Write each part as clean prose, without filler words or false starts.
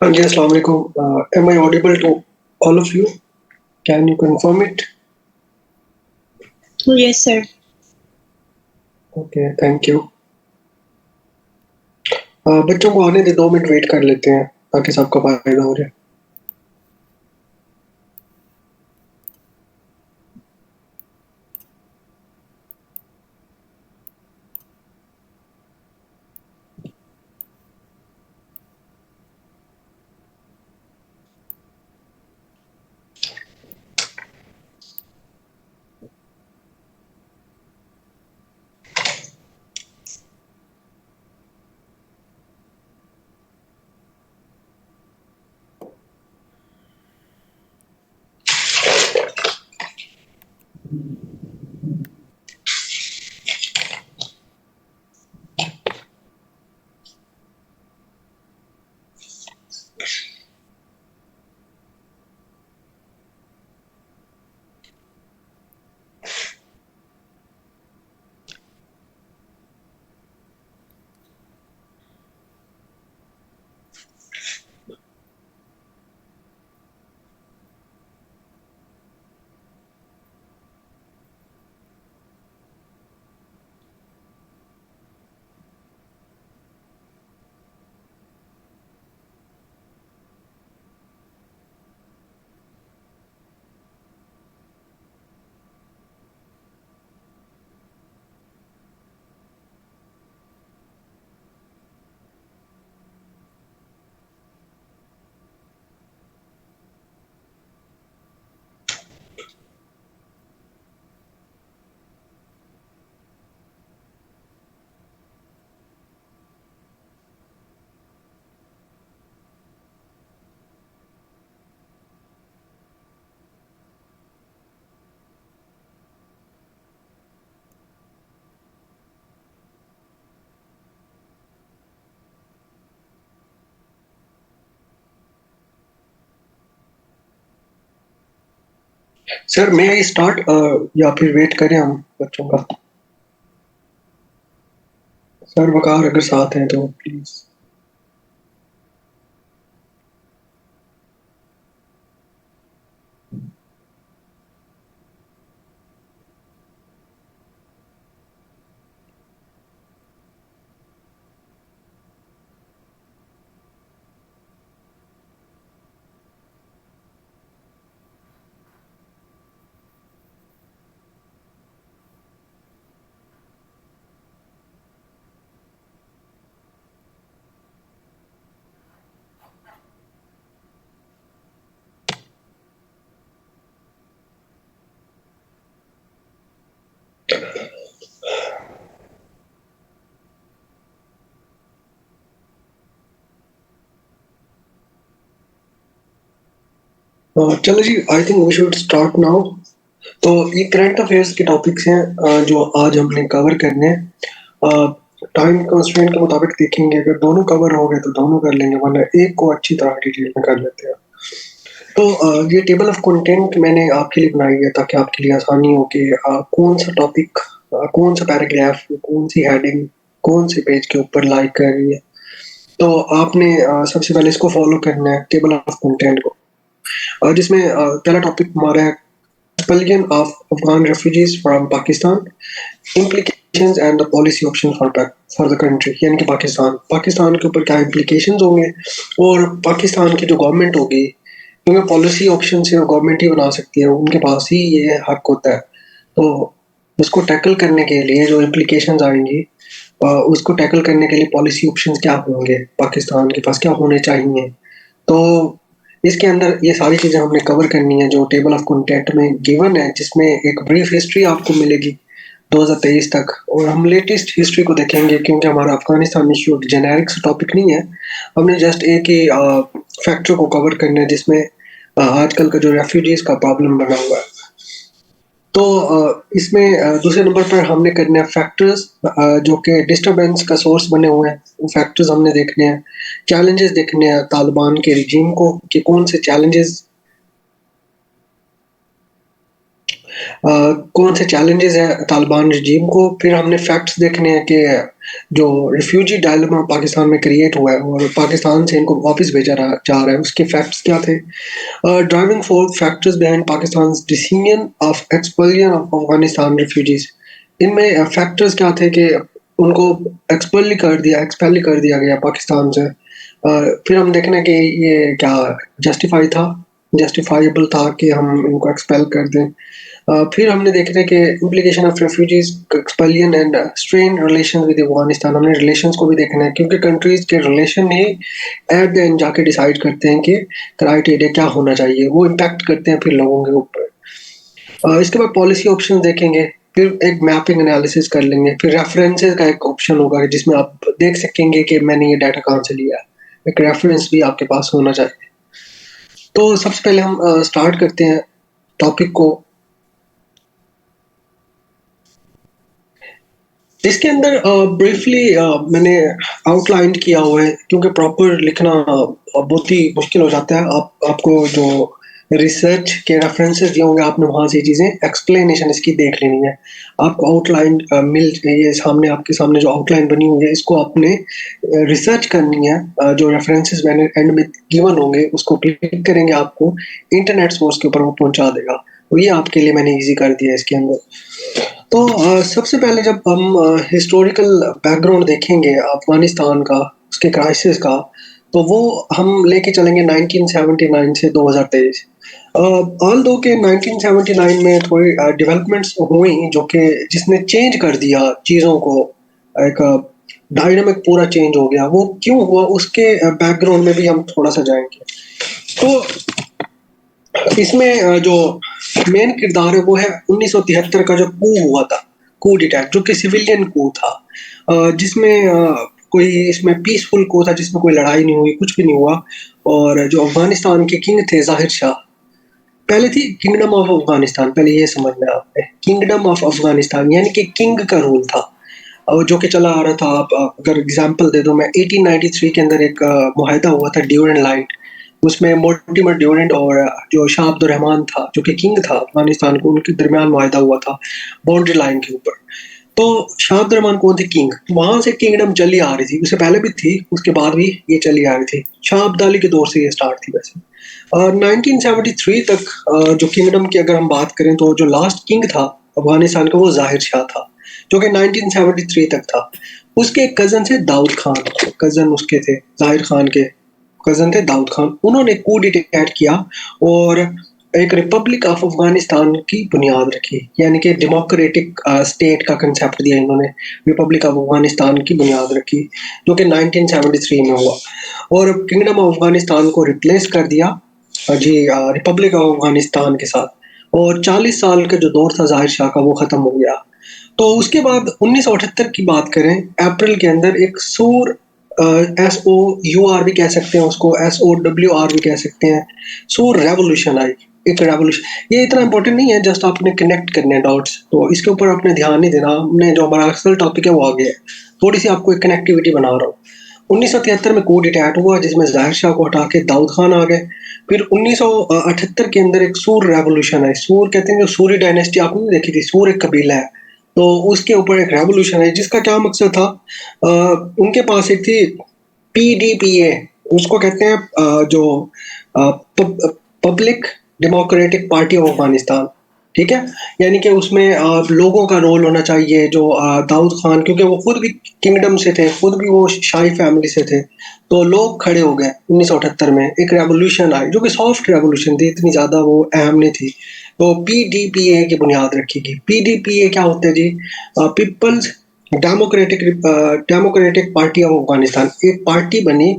हाँ जी, अस्सलाम वालेकुम। Am I audible to all of you? Can you confirm it? Yes, sir. Okay, thank you. बच्चों को आने दे 2 मिनट वेट कर लेते हैं ताकि सबका फायदा हो जाए। सर मे आई स्टार्ट या फिर वेट करें हम बच्चों का? सर वकार अगर साथ हैं तो प्लीज। चलो जी, I think we should start now. तो ये करंट अफेयर्स के टॉपिक्स हैं जो आज हमने कवर करने हैं। टाइम कंस्ट्रेंट के मुताबिक देखेंगे, अगर दोनों कवर हो गए तो दोनों कर लेंगे, वरना एक को अच्छी तरह डिटेल में कर लेते हैं। तो ये टेबल ऑफ कंटेंट मैंने आपके लिए बनाई है ताकि आपके लिए आसानी हो कि कौन सा टॉपिक, कौन सा पैराग्राफ, कौन सी हेडिंग, कौन से पेज के ऊपर लाइक कर रही है। तो आपने सबसे पहले इसको फॉलो करना है, टेबल ऑफ कंटेंट को, जिसमें पहला टॉपिक हमारा है expulsion of Afghan refugees from Pakistan, implications and the policy option for the country, यानी कि पाकिस्तान के ऊपर क्या implications होंगे और पाकिस्तान की जो गवर्नमेंट होगी, क्योंकि पॉलिसी ऑप्शन से गवर्नमेंट ही बना सकती है, उनके पास ही ये हक होता है। तो उसको टैकल करने के लिए जो implications आएंगी, उसको टैकल करने के लिए पॉलिसी ऑप्शंस क्या होंगे, पाकिस्तान के पास क्या होने चाहिए। तो इसके अंदर ये सारी चीज़ें हमने कवर करनी है जो टेबल ऑफ कंटेंट में गिवन है, जिसमें एक ब्रीफ हिस्ट्री आपको मिलेगी 2023 तक, और हम लेटेस्ट हिस्ट्री को देखेंगे क्योंकि हमारा अफगानिस्तान इशू जेनेरिक टॉपिक नहीं है। हमने जस्ट एक ही फैक्टर को कवर करना है जिसमें आजकल का जो रेफ्यूजीज का प्रॉब्लम बना हुआ है। तो इसमें दूसरे नंबर पर हमने करने हैं फैक्टर्स जो कि डिस्टरबेंस का सोर्स बने हुए हैं, वो फैक्टर्स हमने देखने हैं। चैलेंजेस देखने हैं तालिबान के रिजीम को कि कौन से चैलेंजेस कौन से चैलेंजेस हैं तालिबान रजीम को, फिर हमने फैक्ट्स देखने हैं कि जो रिफ्यूजी डायलेमा पाकिस्तान में क्रिएट हुआ है और पाकिस्तान से इनको वापस भेजा जा रहा है, उसके फैक्ट्स क्या थे। Driving four factors behind Pakistan decision of expulsion of Afghanistan refugees. इनमें फैक्टर्स क्या थे कि उनको एक्सपेल कर दिया गया पाकिस्तान से। फिर हम देखना कि ये क्या जस्टिफाई था, जस्टिफाइबल था कि हम इनको एक्सपेल कर दें। फिर हमने देखना है कि implication of refugees expulsion and strain relation with Afghanistan. हमने रिलेशंस को भी देखना है क्योंकि कंट्रीज के रिलेशन ही एट द एंड जाके डिसाइड करते हैं कि क्राइटेरिया क्या होना चाहिए, वो इम्पैक्ट करते हैं फिर लोगों के ऊपर। इसके बाद पॉलिसी ऑप्शन देखेंगे, फिर एक मैपिंग एनालिसिस कर लेंगे, फिर रेफरेंसेस का एक ऑप्शन होगा जिसमें आप देख सकेंगे कि मैंने ये डाटा कहाँ से लिया है, एक रेफरेंस भी आपके पास होना चाहिए। तो सबसे पहले हम स्टार्ट करते हैं टॉपिक को। इसके अंदर ब्रीफली मैंने आउटलाइन किया हुआ है क्योंकि प्रॉपर लिखना बहुत ही मुश्किल हो जाता है। आपको जो रिसर्च के रेफरेंसेस दिए होंगे आपने वहां से चीजें एक्सप्लेनेशन इसकी देख लेनी है। आपको आउटलाइन मिल ये सामने आपके सामने जो आउटलाइन बनी हुई है इसको आपने रिसर्च करनी है। जो रेफरेंसेस मैंने एंड में गिवन होंगे उसको क्लिक करेंगे, आपको इंटरनेट सोर्स के ऊपर वो पहुंचा देगा। तो ये आपके लिए मैंने इजी कर दिया इसके अंदर। तो सबसे पहले जब हम हिस्टोरिकल बैकग्राउंड देखेंगे अफगानिस्तान का, उसके क्राइसिस का, तो वो हम लेके चलेंगे 1979 से 2023। ऑल दो के 1979 में थोड़ी डेवलपमेंट्स हुई जो कि जिसने चेंज कर दिया चीज़ों को, एक डायनामिक पूरा चेंज हो गया। वो क्यों हुआ उसके बैकग्राउंड में भी हम थोड़ा सा जाएंगे। तो इसमें जो मेन किरदार है वो है 1973 का जो कू हुआ था, कू डिटेक्ट, जो कि सिविलियन कू था। जिसमें कोई इसमें पीसफुल कू था जिसमें कोई लड़ाई नहीं हुई, कुछ भी नहीं हुआ। और जो अफगानिस्तान के किंग थे जाहिर शाह, पहले थी किंगडम ऑफ अफगानिस्तान, पहले ये समझना है आपने, किंगडम ऑफ अफगानिस्तान यानी कि किंग का रूल था और जो कि चला आ रहा था। आप अगर एग्जांपल दे दो, मैं 1893 के अंदर एक मुआहदा हुआ था ड्यूरेंट लाइन, उसमें मोर्टिमर ड्यूरेंट और जो शाह अब्दुल रहमान था जो कि किंग था अफगानिस्तान को, उनके दरमियान मुआहदा हुआ था बाउंड्री लाइन के ऊपर। तो शाह अब्दुल रहमान कौन थे? किंग। वहां से किंगडम चली आ रही थी, उससे पहले भी थी, उसके बाद भी ये चली आ रही थी। शाह अब्दाली के दौर से ये स्टार्ट थी वैसे। 1973 तक जो किंगडम की अगर हम बात करें तो जो लास्ट किंग था अफगानिस्तान का वो जाहिर शाह था, जो कि 1973 तक था। उसके एक कजन थे दाऊद खान, कजन उसके थे जाहिर खान के कजन थे दाऊद खान। उन्होंने कू डिटेक्ट किया और एक रिपब्लिक ऑफ अफगानिस्तान की बुनियाद रखी, यानी कि डेमोक्रेटिक स्टेट का कंसेप्ट दिया इन्होंने, रिपब्लिक ऑफ अफगानिस्तान की बुनियाद रखी, जो कि 1973 में हुआ। और किंगडम ऑफ अफगानिस्तान को रिप्लेस कर दिया जी रिपब्लिक ऑफ अफगानिस्तान के साथ। और 40 साल का जो दौर था जाहिर शाह का वो खत्म हो गया। तो उसके बाद 1978 की बात करें, अप्रैल के अंदर एक सूर SOUR भी कह सकते हैं उसको, SOWR भी कह सकते हैं, सूर रेवोल्यूशन आई। एक रेवोल्यूशन, ये इतना इंपॉर्टेंट नहीं है, जस्ट आपने कनेक्ट करने हैं डॉट्स, तो इसके ऊपर आपने ध्यान नहीं देना। हमने जो हमारा असल टॉपिक है वो आगे है, थोड़ी सी आपको एक कनेक्टिविटी बना रहा हूँ। 1973 में कूड अटैक हुआ जिसमें जाहिर शाह को हटा के दाऊद खान आ गए। फिर 1978 के अंदर एक सूर रेवोल्यूशन है, सूर कहते हैं, जो सूरी डायनेस्टी आपने देखी थी, सूर एक कबीला है, तो उसके ऊपर एक रेवोल्यूशन है जिसका क्या मकसद था। उनके पास एक थी PDPA, उसको कहते हैं जो public democratic party of Afghanistan, ठीक है। यानी कि उसमें लोगों का रोल होना चाहिए। जो दाऊद खान, क्योंकि वो खुद भी किंगडम से थे, खुद भी वो शाही फैमिली से थे, तो लोग खड़े हो गए 1978 में, एक रेवोल्यूशन आई जो कि सॉफ्ट रेवोल्यूशन थी, इतनी ज़्यादा वो अहम नहीं थी। तो PDPA की बुनियाद रखी गई। PDPA क्या होता है जी? People's democratic party of Afghanistan, एक पार्टी बनी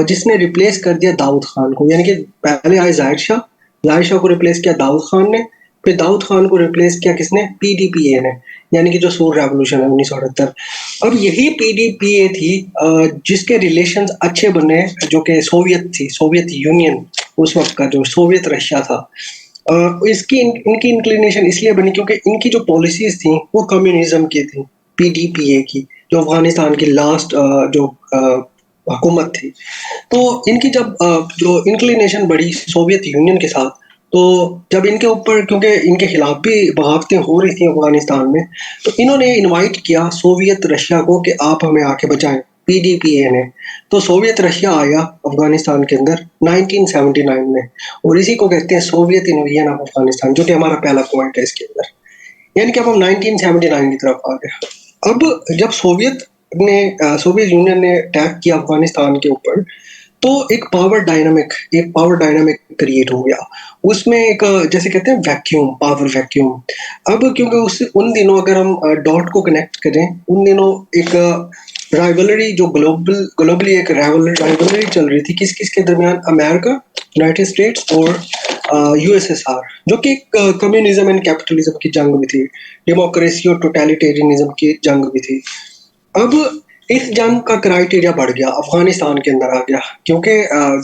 जिसने रिप्लेस कर दिया दाऊद खान को। यानी कि पहले आए जाहिर शाह को रिप्लेस किया दाऊद खान ने, फिर दाऊद खान को रिप्लेस किया किसने? PDPA ने, यानी कि जो सूर रेवोल्यूशन है 1978। अब यही PDPA थी जिसके रिलेशंस अच्छे बने, जो कि सोवियत थी, सोवियत यूनियन, उस वक्त का जो सोवियत रशिया था। इसकी इनकी इंक्लिनेशन इसलिए बनी क्योंकि इनकी जो पॉलिसीज थी वो कम्युनिज्म की थी, PDPA की, जो अफगानिस्तान की लास्ट जो हुकूमत थी। तो इनकी जब जो इंक्लिनेशन बढ़ी सोवियत यूनियन के साथ, तो जब इनके ऊपर, क्योंकि इनके खिलाफ भी बगावतें हो रही थी अफगानिस्तान में, तो इन्होंने इनवाइट किया सोवियत रशिया को कि आप हमें आके बचाएं, पीडीपीए ने। तो सोवियत रशिया आया अफगानिस्तान के अंदर 1979 में, और इसी को कहते हैं सोवियत इन्वेजन ऑफ अफगानिस्तान, जो कि हमारा पहला पॉइंट है इसके अंदर। यानी कि अब हम 1979 की तरफ आ गए। अब जब सोवियत यूनियन ने अटैक किया अफगानिस्तान के ऊपर, तो एक पावर डायनामिक क्रिएट हो गया। उसमें एक जैसे कहते हैं वैक्यूम, पावर वैक्यूम। अब क्योंकि उस उन दिनों अगर हम डॉट को कनेक्ट करें, उन दिनों एक राइवलरी जो ग्लोबली एक राइवलरी चल रही थी किस किस के दरमियान, अमेरिका, यूनाइटेड स्टेट्स और यूएसएसआर, जो कि कम्युनिज्म एंड कैपिटलिज्म की जंग भी थी, डेमोक्रेसी और टोटलिटेरियनिज्म की जंग भी थी। अब इस जंग का क्राइटेरिया बढ़ गया, अफगानिस्तान के अंदर आ गया, क्योंकि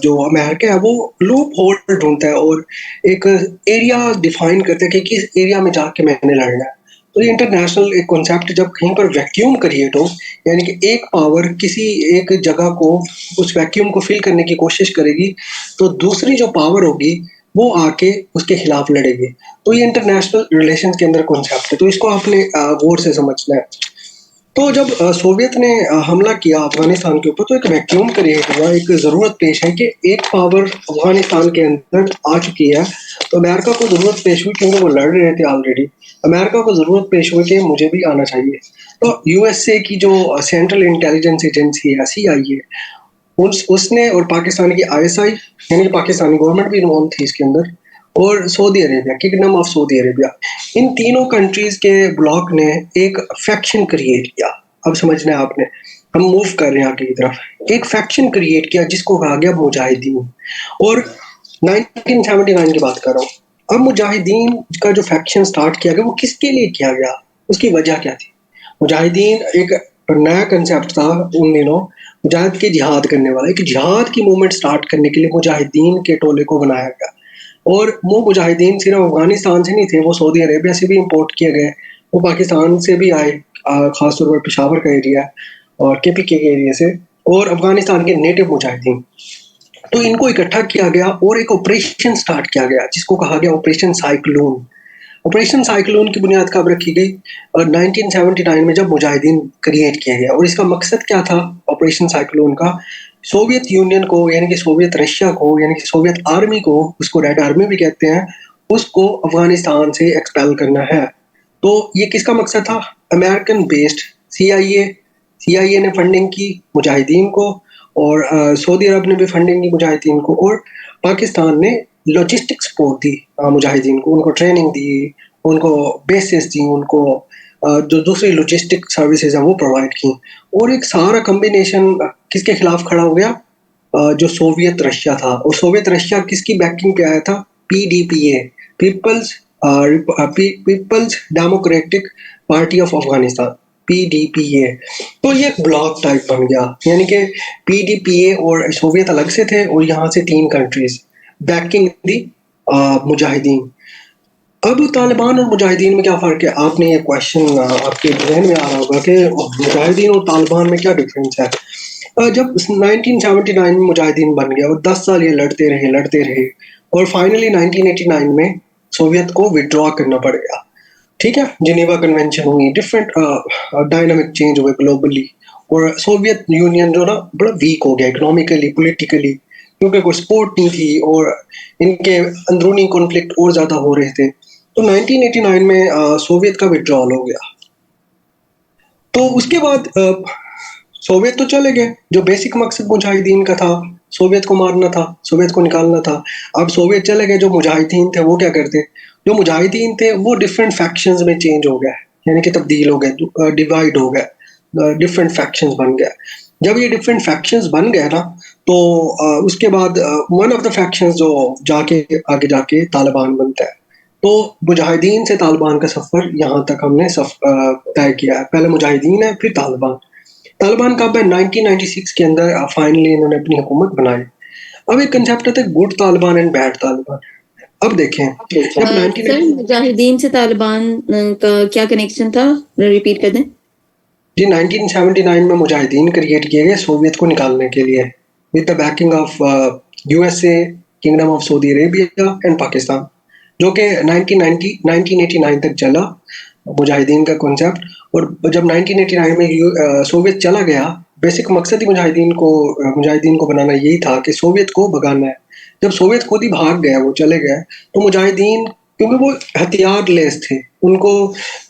जो अमेरिका है वो लूप होल ढूंढता है और एक एरिया डिफाइन करता है कि किस एरिया में जाके मैंने लड़ना है। तो ये इंटरनेशनल एक कॉन्सेप्ट, जब कहीं पर वैक्यूम क्रिएट हो, यानी कि एक पावर किसी एक जगह को, उस वैक्यूम को फिल करने की कोशिश करेगी, तो दूसरी जो पावर होगी वो आके उसके खिलाफ लड़ेगी। तो ये इंटरनेशनल रिलेशन के अंदर कॉन्सेप्ट है, तो इसको आपने गौर से समझना है। तो जब सोवियत ने हमला किया अफगानिस्तान के ऊपर, तो एक वैक्यूम क्रिएट हुआ, एक ज़रूरत पेश है कि एक पावर अफगानिस्तान के अंदर आ चुकी है। तो अमेरिका को ज़रूरत पेश हुई, क्योंकि वो लड़ रहे थे ऑलरेडी, अमेरिका को ज़रूरत पेश हुई कि मुझे भी आना चाहिए। तो यूएसए की जो सेंट्रल इंटेलिजेंस एजेंसी है, सीआईए, उसने, और पाकिस्तान की आईएसआई, यानी कि पाकिस्तानी गवर्नमेंट भी इन्वॉल्व थी इसके अंदर, और Saudi Arabia, kingdom of Saudi Arabia, इन तीनों कंट्रीज के ब्लॉक ने एक फैक्शन क्रिएट किया। अब समझना है आपने, हम मूव कर रहे हैं आगे की तरफ। एक फैक्शन क्रिएट किया जिसको कहा गया मुजाहिदीन, और 1979 की बात कर रहा हूँ। अब मुजाहिदीन का जो फैक्शन स्टार्ट किया गया वो किसके लिए किया गया, उसकी वजह क्या थी? मुजाहिदीन एक नया कंसेप्ट था उन दिनों, मुजाहिद के जिहाद करने वाला, एक जिहाद की मूवमेंट स्टार्ट करने के लिए मुजाहिदीन के टोले को बनाया गया। और वो मुजाहिदीन सिर्फ अफगानिस्तान से नहीं थे, वो सऊदी अरेबिया से भी इंपोर्ट किए गए, वो पाकिस्तान से भी आए, खासतौर पर पेशावर का एरिया और केपीके के एरिया से, और अफगानिस्तान के नेटिव मुजाहिदीन। तो इनको इकट्ठा किया गया और एक ऑपरेशन स्टार्ट किया गया जिसको कहा गया ऑपरेशन साइक्लोन। ऑपरेशन साइक्लोन की बुनियाद कब रखी गई? 1979 में, जब मुजाहिदीन क्रिएट किया गया। और इसका मकसद क्या था ऑपरेशन साइक्लोन का? सोवियत यूनियन को, यानी कि सोवियत रशिया को, यानी कि सोवियत आर्मी को, उसको रेड आर्मी भी कहते हैं, उसको अफगानिस्तान से एक्सपेल करना है। तो ये किसका मकसद था? अमेरिकन बेस्ड सीआईए, सीआईए ने फंडिंग की मुजाहिदीन को, और सऊदी अरब ने भी फंडिंग की मुजाहिदीन को, और पाकिस्तान ने लॉजिस्टिक सपोर्ट दी मुजाहिदीन को, उनको ट्रेनिंग दी, उनको बेसिस दी, उनको जो दूसरी लॉजिस्टिक सर्विसेज है वो प्रोवाइड की। और एक सारा कॉम्बिनेशन किसके खिलाफ खड़ा हो गया? जो सोवियत रशिया था। और सोवियत रशिया किसकी बैकिंग पे आया था? PDPA, people's people's democratic party of Afghanistan, PDPA. तो ये एक ब्लॉक टाइप बन गया, यानी कि पीडीपीए और सोवियत अलग से थे, और यहाँ से 3 कंट्रीज बैकिंग दी मुजाहिदीन। अब तालिबान और मुजाहिदीन में क्या फ़र्क है? आपने ये क्वेश्चन आपके जहन में आ रहा होगा कि मुजाहिदीन और तालिबान में क्या डिफरेंस है? जब 1979 में मुजाहिदीन बन गया और 10 साल ये लड़ते रहे, और फाइनली 1989 में सोवियत को विड्रॉ करना पड़ गया। ठीक है, जिनेवा कन्वेंशन हुई, डिफरेंट डायनामिक चेंज हुए ग्लोबली, और सोवियत यूनियन जो ना बड़ा वीक हो गया इकोनॉमिकली, पॉलिटिकली, क्योंकि कोई सपोर्ट नहीं थी, और इनके अंदरूनी कॉन्फ्लिक्ट और ज़्यादा हो रहे थे। तो 1989 में सोवियत का विड्रॉल हो गया। तो उसके बाद सोवियत तो चले गए, जो बेसिक मकसद मुजाहिदीन का था, सोवियत को मारना था, सोवियत को निकालना था। अब सोवियत चले गए, जो मुजाहिदीन थे वो क्या करते? जो मुजाहिदीन थे वो डिफरेंट फैक्शंस में चेंज हो गए, यानी कि तब्दील हो गए, डिवाइड हो गए, डिफरेंट फैक्शंस बन गए। जब ये डिफरेंट फैक्शंस बन गए ना, तो उसके बाद वन ऑफ द फैक्शंस जो जाके आगे जाके तालिबान बनता है। तो मुजाहिदीन से तालिबान का सफ़र यहाँ तक हमने तय किया है। पहले मुजाहिदीन है, फिर तालिबान। तालिबान कब है? 1996 के अंदर फाइनली इन्होंने अपनी हुकूमत बनाई। अब एक कंसेप्ट आता है good Taliban and bad Taliban. अब देखें, जब सर 19 मुजाहिदीन से तालिबान का क्या कनेक्शन था, रिपीट कर दें। जी, 1979 में मुजाहिदीन क्रिएट किए गए सोवियत को निकालने के लिए, with the banking of USA, kingdom of Saudi Arabia and Pakistan. जो कि 1989 तक चला, मुजाहिदीन का कॉन्सेप्ट। और जब 1989 में सोवियत चला गया, बेसिक मकसद ही मुजाहिदीन को बनाना यही था कि सोवियत को भगाना है। जब सोवियत खुद ही भाग गया, वो चले गए, तो मुजाहिदीन, क्योंकि वो हथियार लेस थे, उनको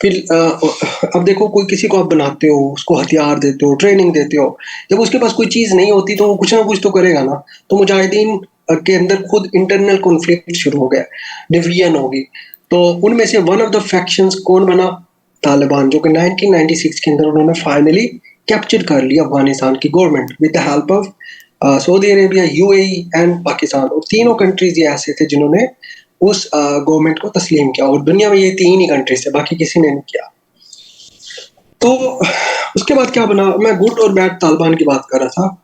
फिर अब देखो, कोई किसी को आप बनाते हो, उसको हथियार देते हो, ट्रेनिंग देते हो, जब उसके पास कोई चीज़ नहीं होती तो वो कुछ ना कुछ तो करेगा ना। तो मुजाहिदीन के अंदर खुद इंटरनल कॉन्फ्लिक्ट शुरू हो गया, डिवीजन होगी। तो उनमें से वन ऑफ द फैक्शंस कौन बना? तालिबान, जो कि 1996 के अंदर उन्होंने फाइनली कैप्चर कर लिया अफगानिस्तान की government with the help of Saudi Arabia, UAE and Pakistan. और तीनों कंट्रीज ये ऐसे थे जिन्होंने उस गवर्नमेंट को तस्लीम किया, और दुनिया में ये तीन ही कंट्रीज थे, बाकी किसी ने नहीं किया। तो उसके बाद क्या बना? मैं गुड और बैड तालिबान की बात कर रहा था।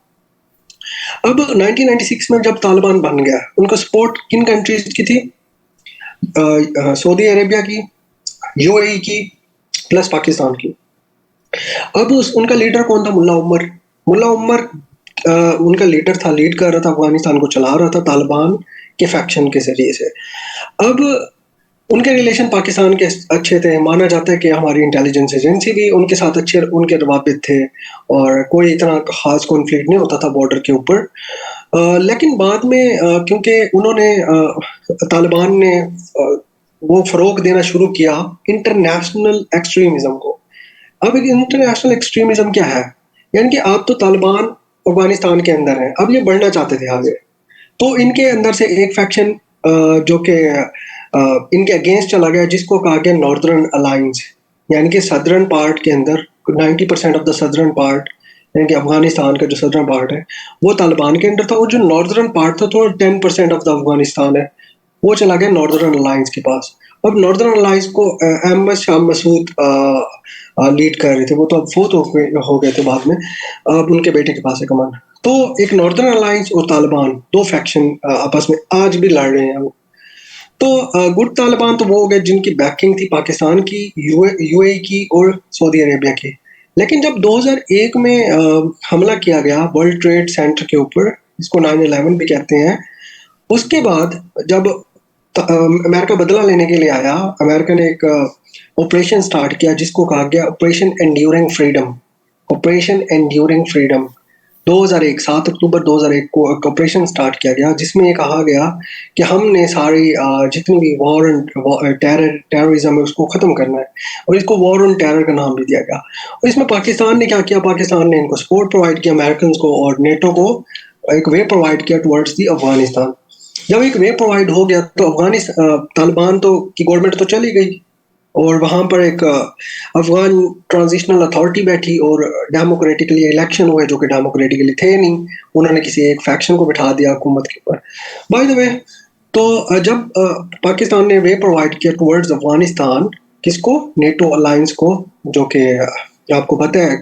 अब 1996 में जब तालिबान बन गया, उनको सपोर्ट किन कंट्रीज की थी? सऊदी अरेबिया की, यूएई की, प्लस पाकिस्तान की। अब उनका लीडर कौन था? मुल्ला उमर। मुल्ला उमर उनका लीडर था, लीड कर रहा था, अफगानिस्तान को चला रहा था तालिबान के फैक्शन के जरिए से। अब उनके रिलेशन पाकिस्तान के अच्छे थे, माना जाता है कि हमारी इंटेलिजेंस एजेंसी भी उनके साथ अच्छे, उनके रवाबित थे, और कोई इतना खास कॉन्फ्लिक्ट नहीं होता था बॉर्डर के ऊपर। लेकिन बाद में क्योंकि उन्होंने तालिबान ने वो फ़रोग देना शुरू किया इंटरनेशनल एक्सट्रीमिज़म को। अब इंटरनेशनल एक्सट्रीमिज़म क्या है? यानी कि आप तो तालिबान अफगानिस्तान के अंदर है, अब ये बढ़ना चाहते थे आगे। तो इनके अंदर से एक फैक्शन जो कि इनके अगेंस्ट चला गया, जिसको कहा गया नॉर्दर्न अलायंस। यानी कि सदर्न पार्ट के अंदर 90% ऑफ द सदर्न पार्ट, यानी कि अफगानिस्तान का जो सदर्न पार्ट है वो तालिबान के अंदर था, और जो नॉर्दर्न पार्ट था, तो 10% ऑफ द अफगानिस्तान है, वो चला गया नॉर्दर्न अलायंस के पास। अब नॉर्दर्न अलायंस को अहमद शाह मसूद लीड कर रहे थे, वो तो अब फोत हो गए थे बाद में, अब उनके बेटे के पास है कमान। तो एक नॉर्दर्न अलायंस और तालिबान, दो फैक्शन आपस में आज भी लड़ रहे हैं। तो गुड तालिबान तो वो हो गए जिनकी बैकिंग थी पाकिस्तान की, यूएई की और सऊदी अरेबिया की। लेकिन जब 2001 में हमला किया गया वर्ल्ड ट्रेड सेंटर के ऊपर, इसको 9/11 भी कहते हैं, उसके बाद जब अमेरिका बदला लेने के लिए आया, अमेरिका ने एक ऑपरेशन स्टार्ट किया जिसको कहा गया operation enduring freedom. Operation enduring freedom 2001, 7 अक्टूबर 2001 को एक ऑपरेशन स्टार्ट किया गया, जिसमें ये कहा गया कि हमने सारी जितनी भी वॉर एंड टेररिज्म है उसको ख़त्म करना है, और इसको वॉर ऑन टेरर का नाम भी दिया गया। और इसमें पाकिस्तान ने क्या किया? पाकिस्तान ने इनको सपोर्ट प्रोवाइड किया, अमेरिकन को और नेटो को एक वे प्रोवाइड किया टुवर्ड्स दी अफगानिस्तान। जब एक वे प्रोवाइड हो गया तो तालिबान तो की गवर्नमेंट तो चली गई, और वहाँ पर एक अफगान ट्रांजिशनल अथॉरिटी बैठी, और डेमोक्रेटिकली इलेक्शन हुए जो कि डेमोक्रेटिकली थे नहीं, उन्होंने किसी एक फैक्शन को बिठा दिया हुकूमत के ऊपर। बाय द वे, तो जब पाकिस्तान ने वे प्रोवाइड किया टुवर्ड्स अफगानिस्तान, किसको? नेटो अलायंस को, जो कि आपको पता है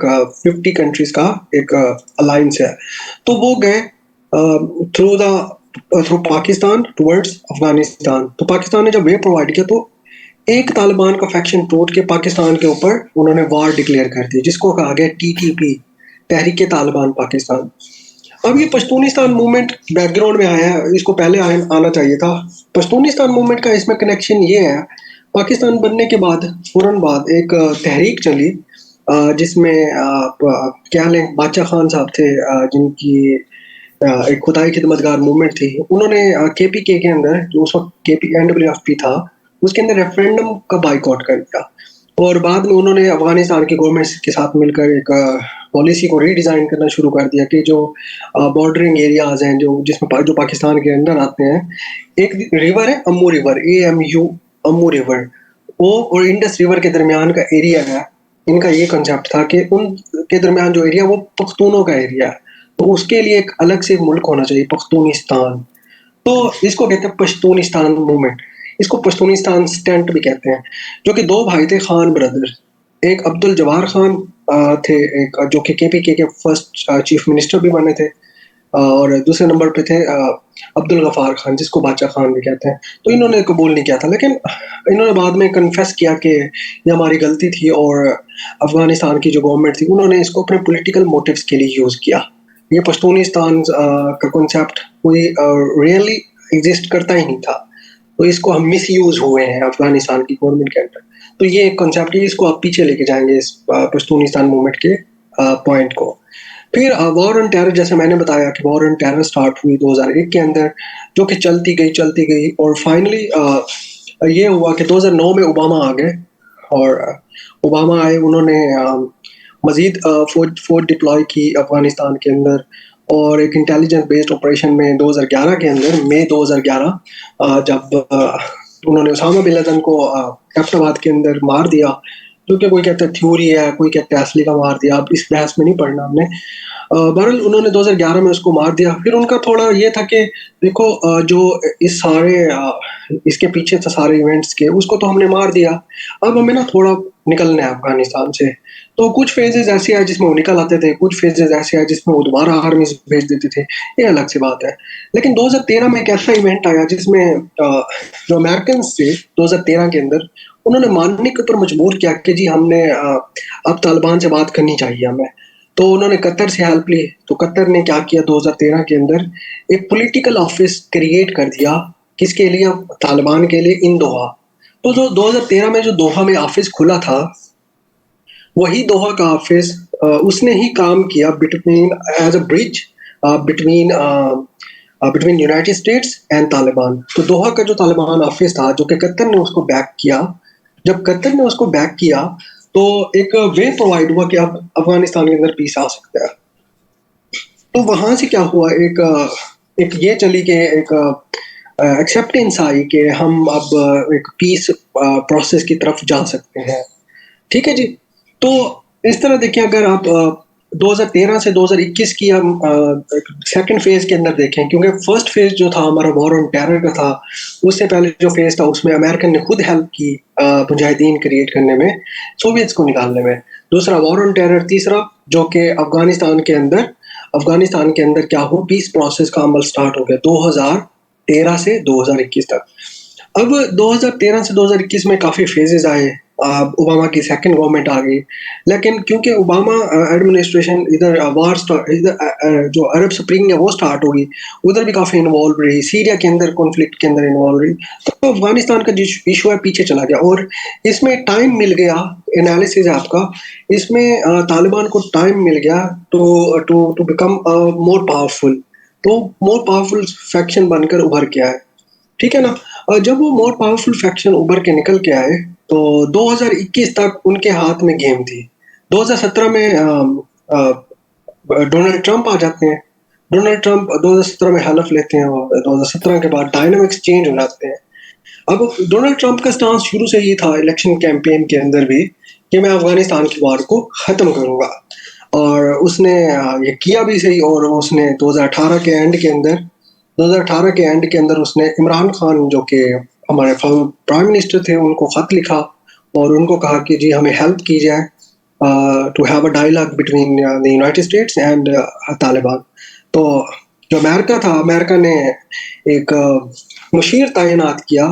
50 कंट्रीज का एक अलायंस है। तो वो गए थ्रू पाकिस्तान टुवर्ड्स अफगानिस्तान। तो पाकिस्तान ने जब वे प्रोवाइड किया, तो एक तालिबान का फैक्शन टूट के पाकिस्तान के ऊपर उन्होंने वार डिक्लेयर कर दी, जिसको कहा गया टीटीपी, तहरीक तालिबान पाकिस्तान। अब ये पश्तूनिस्तान मूवमेंट बैकग्राउंड में आया है, इसको पहले आना चाहिए था। पश्तूनिस्तान मूवमेंट का इसमें कनेक्शन ये है, पाकिस्तान बनने के बाद फौरन बाद एक तहरीक चली, जिसमें क्या लें, बादशाह खान साहब थे, जिनकी एक खुदाई खिदमतगार मूवमेंट थी। उन्होंने केपीके के अंदर, जो उस वक्त केपी एनडब्ल्यूएफपी था, उसके अंदर रेफरेंडम का बाइकआउट कर दिया, और बाद में उन्होंने अफगानिस्तान की गवर्नमेंट के साथ मिलकर एक पॉलिसी को रीडिज़ाइन करना शुरू कर दिया कि जो बॉर्डरिंग एरियाज़ हैं, जो पाकिस्तान के अंदर आते हैं, एक रिवर है अम्मू रिवर, AMU, अम्मू रिवर, वो और इंडस रिवर के दरमियान का एरिया है। इनका ये कंसेप्ट था कि उनके दरमियान जो एरिया वो पख्तूनों का एरिया है, तो उसके लिए एक अलग से मुल्क होना चाहिए, पख्तूनिस्तान। तो इसको कहते हैं पश्तूनिस्तान मूवमेंट। इसको पश्तूनिस्तान स्टंट भी कहते हैं। जो कि दो भाई थे, खान ब्रदर्स, एक अब्दुल जवार खान थे, एक जो कि केपीके के फर्स्ट चीफ मिनिस्टर भी बने थे, और दूसरे नंबर पे थे अब्दुल गफार खान, जिसको बादशाह खान भी कहते हैं। तो इन्होंने कबूल नहीं किया था, लेकिन इन्होंने बाद में कन्फेस किया कि ये हमारी गलती थी, और अफगानिस्तान की जो गवर्नमेंट थी उन्होंने इसको अपने पॉलिटिकल मोटिव्स के लिए यूज़ किया। ये पश्तूनिस्तान का कॉन्सेप्ट कोई रियली एग्जिस्ट करता ही नहीं था। तो इसको हम मिसयूज हुए हैं अफगानिस्तान की गवर्नमेंट के अंदर। तो ये एक कॉन्सेप्ट है, इसको आप पीछे लेके जाएंगे इस पश्तूनिस्तान मूवमेंट के पॉइंट को। फिर वॉर ऑन टेरर, जैसे मैंने बताया कि वॉर ऑन टेरर स्टार्ट हुई 2001 के अंदर, जो कि चलती गई और फाइनली ये हुआ कि 2009 में ओबामा आ गए। और ओबामा आए, उन्होंने मजीद फौज डिप्लॉय की अफगानिस्तान के अंदर, और एक इंटेलिजेंस बेस्ड ऑपरेशन में 2011 के अंदर, मई 2011, जब उन्होंने उसामा बिन लादेन को एबटाबाद के अंदर मार दिया, जो कि कोई कहता है थ्योरी है, कोई कहता है असली का मार दिया, अब इस बहस में नहीं पढ़ना हमने। बहरहाल उन्होंने 2011 में उसको मार दिया। फिर उनका थोड़ा ये था कि देखो, जो इस सारे इसके पीछे था सारे इवेंट्स के, उसको तो हमने मार दिया, अब हमें ना थोड़ा निकलना है अफगानिस्तान से। तो कुछ फेजेस ऐसे आए जिसमें वो निकल आते थे, कुछ फेजेस ऐसे आए जिसमें वो दोबारा आर्मी भेज देते थे, ये अलग सी बात है। लेकिन 2013 में एक ऐसा इवेंट आया जिसमें जो अमेरिकन थे 2013 के अंदर, उन्होंने मानने के ऊपर मजबूर किया कि जी हमने अब तालिबान से बात करनी चाहिए हमें। तो उन्होंने कतर से हेल्प ली। तो कतर ने क्या किया 2013 के अंदर, एक पॉलिटिकल ऑफिस क्रिएट कर दिया, किसके लिए? तालिबान के लिए, इन दोहा। तो जो 2013 में जो दोहा में ऑफिस खुला था, वही दोहा का ऑफिस उसने ही काम किया between, as a bridge between between United States and Taliban. तो दोहा का जो तालिबान ऑफिस था, जो कि कतर ने उसको बैक किया, जब कतर ने उसको बैक किया तो एक वे प्रोवाइड हुआ कि अब अफगानिस्तान के अंदर पीस आ सकता है। तो वहां से क्या हुआ, एक ये चली कि एक एक्सेप्टेंस आई कि हम अब एक पीस प्रोसेस की तरफ जा सकते हैं। ठीक है जी। तो इस तरह देखिए, अगर आप 2013 से 2021 की हम सेकंड फेज के अंदर देखें, क्योंकि फर्स्ट फेज जो था हमारा वॉर ऑन टेरर का था, उससे पहले जो फेज था उसमें अमेरिकन ने खुद हेल्प की मुजाहिदीन क्रिएट करने में, सोवियत्स को निकालने में। दूसरा वॉर ऑन टेरर, तीसरा जो कि अफगानिस्तान के अंदर क्या हो, पीस प्रोसेस का अमल स्टार्ट हो गया 2013 से 2021 तक। अब 2013 से 2021 में काफ़ी फेजेस आए, ओबामा की सेकंड गवर्नमेंट आ गई, लेकिन क्योंकि ओबामा एडमिनिस्ट्रेशन इधर इधर जो अरब स्प्रिंग है वो स्टार्ट होगी, उधर भी काफ़ी इन्वॉल्व रही, सीरिया के अंदर कॉन्फ्लिक्ट के अंदर इन्वॉल्व रही, तो अफगानिस्तान का जो इशू है पीछे चला गया। और इसमें टाइम मिल गया, एनालिसिस है आपका, इसमें तालिबान को टाइम मिल गया to to to become more powerful. तो मोर पावरफुल फैक्शन बनकर उभर के आए, ठीक है ना। और जब वो मोर पावरफुल फैक्शन उभर के निकल के आए, तो 2021 तक उनके हाथ में गेम थी। 2017 में डोनाल्ड ट्रंप आ जाते हैं। डोनाल्ड ट्रंप 2017 में हलफ लेते हैं और 2017 के बाद डायनामिक्स चेंज हो जाते हैं। अब डोनाल्ड ट्रंप का स्टांस शुरू से ये था इलेक्शन कैंपेन के अंदर भी, कि मैं अफगानिस्तान की वार को ख़त्म करूँगा, और उसने ये किया भी सही। और उसने 2018 के एंड के अंदर उसने इमरान खान, जो कि हमारे प्राइम मिनिस्टर थे, उनको ख़त लिखा और उनको कहा कि जी हमें हेल्प की जाए to have a dialogue between the United States and Taliban. तो जो अमेरिका था, अमेरिका ने एक मुशीर तैनात किया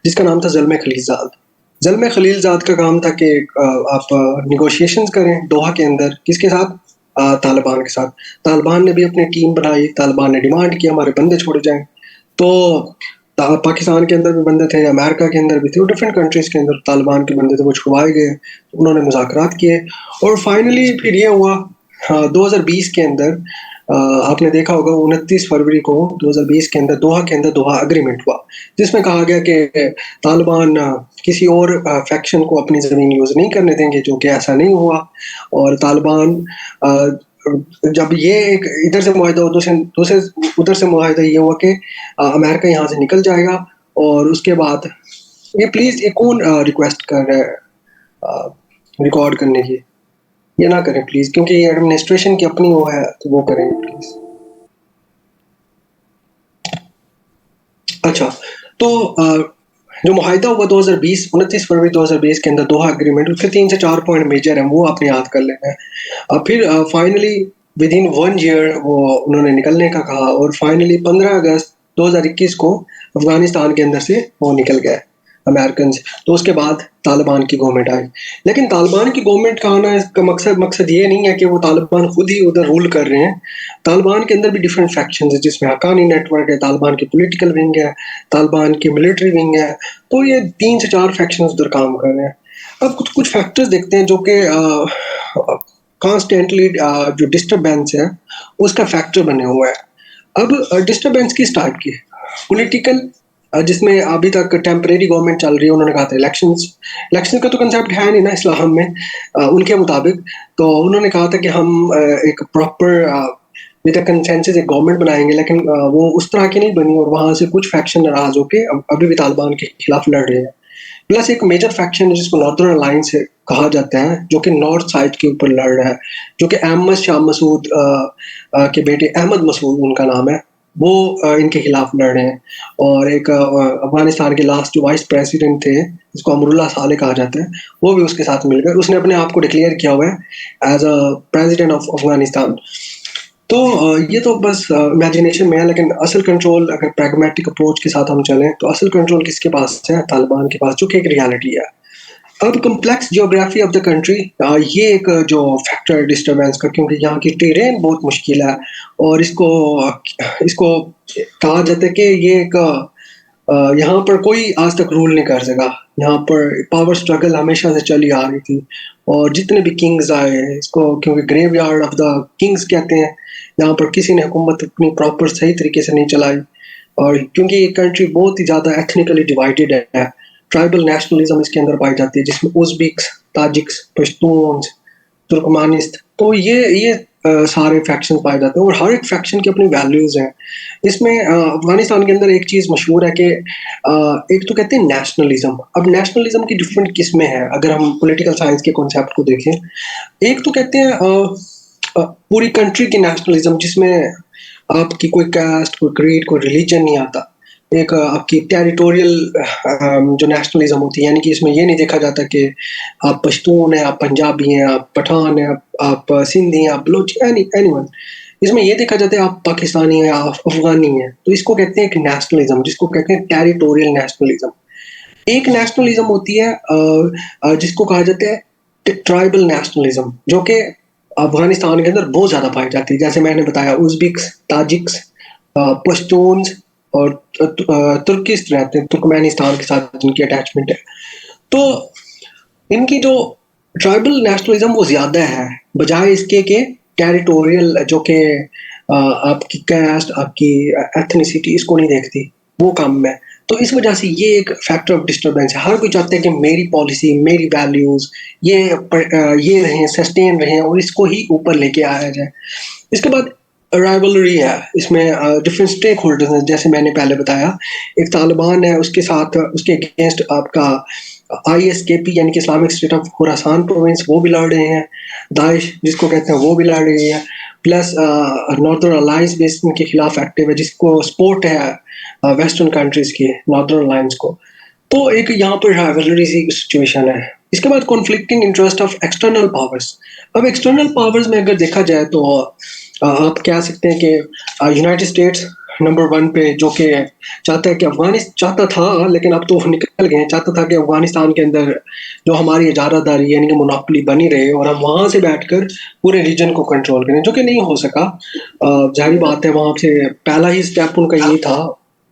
जिसका नाम था ज़ल्मे खलीलज़ाद। ज़ल्मे खलीलज़ाद का काम था कि आप निगोशिएशंस करें दोहा के अंदर, किसके साथ? तालिबान के साथ। तालिबान ने भी अपनी टीम बनाई, तालिबान ने डिमांड की हमारे बंदे छोड़े जाएँ। तो पाकिस्तान के अंदर भी बंदे थे, अमेरिका के अंदर भी थे, और डिफरेंट कंट्रीज़ के अंदर तालिबान के बंदे थे, वो छुड़वाए गए। उन्होंने मुज़ाकरात किए और फाइनली फिर ये हुआ 2020 के अंदर, आपने देखा होगा 29 फरवरी को 2020 के अंदर दोहा के अंदर दोहा एग्रीमेंट हुआ, जिसमें कहा गया कि तालिबान किसी और फैक्शन को अपनी ज़मीन यूज़ नहीं करने देंगे, जो कि ऐसा नहीं हुआ। और तालिबान जब ये एक इधर से मुआहिदा दूसरे उधर से मुआहिदा ये हुआ कि अमेरिका यहाँ से निकल जाएगा। और उसके बाद ये प्लीज़, ये कौन रिक्वेस्ट कर रहा है रिकॉर्ड करने की? ये ना करें प्लीज़, क्योंकि ये एडमिनिस्ट्रेशन की अपनी वो है, तो वो करें प्लीज़। अच्छा, तो जो मुआहिदा हुआ 2020, 29 फरवरी 2020 के अंदर दोहा एग्रीमेंट, उसके 3 से 4 पॉइंट मेजर हैं, वो आपने याद कर लेना है। फिर फाइनली विद इन 1 ईयर वो उन्होंने निकलने का कहा, और फाइनली 15 अगस्त 2021 को अफगानिस्तान के अंदर से वो निकल गए। अमेरिकन। तो उसके बाद तालिबान की गवर्नमेंट आई। लेकिन तालिबान की गवर्नमेंट का आना, इसका मकसद ये नहीं है कि वो तालिबान खुद ही उधर रूल कर रहे हैं। तालिबान के अंदर भी डिफरेंट फैक्शंस है, जिसमें हक्कानी नेटवर्क है, तालिबान की पॉलिटिकल विंग है, तालिबान की मिलिट्री विंग है। तो ये 3 से 4 फैक्शंस उधर काम कर रहे हैं। अब कुछ फैक्टर्स देखते हैं जो कि कॉन्स्टेंटली जो डिस्टर्बेंस है उसका फैक्टर बने हुआ है। अब डिस्टर्बेंस की स्टार्ट की पॉलिटिकल, जिसमें अभी तक टेम्परेरी गवर्नमेंट चल रही है। उन्होंने कहा था इलेक्शन का तो कंसेप्ट है नहीं ना इस्लाम में, उनके मुताबिक। तो उन्होंने कहा था कि हम एक प्रॉपर विद कंसेंसस एक गवर्नमेंट बनाएंगे, लेकिन वो उस तरह की नहीं बनी और वहां से कुछ फैक्शन नाराज होके अभी भी तालिबान के खिलाफ लड़ रहे हैं। प्लस एक मेजर फैक्शन है जिसको नॉर्दर्न अलायंस कहा जाता है, जो कि नॉर्थ साइड के ऊपर लड़ रहा है, जो कि अहमद शाह मसूद के बेटे अहमद मसूद उनका नाम है, वो इनके खिलाफ लड़ रहे हैं। और एक अफगानिस्तान के लास्ट जो वाइस प्रेसिडेंट थे, जिसको अमरुल्लाह साले कहा जाता है, वो भी उसके साथ मिलकर उसने अपने आप को डिक्लेयर किया हुआ है as a president of Afghanistan. तो ये तो बस इमेजिनेशन में है, लेकिन असल कंट्रोल अगर प्रैग्मेटिक अप्रोच के साथ हम चलें तो असल कंट्रोल किसके पास है? तालिबान के पास, जो कि एक रियलिटी है। अब complex geography of the country, ये एक जो फैक्टर है डिस्टर्बेंस का, क्योंकि यहाँ की टेरेन बहुत मुश्किल है। और इसको कहा जाता है कि ये एक यहाँ पर कोई आज तक रूल नहीं कर सका। यहाँ पर पावर स्ट्रगल हमेशा से चली आ रही थी, और जितने भी किंग्स आए, इसको क्योंकि ग्रेवयार्ड ऑफ द किंग्स कहते हैं, यहाँ पर किसी ने हुकूमत अपनी प्रॉपर सही तरीके से नहीं चलाई। और क्योंकि ये कंट्री बहुत ही ज़्यादा एथनिकली डिवाइडेड है, ट्राइबल नेशनलिज्म इसके अंदर पाई जाती है, जिसमें उज़्बेक्स, ताजिक्स, पश्तून्स, तुर्कमानिस्त, तो ये सारे फैक्शन पाए जाते हैं, और हर एक फैक्शन की अपनी वैल्यूज हैं। इसमें अफगानिस्तान के अंदर एक चीज मशहूर है कि एक तो कहते हैं नेशनलिज्म। अब नेशनलिज्म की डिफरेंट किस्में हैं अगर हम पॉलिटिकल साइंस के कॉन्सेप्ट को देखें। एक तो कहते हैं पूरी कंट्री की नेशनलिज्म, जिसमें आपकी कोई कास्ट, कोई क्रीड, कोई रिलीजन नहीं आता। एक आपकी टेरिटोरियल जो नेशनलिज्म होती है, यानी कि इसमें ये नहीं देखा जाता कि आप पश्तून हैं, आप पंजाबी हैं, आप पठान हैं, आप सिंधी हैं, आप बलोच, एनीवन। इसमें ये देखा जाता है आप पाकिस्तानी हैं, आप अफगानी हैं। तो इसको कहते हैं एक नेशनलिज्म, जिसको कहते हैं टेरिटोरियल नेशनलिज्म। एक नेशनलिज्म होती है जिसको कहा जाता है ट्राइबल नेशनलिज्म, जो कि अफगानिस्तान के अंदर बहुत ज्यादा पाई जाती है। जैसे मैंने बताया, उज़्बेक्स, ताजिक्स, पश्तून्स और तुर्किस्ट रहते हैं, तुर्कमेनिस्तान के साथ जिनकी अटैचमेंट है। तो इनकी जो ट्राइबल नेशनलिज्म वो ज्यादा है, बजाय इसके कि टेरिटोरियल, जो कि आपकी कास्ट, आपकी एथनिसिटी इसको नहीं देखती, वो कम है। तो इस वजह से ये एक फैक्टर ऑफ डिस्टर्बेंस है। हर कोई चाहता है कि मेरी पॉलिसी, मेरी वैल्यूज ये रहें, सस्टेन रहें, और इसको ही ऊपर लेके आया जाए। इसके बाद राइवलरी है, इसमें डिफरेंट स्टेक होल्डर्स हैं। जैसे मैंने पहले बताया, एक तालिबान है, उसके साथ उसके अगेंस्ट आपका ISKP यानी कि Islamic state of Khorasan province, वो भी लड़ रहे हैं। दाइश जिसको कहते हैं, वो भी लड़ रही है। प्लस नॉर्दर्न अलायंस भी इनके खिलाफ एक्टिव है, जिसको सपोर्ट है वेस्टर्न कंट्रीज की नॉर्दर्न अलायंस को। तो एक यहाँ पर राइवलरी सी सिचुएशन है। इसके बाद conflicting interest of external powers. अब एक्सटर्नल पावर्स में अगर देखा जाए तो आप कह सकते हैं कि यूनाइटेड स्टेट्स नंबर 1 पे, जो कि चाहता है कि अफगानिस्तान, चाहता था लेकिन अब तो निकल गए, चाहता था कि अफगानिस्तान के अंदर जो हमारी इजारादारी यानी कि मोनोपोली बनी रहे, और हम वहां से बैठकर पूरे रीजन को कंट्रोल करें, जो कि नहीं हो सका। जाहिर बात है, वहां से पहला ही स्टेप उनका यही था।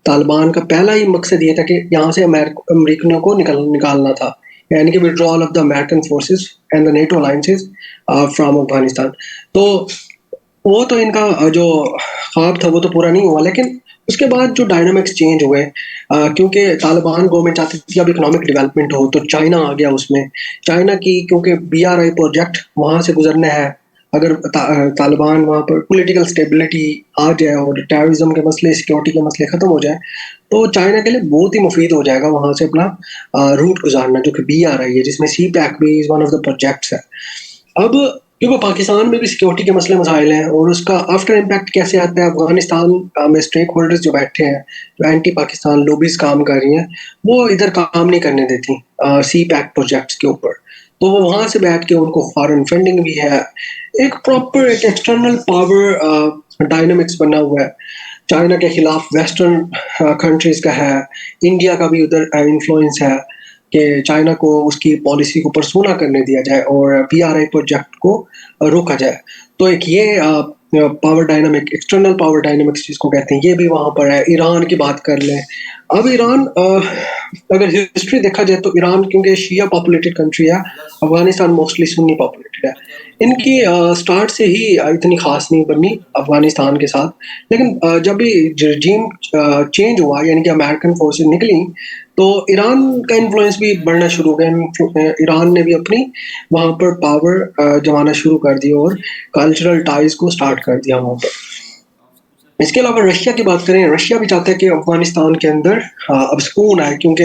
तालिबान का पहला ही मकसद ये था कि यहाँ से अमेरिकनों को निकालना था, यानी कि withdrawal of the American forces and the NATO alliances from Afghanistan. तो वो तो इनका जो ख्वाब था वो तो पूरा नहीं हुआ। लेकिन उसके बाद जो डायनामिक्स चेंज हुए, क्योंकि तालिबान गवर्नमेंट चाहती थी अब इकोनॉमिक डेवलपमेंट हो, तो चाइना आ गया उसमें। चाइना की क्योंकि BRI प्रोजेक्ट वहाँ से गुजरना है, अगर तालिबान वहाँ पर पॉलिटिकल स्टेबिलिटी आ जाए और टेररिज्म के मसले, सिक्योरिटी के मसले ख़त्म हो जाए, तो चाइना के लिए बहुत ही मुफीद हो जाएगा वहाँ से अपना रूट गुजारना, जो कि BRI है, जिसमें CPEC भी is one of the projects है। अब क्योंकि पाकिस्तान में भी सिक्योरिटी के मसले मसाइल हैं, और उसका आफ्टर इम्पैक्ट कैसे आता है अफगानिस्तान में स्टेक होल्डर्स जो बैठे हैं, जो एंटी पाकिस्तान लॉबीज काम कर रही हैं, वो इधर काम नहीं करने देती CPEC प्रोजेक्ट्स के ऊपर। तो वो वहाँ से बैठ के उनको फॉरेन फंडिंग भी है, एक प्रॉपर एक एक्सटर्नल पावर डायनामिक्स बना हुआ है। चाइना के खिलाफ वेस्टर्न कंट्रीज़ का है, इंडिया का भी उधर इन्फ्लुएंस है कि चाइना को उसकी पॉलिसी को परसू ना करने दिया जाए और पीआरआई प्रोजेक्ट को रोका जाए। तो एक ये power dynamic, external power dynamics जिसको कहते हैं, ये भी वहाँ पर है। ईरान की बात कर लें, अब ईरान अगर हिस्ट्री देखा जाए तो ईरान क्योंकि शिया पॉपुलेटेड कंट्री है, अफ़गानिस्तान मोस्टली सुन्नी पॉपुलेटेड है। इनकी स्टार्ट से ही इतनी ख़ास नहीं बनी अफ़गानिस्तान के साथ, लेकिन जब भी रजीम चेंज हुआ यानी कि अमेरिकन फोर्सेस निकली, तो ईरान का इन्फ्लुएंस भी बढ़ना शुरू हो गया। ईरान ने भी अपनी वहाँ पर पावर जमाना शुरू कर दी और कल्चरल टाइज़ को स्टार्ट कर दिया वहाँ पर। इसके अलावा रशिया की बात करें, रशिया भी चाहता है कि अफ़गानिस्तान के अंदर अब सुकून आए, क्योंकि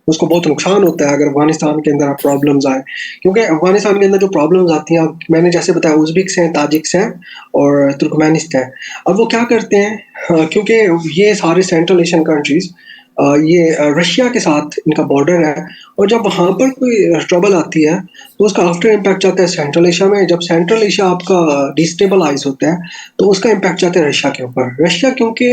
उसको बहुत नुकसान होता है अगर अफ़गानिस्तान के अंदर प्रॉब्लम्स आए। क्योंकि अफ़गानिस्तान के अंदर जो प्रॉब्लम्स आती हैं, अब मैंने जैसे बताया उज़्बेक्स हैं, ताजिक्स हैं और तुर्कमेनिस्ट हैं। अब वो क्या करते हैं, क्योंकि ये सारे सेंट्रल एशियन कंट्रीज़ ये रशिया के साथ इनका बॉर्डर है, और जब वहाँ पर कोई ट्रबल आती है तो उसका आफ्टर इम्पैक्ट जाता है सेंट्रल एशिया में। जब सेंट्रल एशिया आपका डिस्टेबलाइज़ होता है तो उसका इम्पैक्ट जाता है रशिया के ऊपर। रशिया क्योंकि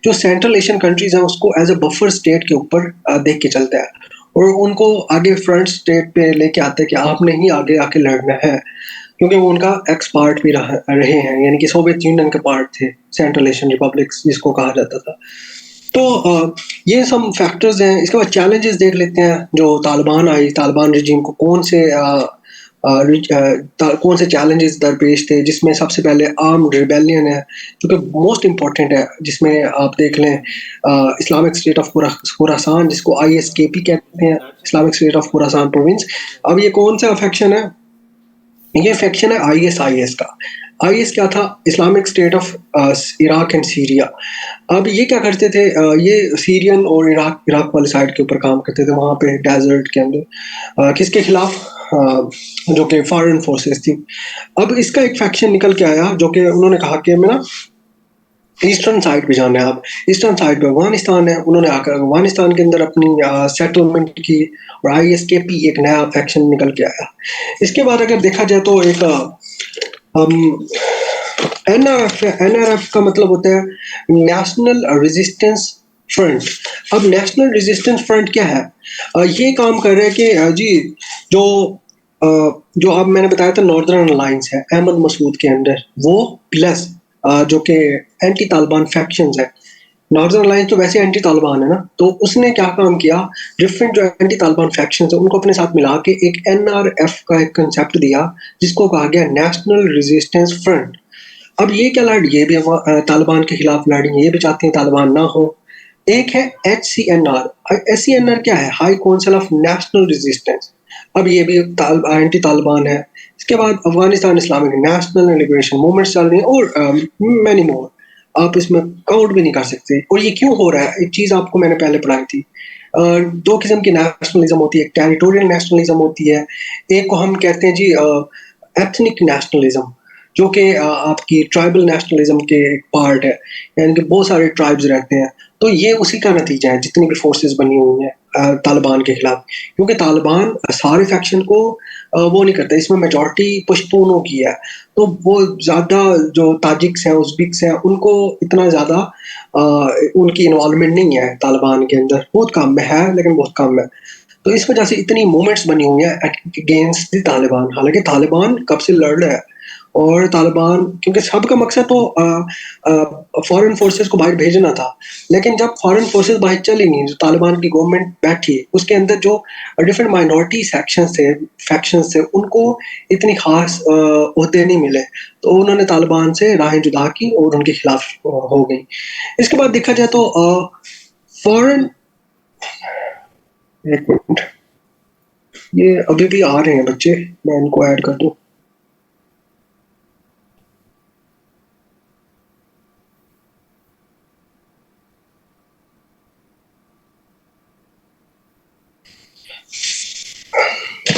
जो सेंट्रल एशियन कंट्रीज़ हैं उसको एज़ अ बफर स्टेट के ऊपर देख के चलता है, और उनको आगे फ्रंट स्टेट पे लेके आते हैं कि आपने ही आगे आके लड़ना है, क्योंकि वो उनका एक्स पार्ट भी रहे हैं, यानी कि सोवियत यूनियन के पार्ट थे सेंट्रल एशियन रिपब्लिक्स जिसको कहा जाता था। तो ये सब फैक्टर्स हैं। इसके बाद चैलेंजेस देख लेते हैं। जो तालिबान आई, तालिबान रजीम को कौन से चैलेंजेस दरपेश थे, जिसमें सबसे पहले आर्म्ड रिबेलियन है जो कि मोस्ट इम्पॉर्टेंट है, जिसमें आप देख लें इस्लामिक स्टेट ऑफ खुरासान जिसको आईएसकेपी कहते हैं, Islamic state of Khorasan province. अब ये कौन सा फैक्शन है? ये फैक्शन है आईएस का। आईएस क्या था? Islamic state of Iraq and Syria. अब ये क्या करते थे, ये सीरियन और इराक वाली साइड के ऊपर काम करते थे, वहाँ पे डेजर्ट के अंदर। किसके खिलाफ? जो कि फॉरेन फोर्सेस थी। अब इसका एक फैक्शन निकल के आया जो कि उन्होंने कहा कि मैं ना ईस्टर्न साइड पे जाना है। अब ईस्टर्न साइड पे अफगानिस्तान है, उन्होंने आकर अफगानिस्तान के अंदर अपनी सेटलमेंट की, और आईएसकेपी एक नया फैक्शन निकल के आया। इसके बाद अगर देखा जाए तो एक एनआरएफ का मतलब होता है नेशनल रेजिस्टेंस फ्रंट। अब नेशनल रेजिस्टेंस फ्रंट क्या है? ये काम कर रहे हैं कि जी जो जो अब मैंने बताया था नॉर्दर्न अलायंस है अहमद मसूद के अंडर, वो प्लस जो कि एंटी तालिबान फैक्शंस है। नॉर्दर्न अलायंस तो वैसे एंटी तालिबान है ना, तो उसने क्या काम किया, डिफरेंट जो एंटी तालिबान फैक्शंस है उनको अपने साथ मिला के एक एनआरएफ का एक कंसेप्ट दिया, जिसको कहा गया नेशनल रेजिस्टेंस फ्रंट। अब ये क्या लड़, ये भी तालिबान के खिलाफ लड़ी, ये भी चाहते हैं तालिबान ना हो। एक है HCNR। HCNR क्या है? High council of national resistance. अब ये भी एंटी तालिबान है। इसके बाद Afghanistan Islamic national liberation movements चल रही हैं, और मैनी मोर। आप इसमें काउंट भी नहीं कर सकते। और ये क्यों हो रहा है? एक चीज़ आपको मैंने पहले पढ़ाई थी। दो किस्म की नेशनलिज्म होती है, एक टेरिटोरियल नेशनलिज्म होती है, एक को हम कहते हैं जी एथनिक नेशनलिज्म, जो कि आपकी ट्राइबल नेशनलिज्म के एक पार्ट है, यानी कि बहुत सारे ट्राइब्स रहते हैं। तो ये उसी का नतीजा है जितनी भी फोर्सेस बनी हुई हैं तालिबान के खिलाफ, क्योंकि तालिबान सारे फैक्शन को वो नहीं करता। इसमें मेजॉरिटी पश्तूनों की है, तो वो ज़्यादा जो ताजिक्स हैं, उज़्बेक्स हैं, उनको इतना ज़्यादा उनकी इन्वॉल्वमेंट नहीं है तालिबान के अंदर। बहुत कम में है, लेकिन बहुत कम है। तो इस वजह से इतनी मूवमेंट्स बनी हुई हैं अगेंस्ट द तालिबान। हालांकि तालिबान कब से लड़ रहा है, और तालिबान क्योंकि सबका मकसद तो फॉरेन फोर्सेस को बाहर भेजना था, लेकिन जब फॉरेन फोर्सेस बाहर चली नहीं, जो तालिबान की गवर्नमेंट बैठी, उसके अंदर जो डिफरेंट माइनॉरिटी सेक्शंस थे, फैक्शंस थे, उनको इतनी खास ओहदे नहीं मिले, तो उन्होंने तालिबान से राहें जुदा की और उनके खिलाफ हो गई। इसके बाद देखा जाए तो फॉरेन, एक मिनट, ये अभी भी आ रहे हैं बच्चे, मैं इनको ऐड कर दूं।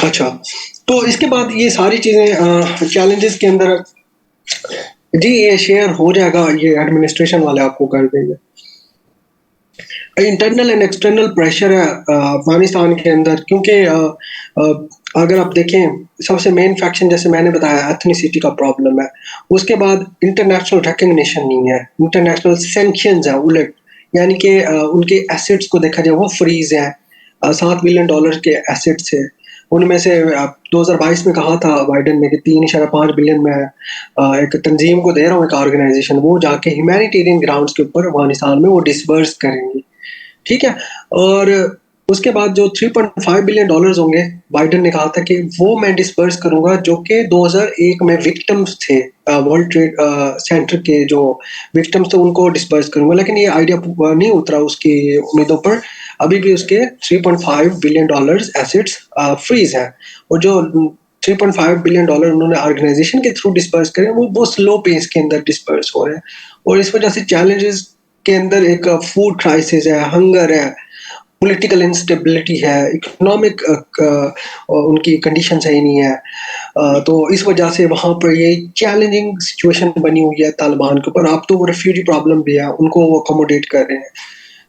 अच्छा, तो इसके बाद ये सारी चीजें चैलेंजेस के अंदर जी ये शेयर हो जाएगा, ये एडमिनिस्ट्रेशन वाले आपको कर देंगे। इंटरनल एंड एक्सटर्नल प्रेशर है अफगानिस्तान के अंदर, क्योंकि अगर आप देखें सबसे मेन फैक्शन जैसे मैंने बताया एथनिसिटी का प्रॉब्लम है, उसके बाद इंटरनेशनल रिकॉग्निशन नहीं है, इंटरनेशनल सैंक्शंस है उलट, यानी कि उनके एसेट्स को देखा जाए वो फ्रीज है, $7 बिलियन के एसेट्स है, उनमें से 2022 में कहा था बाइडेन ने कि 3.5 बिलियन में एक तंजीम को दे रहा हूँ, एक ऑर्गेनाइजेशन, वो जाके ह्यूमैनिटेरियन ग्राउंड्स के ऊपर अफगानिस्तान में वो डिसबर्स करेंगी, ठीक है। और उसके बाद जो $3.5 बिलियन होंगे, बाइडेन ने कहा था कि वो मैं डिस्पर्स करूंगा जो कि 2001 में विक्टिम्स थे, वर्ल्ड ट्रेड सेंटर के जो विक्टिम्स थे उनको डिस्पर्स करूंगा, लेकिन ये आइडिया नहीं उतरा उसकी उम्मीदों पर। अभी भी उसके $3.5 बिलियन एसेट्स फ्रीज है, और जो $3.5 बिलियन उन्होंने ऑर्गेनाइजेशन के थ्रू डिस्पर्स करे वो स्लो पेस के अंदर डिस्पर्स हो रहे हैं, और इस वजह से चैलेंजेस के अंदर एक फूड क्राइसिस है, हंगर है, पॉलिटिकल इंस्टेबिलिटी है, इकोनॉमिक उनकी कंडीशन सही नहीं है, तो इस वजह से वहाँ पर ये चैलेंजिंग सिचुएशन बनी हुई है तालिबान के ऊपर। अब तो वो रेफ्यूजी प्रॉब्लम भी है, उनको वो अकोमोडेट कर रहे हैं।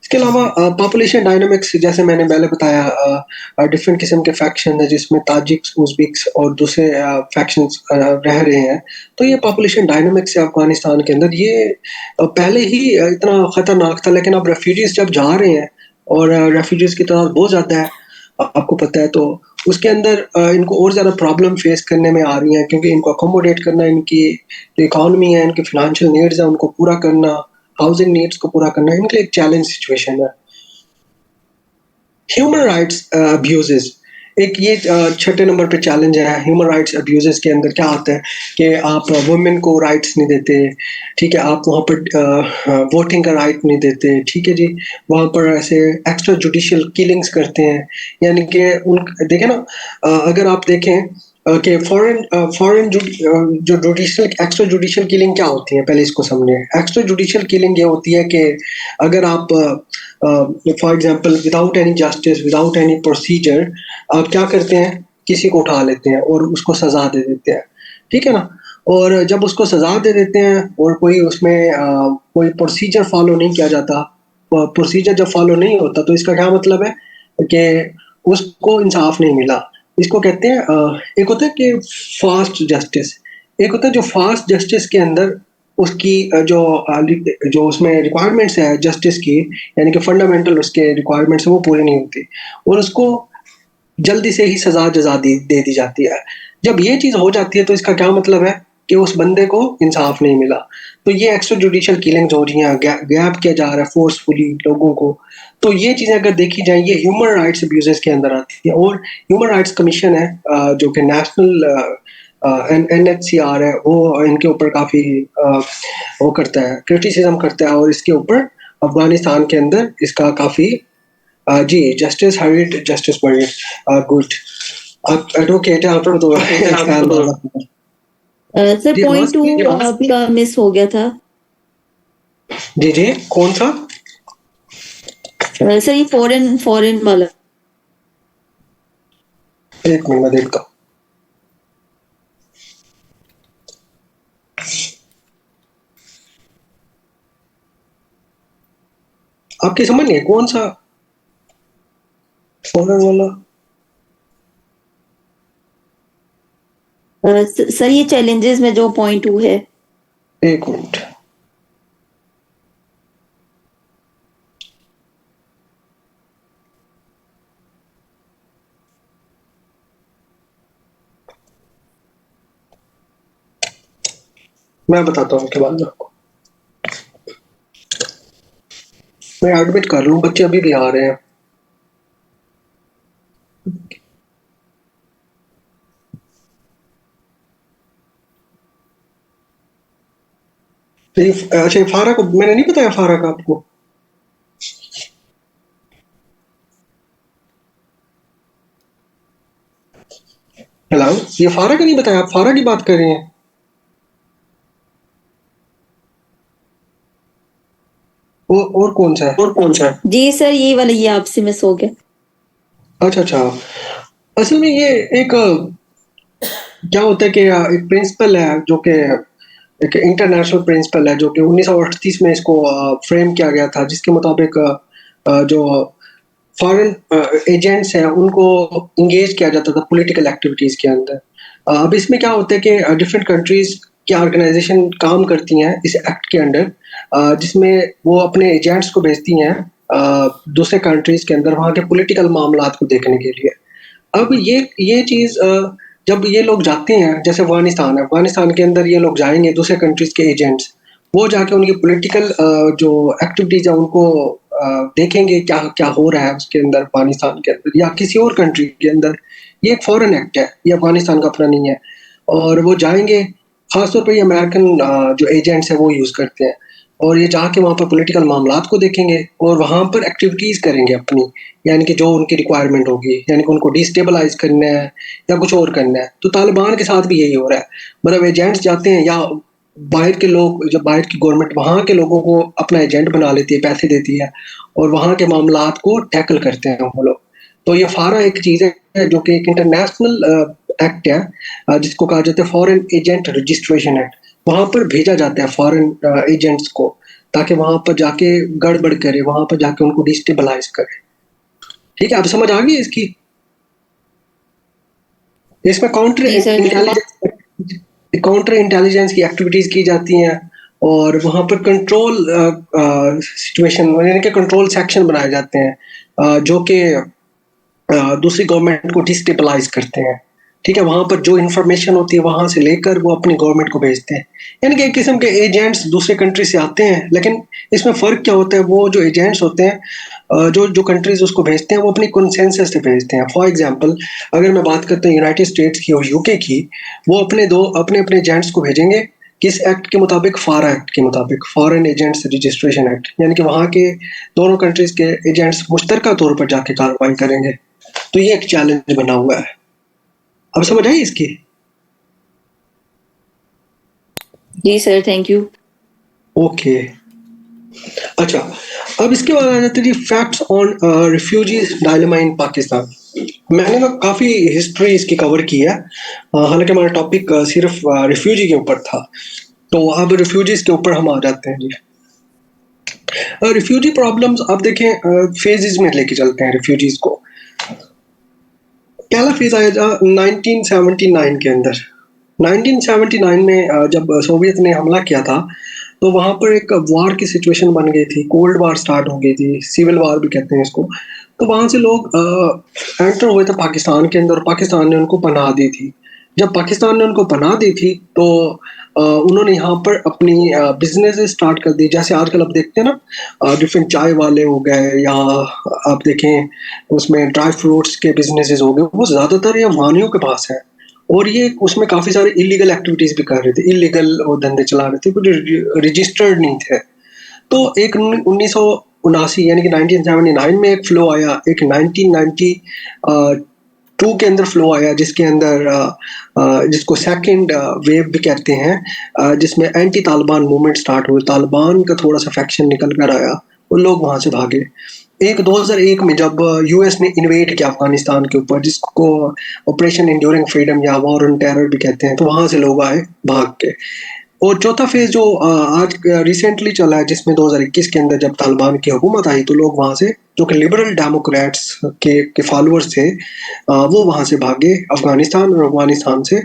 इसके अलावा पॉपुलेशन डायनामिक्स जैसे मैंने पहले बताया, डिफरेंट किस्म के फैक्शन है जिसमें ताजिक्स, उज़्बेक्स और दूसरे फैक्शंस रह रहे हैं, तो ये पॉपुलेशन डायनामिक्स है अफगानिस्तान के अंदर, ये पहले ही इतना खतरनाक था, लेकिन अब रेफ्यूजीज जब जा रहे हैं और रेफ्यूजीज की तादाद बहुत ज़्यादा है, आपको पता है, तो उसके अंदर इनको और ज़्यादा प्रॉब्लम फेस करने में आ रही हैं, क्योंकि इनको अकोमोडेट करना, इनकी जो इकॉनमी है, इनकी फाइनेंशियल नीड्स है उनको पूरा करना, हाउसिंग नीड्स को पूरा करना इनके लिए एक चैलेंज सिचुएशन है। ह्यूमन राइट्स अब्यूजेस एक ये छठे नंबर पे चैलेंज है। ह्यूमन राइट्स अब्यूजेस के अंदर क्या आता है कि आप वुमेन को राइट्स नहीं देते, ठीक है, आप वहाँ पर वोटिंग का राइट नहीं देते, ठीक है जी, वहाँ पर ऐसे एक्स्ट्रा जुडिशियल किलिंग्स करते हैं, यानी कि उन देखें ना, अगर आप देखें कि फॉरेन जो जुडिशियल एक्स्ट्रा जुडिशियल किलिंग क्या होती है, पहले इसको समझें। एक्स्ट्रा जुडिशियल किलिंग ये होती है कि अगर आप for example without any justice, without any procedure, आप क्या करते हैं, किसी को उठा लेते हैं और उसको सजा दे देते हैं, ठीक है ना। और जब उसको सजा दे देते हैं और कोई उसमें कोई प्रोसीजर फॉलो नहीं किया जाता, प्रोसीजर जब फॉलो नहीं होता तो इसका क्या मतलब है कि उसको इंसाफ नहीं मिला। इसको कहते हैं एक होता है कि फास्ट जस्टिस, एक होता है जो फास्ट जस्टिस के अंदर उसकी जो उसमें रिक्वायरमेंट्स है जस्टिस की, यानी कि फंडामेंटल उसके रिक्वायरमेंट्स वो पूरी नहीं होती और उसको जल्दी से ही सजा जजा दे दी जाती है। जब ये चीज़ हो जाती है तो इसका क्या मतलब है कि उस बंदे को इंसाफ नहीं मिला। तो ये एक्स्ट्रा जुडिशियल किलिंग्स हो रही हैं, गैप किया जा रहा है फोर्सफुली लोगों को। तो ये चीज़ें अगर देखी जाए ये ह्यूमन राइट्स अब्यूजेस के अंदर आती है। और ह्यूमन राइट्स कमीशन है जो कि नेशनल एनएचसीआर है, वो इनके ऊपर काफ़ी वो करता है, क्रिटिसिज्म करता है, और इसके ऊपर अफगानिस्तान के अंदर इसका काफ़ी जी, जस्टिस हरीट, जस्टिस बरीट, गुड। आप एडवोकेट हैं, आप तो ख्याल रखना। सर जी, आवाज़ पॉइंट 2 क्लियर है? आपका मिस हो गया था। जी, जी, कौन सा? सर ये फॉरेन फॉरेन वाला। एक मिनट मैं देखता हूँ। आपकी समझ नहीं है कौन सा फॉरेन वाला? सर ये चैलेंजेस में जो पॉइंट 2 है। एक मिनट। मैं बताता हूँ उसके बाद में आपको। मैं एडमिट कर लूँ, बच्चे अभी भी आ रहे हैं। अच्छा, ये फारा को मैंने नहीं बताया, फारा का आपको? हेलो, ये फारा का नहीं बताया? आप फारा की बात कर रहे हैं? और कौन सा है? जी सर ये वाला ये आपसे मिस हो गया। अच्छा, अच्छा। असल में ये एक क्या होता है कि एक प्रिंसिपल है जो कि एक इंटरनेशनल प्रिंसिपल है जो कि 1938 में इसको फ्रेम किया गया था, जिसके मुताबिक जो फॉरेन एजेंट्स हैं उनको इंगेज किया जाता था पॉलिटिकल एक्टिविटीज के अंदर। अब इसमें क्या होता है कि डिफरेंट कंट्रीज की ऑर्गेनाइजेशन काम करती हैं इस एक्ट के अंडर, जिसमें वो अपने एजेंट्स को भेजती हैं दूसरे कंट्रीज के अंदर वहाँ के पॉलिटिकल मामलात को देखने के लिए। अब ये चीज जब ये लोग जाते हैं, जैसे अफगानिस्तान है, अफगानिस्तान के अंदर ये लोग जाएंगे दूसरे कंट्रीज के एजेंट्स, वो जाके उनकी पॉलिटिकल जो एक्टिविटीज है उनको देखेंगे क्या क्या हो रहा है उसके अंदर, अफगानिस्तान के अंदर या किसी और कंट्री के अंदर। ये एक फॉरेन एक्ट है, ये अफगानिस्तान का अपना नहीं है। और वो जाएंगे, खासतौर पर ये अमेरिकन जो एजेंट्स है वो यूज करते हैं, और ये जाके वहाँ पर पॉलिटिकल मामलात को देखेंगे और वहाँ पर एक्टिविटीज करेंगे अपनी, यानी कि जो उनकी रिक्वायरमेंट होगी, यानी कि उनको डिस्टेबलाइज करना है या कुछ और करना है। तो तालिबान के साथ भी यही हो रहा है, मतलब एजेंट्स जाते हैं या बाहर के लोग, जब बाहर की गवर्नमेंट वहाँ के लोगों को अपना एजेंट बना लेती है, पैसे देती है, और वहाँ के मामलात को टैकल करते हैं वो लोग। तो ये फारा एक चीज है जो कि एक इंटरनेशनल एक्ट है, जिसको कहा जाता है फॉरेन एजेंट रजिस्ट्रेशन एक्ट। वहां पर भेजा जाता है फॉरेन एजेंट्स को, ताकि वहां पर जाके गड़बड़ करे, वहां पर जाके उनको डिस्टेबलाइज करे। ठीक है, अब समझ आ गई इसकी। इसमें जी सर। काउंटर इंटेलिजेंस की एक्टिविटीज की जाती हैं, और वहां पर कंट्रोल सिचुएशन यानी कि कंट्रोल सेक्शन बनाए जाते हैं, जो कि दूसरी गवर्नमेंट को डिस्टेबलाइज करते हैं। ठीक है, वहां पर जो इंफॉर्मेशन होती है वहां से लेकर वो अपनी गवर्नमेंट को भेजते हैं, यानी कि एक किस्म के एजेंट्स दूसरे कंट्री से आते हैं। लेकिन इसमें फर्क क्या होता है, वो जो एजेंट्स होते हैं, जो जो कंट्रीज उसको भेजते हैं वो अपनी कंसेंसस से भेजते हैं। फॉर एग्जांपल, अगर मैं बात करता हूँ यूनाइटेड स्टेट्स की और यूके की, वो अपने अपने एजेंट्स को भेजेंगे किस एक्ट के मुताबिक, फारा एक्ट के मुताबिक, फॉरेन एजेंट्स रजिस्ट्रेशन एक्ट, यानी कि वहाँ के दोनों कंट्रीज के एजेंट्स मुश्तरका तौर पर जाके कार्रवाई करेंगे। तो ये एक चैलेंज बना हुआ है। अब समझ आई इसकी? जी सर, थैंक यू। ओके, अच्छा, अब इसके बाद आ जाते हैं फैक्ट्स ऑन रिफ्यूजीज डायलेमा इन पाकिस्तान। मैंने ना काफी हिस्ट्री इसकी कवर की है, हालांकि हमारा टॉपिक सिर्फ रिफ्यूजी के ऊपर था। तो अब रिफ्यूजीज के ऊपर हम आ जाते हैं जी। रिफ्यूजी प्रॉब्लम्स आप देखें, फेजेस में लेके चलते हैं रिफ्यूजीज को। पहला फेज आया था 1979 के अंदर। 1979 में जब सोवियत ने हमला किया था, तो वहां पर एक वॉर की सिचुएशन बन गई थी, कोल्ड वॉर स्टार्ट हो गई थी, सिविल वॉर भी कहते हैं इसको। तो वहां से लोग एंटर हुए थे पाकिस्तान के अंदर, पाकिस्तान ने उनको पनाह दी थी। जब पाकिस्तान ने उनको पनाह दी थी, तो उन्होंने यहाँ पर अपनी बिजनेस स्टार्ट कर दी। जैसे आजकल आप देखते हैं ना, डिफरेंट चाय वाले हो गए, या आप देखें उसमें ड्राई फ्रूट्स के बिजनेसेस हो गए, वो ज्यादातर ये अफगानियों के पास है। और ये उसमें काफी सारे इलीगल एक्टिविटीज भी कर रहे थे, इलीगल वो धंधे चला रहे थे, कुछ रजिस्टर्ड नहीं थे। तो एक 1979 यानी कि 1979 में एक फ्लो आया, एक 1992 के अंदर फ्लो आया, जिसके अंदर जिसको सेकंड वेव भी कहते हैं, जिसमें एंटी तालिबान मूवमेंट स्टार्ट हुई, तालिबान का थोड़ा सा फैक्शन निकल कर आया, वो लोग वहां से भागे। एक 2001 में जब यूएस ने इन्वेड किया अफगानिस्तान के ऊपर, जिसको ऑपरेशन इंड्यूरिंग फ्रीडम या वॉर ऑन टेरर भी कहते हैं, तो वहां से लोग आए भाग के। और चौथा फेज जो आज रिसेंटली चला है, जिसमें 2021 के अंदर जब तालिबान की हुकूमत आई, तो लोग वहां से, जो कि लिबरल डेमोक्रेट्स के फॉलोअर्स थे, वो वहां से भागे अफगानिस्तान, और अफगानिस्तान से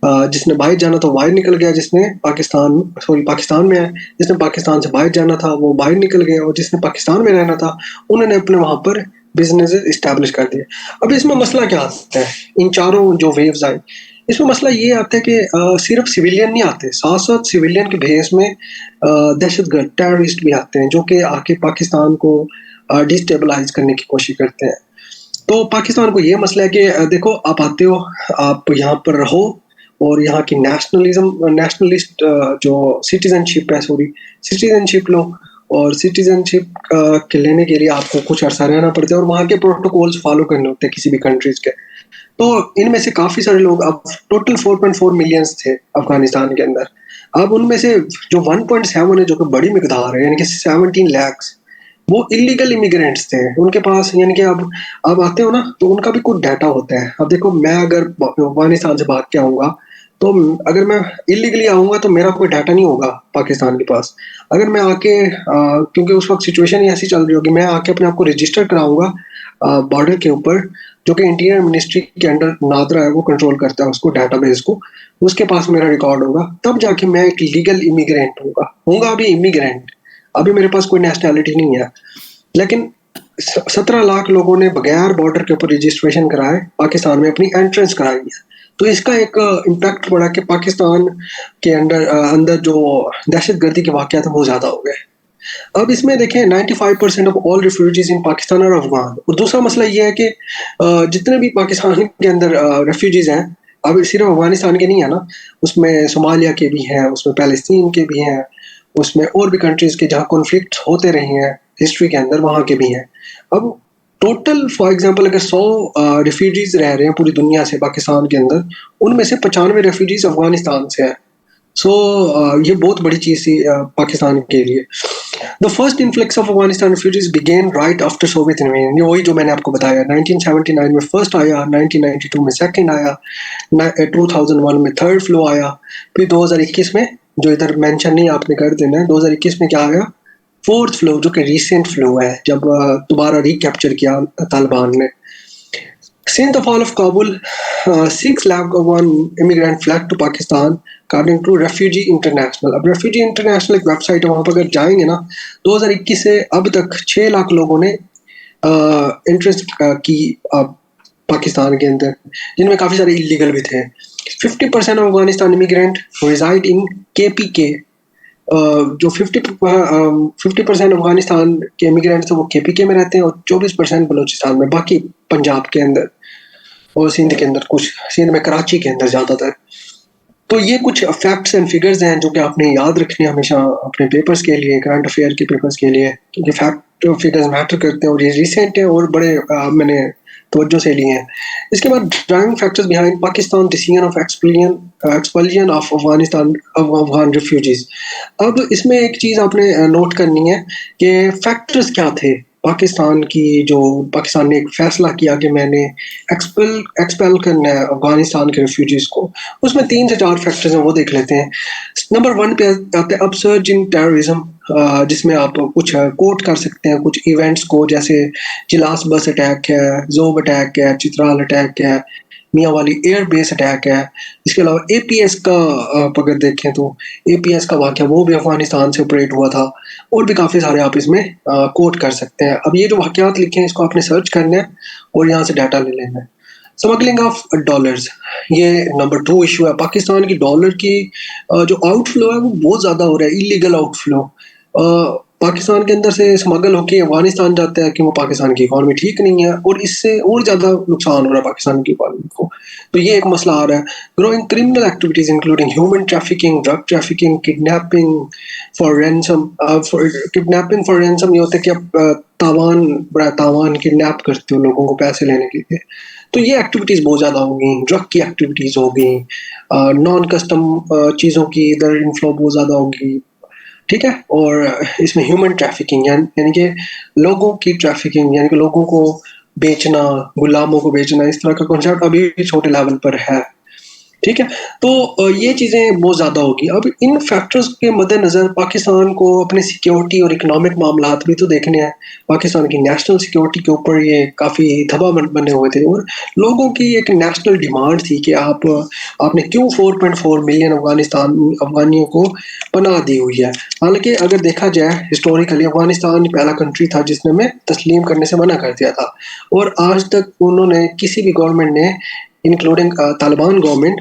जिसने बाहर जाना था बाहर निकल गया, जिसने पाकिस्तान में है, जिसने पाकिस्तान से बाहर जाना था वो बाहर निकल गया, और जिसने पाकिस्तान में रहना था उन्होंने अपने वहां पर बिजनेस इस्टेब्लिश कर दिए। अब इसमें मसला क्या आता है, इन चारों जो वेव्स आए, इसमें मसला ये आता है कि सिर्फ सिविलियन नहीं आते, साथ साथ सिविलियन के भेस में दहशतगर्द टेररिस्ट भी आते हैं, जो कि आके पाकिस्तान को डिस्टेबलाइज करने की कोशिश करते हैं। तो पाकिस्तान को ये मसला है कि देखो, आप आते हो, आप यहाँ पर रहो, और यहाँ की नेशनलिस्ट जो सिटीजनशिप है, सिटीजनशिप लो, और सिटीजनशिप के लेने के लिए आपको कुछ अर्सा रहना पड़ता है, और वहाँ के प्रोटोकॉल्स फॉलो करने होते हैं किसी भी कंट्रीज के। तो इनमें से काफी सारे लोग, अब टोटल 4.4 मिलियंस थे अफगानिस्तान के अंदर। अब उनमें से जो 1.7 है, जो कि बड़ी मिकदार है, यानी कि 17 lakhs, वो इलीगल इमिग्रेंट्स थे उनके पास। यानी कि अब आते हो ना, तो उनका भी कुछ डाटा होता है। अब देखो, मैं अगर अफगानिस्तान से भाग के आऊंगा, तो अगर मैं इलीगली आऊंगा तो मेरा कोई डाटा नहीं होगा पाकिस्तान के पास। अगर मैं आके क्योंकि उस वक्त सिचुएशन ही ऐसी चल रही होगी, मैं आके अपने आप को रजिस्टर कराऊंगा बॉर्डर के ऊपर, जो कि इंटीरियर मिनिस्ट्री के अंडर नादरा है, वो कंट्रोल करता है उसको, डेटाबेस को। उसके पास मेरा रिकॉर्ड होगा, तब जाके मैं एक लीगल इमिग्रेंट होऊंगा अभी इमिग्रेंट, अभी मेरे पास कोई नेशनैलिटी नहीं है। लेकिन 17 लाख लोगों ने बगैर बॉर्डर के ऊपर रजिस्ट्रेशन कराए पाकिस्तान में अपनी एंट्रेंस कराई है। तो इसका एक इम्पैक्ट पड़ा कि पाकिस्तान के अंदर जो दहशतगर्दी के वाक़यात हैं वो ज़्यादा हो गए। अब इसमें देखें 95% of all refugees in Pakistan are Afghan. और दूसरा मसला ये है कि जितने भी पाकिस्तान के अंदर रेफ्यूजीज हैं, अब सिर्फ अफगानिस्तान के नहीं है ना, उसमें सोमालिया के भी हैं, उसमें पैलेस्तीन के भी हैं, उसमें और भी कंट्रीज के जहाँ कॉन्फ्लिक्ट होते रहे हैं हिस्ट्री के अंदर, वहाँ के भी हैं। अब टोटल फॉर एग्जांपल अगर 100 रिफ्यूजीज रह रहे हैं पूरी दुनिया से पाकिस्तान के अंदर, उनमें से 95 रेफ्यूजीज अफगानिस्तान से हैं। सो ये बहुत बड़ी चीज़ थी पाकिस्तान के लिए। The first influx of Afghanistan refugees began right after Soviet invasion। ये वही जो मैंने आपको बताया, 1979 में फर्स्ट आया, 1992 में सेकंड आया, 2001 में थर्ड फ्लो आया, फिर 2021 में, जो इधर मेंशन नहीं आपने कर देना है, 2021 में क्या आया, फोर्थ फ्लो, जो कि रिसेंट फ्लो है, जब दोबारा रिकैप्चर किया तालिबान ने। Since the fall of Kabul, 6 lakh of one immigrant fled to Pakistan, according to Refugee International। अब Refugee International एक वेबसाइट है, वहाँ पर अगर जाएंगे ना, 2021 से अब तक 6 लाख लोगों ने इंटरेस्ट की पाकिस्तान के अंदर, जिनमें काफ़ी सारे इलीगल भी थे। 50% of Afghanistan immigrant reside in KPK। जो 50% अफगानिस्तान के इमिग्रेंट्स हैं वो KPK में रहते हैं, और 24% बलूचिस्तान में, बाकी पंजाब के अंदर और सिंध के अंदर, कुछ सिंध में कराची के अंदर ज़्यादातर। तो ये कुछ फैक्ट्स एंड फिगर्स हैं जो कि आपने याद रखने हमेशा अपने पेपर्स के लिए, करंट अफेयर के पेपर्स के लिए, क्योंकि फैक्ट फिगर्स मैटर करते हैं, और ये रिसेंट है और बड़े मैंने तवज्जो से लिए हैं। इसके बाद driving factors behind Pakistan decision of expulsion of Afghan refugees. अब इसमें एक चीज़ आपने नोट करनी है कि फैक्टर्स क्या थे पाकिस्तान की, जो पाकिस्तान ने एक फैसला किया कि मैंने एक्सपेल करना है अफगानिस्तान के रेफ्यूजीज को। उसमें 3 से 4 फैक्टर्स हैं, वो देख लेते हैं। नंबर 1 पे आते हैं अपसर्ज इन टेररिज्म, जिसमें आप कुछ कोट कर सकते हैं कुछ इवेंट्स को, जैसे चिलास बस अटैक है, जोब अटैक है, चित्राल अटैक है, मियाँ वाली एयर बेस अटैक है। इसके अलावा APS का अगर देखें तो APS का वाक़या वो भी अफगानिस्तान से ऑपरेट हुआ था, और भी काफ़ी सारे आप इसमें कोट कर सकते हैं। अब ये जो वाक़यात लिखे हैं इसको आपने सर्च करना है और यहाँ से डाटा ले लेना है। स्मगलिंग ऑफ डॉलर्स, ये नंबर 2 इशू है। पाकिस्तान की डॉलर की जो आउटफ्लो है वो बहुत ज़्यादा हो रहा है, इलीगल आउटफ्लो। पाकिस्तान के अंदर से स्मगल होके अफगानिस्तान जाता है कि वो पाकिस्तान की इकॉनमी ठीक नहीं है, और इससे और ज़्यादा नुकसान हो रहा है पाकिस्तान की इकॉनमी को। तो ये एक मसला आ रहा है। Growing criminal activities including human trafficking, drug trafficking, kidnapping for ransom. Kidnapping for ransom ये होता है कि आप तावान किडनैप करते हो लोगों को पैसे लेने के लिए। तो ये एक्टिविटीज़ बहुत ज़्यादा हो गई, ड्रग की एक्टिविटीज़ हो गई, नॉन कस्टम चीज़ों की इधर इन्फ्लो बहुत ज़्यादा हो गई, ठीक है। और इसमें ह्यूमन ट्रैफिकिंग यानी कि लोगों की ट्रैफिकिंग, यानी कि लोगों को बेचना, गुलामों को बेचना, इस तरह का कॉन्सेप्ट अभी भी छोटे लेवल पर है, ठीक है। तो ये चीज़ें बहुत ज़्यादा होगी। अब इन फैक्टर्स के मद्देनज़र पाकिस्तान को अपने सिक्योरिटी और इकोनॉमिक मामलात भी तो देखने हैं। पाकिस्तान की नेशनल सिक्योरिटी के ऊपर ये काफ़ी दबा बने हुए थे, और लोगों की एक नेशनल डिमांड थी कि आपने क्यों 4.4 मिलियन अफगानियों को पनाह दी हुई है। हालांकि अगर देखा जाए हिस्टोरिकली, अफगानिस्तान पहला कंट्री था जिसने हमें तस्लीम करने से मना कर दिया था, और आज तक उन्होंने किसी भी गवर्नमेंट ने, इंक्लूडिंग तालिबान गवर्नमेंट,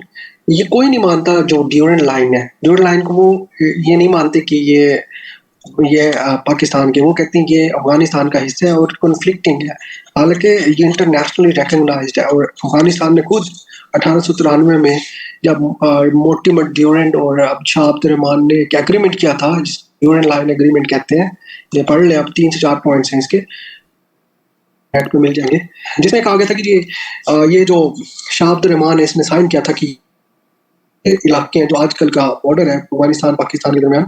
ये कोई नहीं मानता जो ड्यूरेंट लाइन है। ड्यूरेंट लाइन को वो ये नहीं मानते कि ये पाकिस्तान के, वो कहते हैं कि ये अफगानिस्तान का हिस्सा है और कॉन्फ्लिक्टिंग है। हालांकि ये इंटरनेशनली रिकॉग्नाइज्ड है, और अफगानिस्तान ने खुद 1893 में जब मोर्टिमर ड्यूरेंट और शाह अब्दुर रहमान ने एक एग्रीमेंट किया था, ड्यूरेंट लाइन एग्रीमेंट कहते हैं, ये पढ़ ले आप, 3 से 4 पॉइंट्स हैं इसके, नेट पे मिल जाएंगे, जिसमें कहा गया था कि ये जो शाह अब्दुर रहमान ने इसमें साइन किया था कि इलाके हैं जो आजकल का बॉर्डर है अफगानिस्तान पाकिस्तान के दरमियान,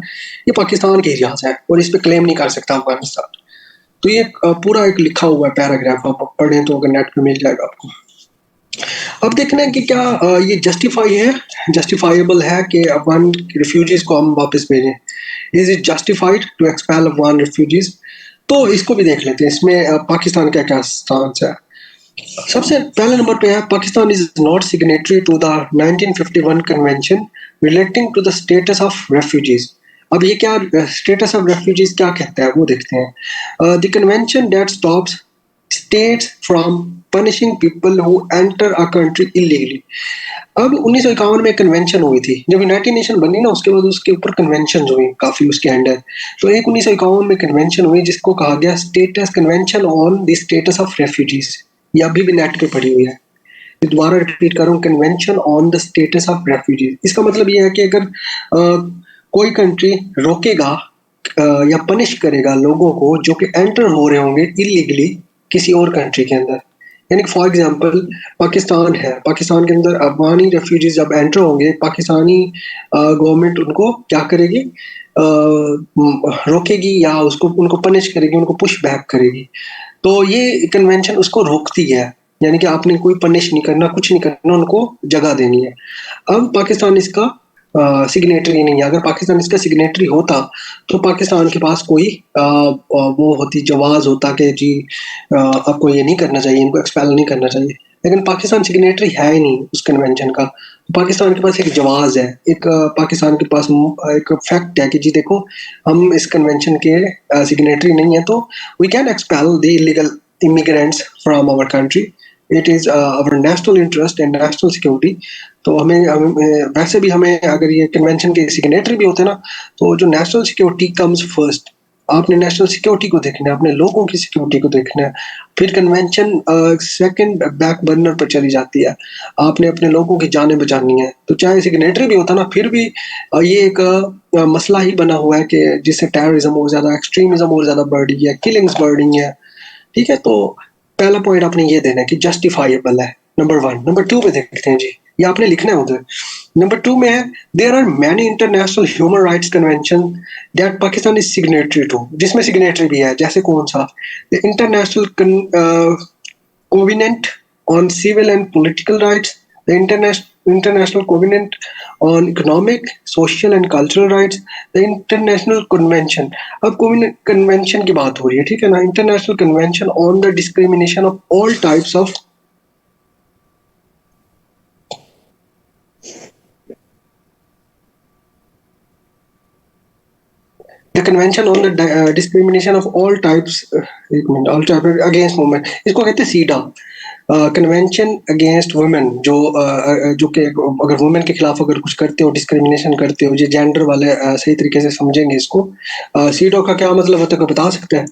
ये पाकिस्तान के एरियाज है और इस पे क्लेम नहीं कर सकता अफगानिस्तान। तो ये पूरा एक लिखा हुआ है पैराग्राफ, आप पढ़ें तो अगर नेट पे मिल जाएगा आपको। अब देखना है कि क्या ये जस्टिफाइबल है कि अफगान रिफ्यूजीज को हम वापस भेजें। Is it justified to expel Afghan refugees? तो इसको भी देख लेते हैं, इसमें पाकिस्तान का क्या स्टांस है। सबसे पहले नंबर पे है, Pakistan is not signatory to the 1951 convention relating to the status of refugees. अब ये क्या स्टेटस ऑफ रेफ्यूजीज क्या कहता है वो देखते हैं। The convention that stops states from punishing people who enter a country illegally. अब 1951 में कन्वेंशन हुई थी, जब यूनाइटेड नेशन बनी ना उसके बाद उसके ऊपर कन्वेंशन हुई काफी उसके अंडर। तो एक 1951 में कन्वेंशन हुई जिसको कहा गया status convention on the status of refugees. ये अभी भी नेट पे पड़ी हुई है। दोबारा रिपीट कर रहा हूँ, convention on the status of refugees. इसका मतलब ये है कि अगर कोई कंट्री रोकेगा या पनिश करेगा लोगों को जो कि एंटर हो रहे होंगे इलीगली किसी और कंट्री के अंदर, यानी फॉर एग्जांपल पाकिस्तान है, पाकिस्तान के अंदर अफगानी रेफ्यूजीज जब एंटर होंगे, पाकिस्तानी गवर्नमेंट उनको क्या करेगी, रोकेगी या उसको उनको पनिश करेगी, उनको पुश बैक करेगी। तो ये कन्वेंशन उसको रोकती है, यानी कि आपने कोई पनिश नहीं करना, कुछ नहीं करना, उनको जगह देनी है। अब पाकिस्तान इसका सिग्नेटरी नहीं है। अगर पाकिस्तान इसका सिग्नेटरी होता तो पाकिस्तान के पास कोई वो होती, जवाज होता कि जी आपको ये नहीं करना चाहिए, इनको एक्सपेल नहीं करना चाहिए। लेकिन पाकिस्तान सिग्नेटरी है ही नहीं उस कन्वेंशन का। तो पाकिस्तान के पास एक जवाज है, एक पाकिस्तान के पास एक फैक्ट है कि जी देखो हम इस कन्वेंशन के सिग्नेटरी नहीं है, तो we can expel the illegal immigrants from our country. It is our national interest and national security. तो वैसे भी हमें अगर ये कन्वेंशन के सिग्नेटरी भी होते ना, तो जो नेशनल सिक्योरिटी कम्स फर्स्ट। आपने नेशनल सिक्योरिटी को देखना है, अपने लोगों की सिक्योरिटी को देखना है, फिर कन्वेंशन सेकंड बैक बर्नर पर चली जाती है। आपने अपने लोगों की जानें बचानी है, तो चाहे सिग्नेटरी भी होता ना फिर भी ये एक मसला ही बना हुआ है कि जिससे टेररिज्म और ज्यादा, एक्सट्रीमिज्म और ज्यादा बढ़ रही है, किलिंग्स बढ़ रही है। ठीक है, तो पहला पॉइंट आपने ये देना है कि जस्टिफाइबल है, नंबर 1। नंबर 2 पे देखते हैं जी, ये आपने लिखना है उधर। नंबर 2 में है, there are many international human rights convention that Pakistan is signatory to, जिसमें सिग्नेटरी भी है। जैसे कौन सा, the international covenant on civil and political rights, the international covenant on economic, social and cultural rights, the international convention. अब convention की बात हो रही है, ठीक है ना, international convention on the discrimination of all types of, the convention on the discrimination of all types, एक minute, all types against women, इसको कहते हैं सीडा, कन्वेंशन अगेंस्ट वुमेन। जो कि अगर वुमेन के खिलाफ अगर कुछ करते हो, डिस्क्रिमिनेशन करते हो, ये जेंडर वाले सही तरीके से समझेंगे इसको। सीडो का क्या मतलब होता है, कोई बता सकते हैं?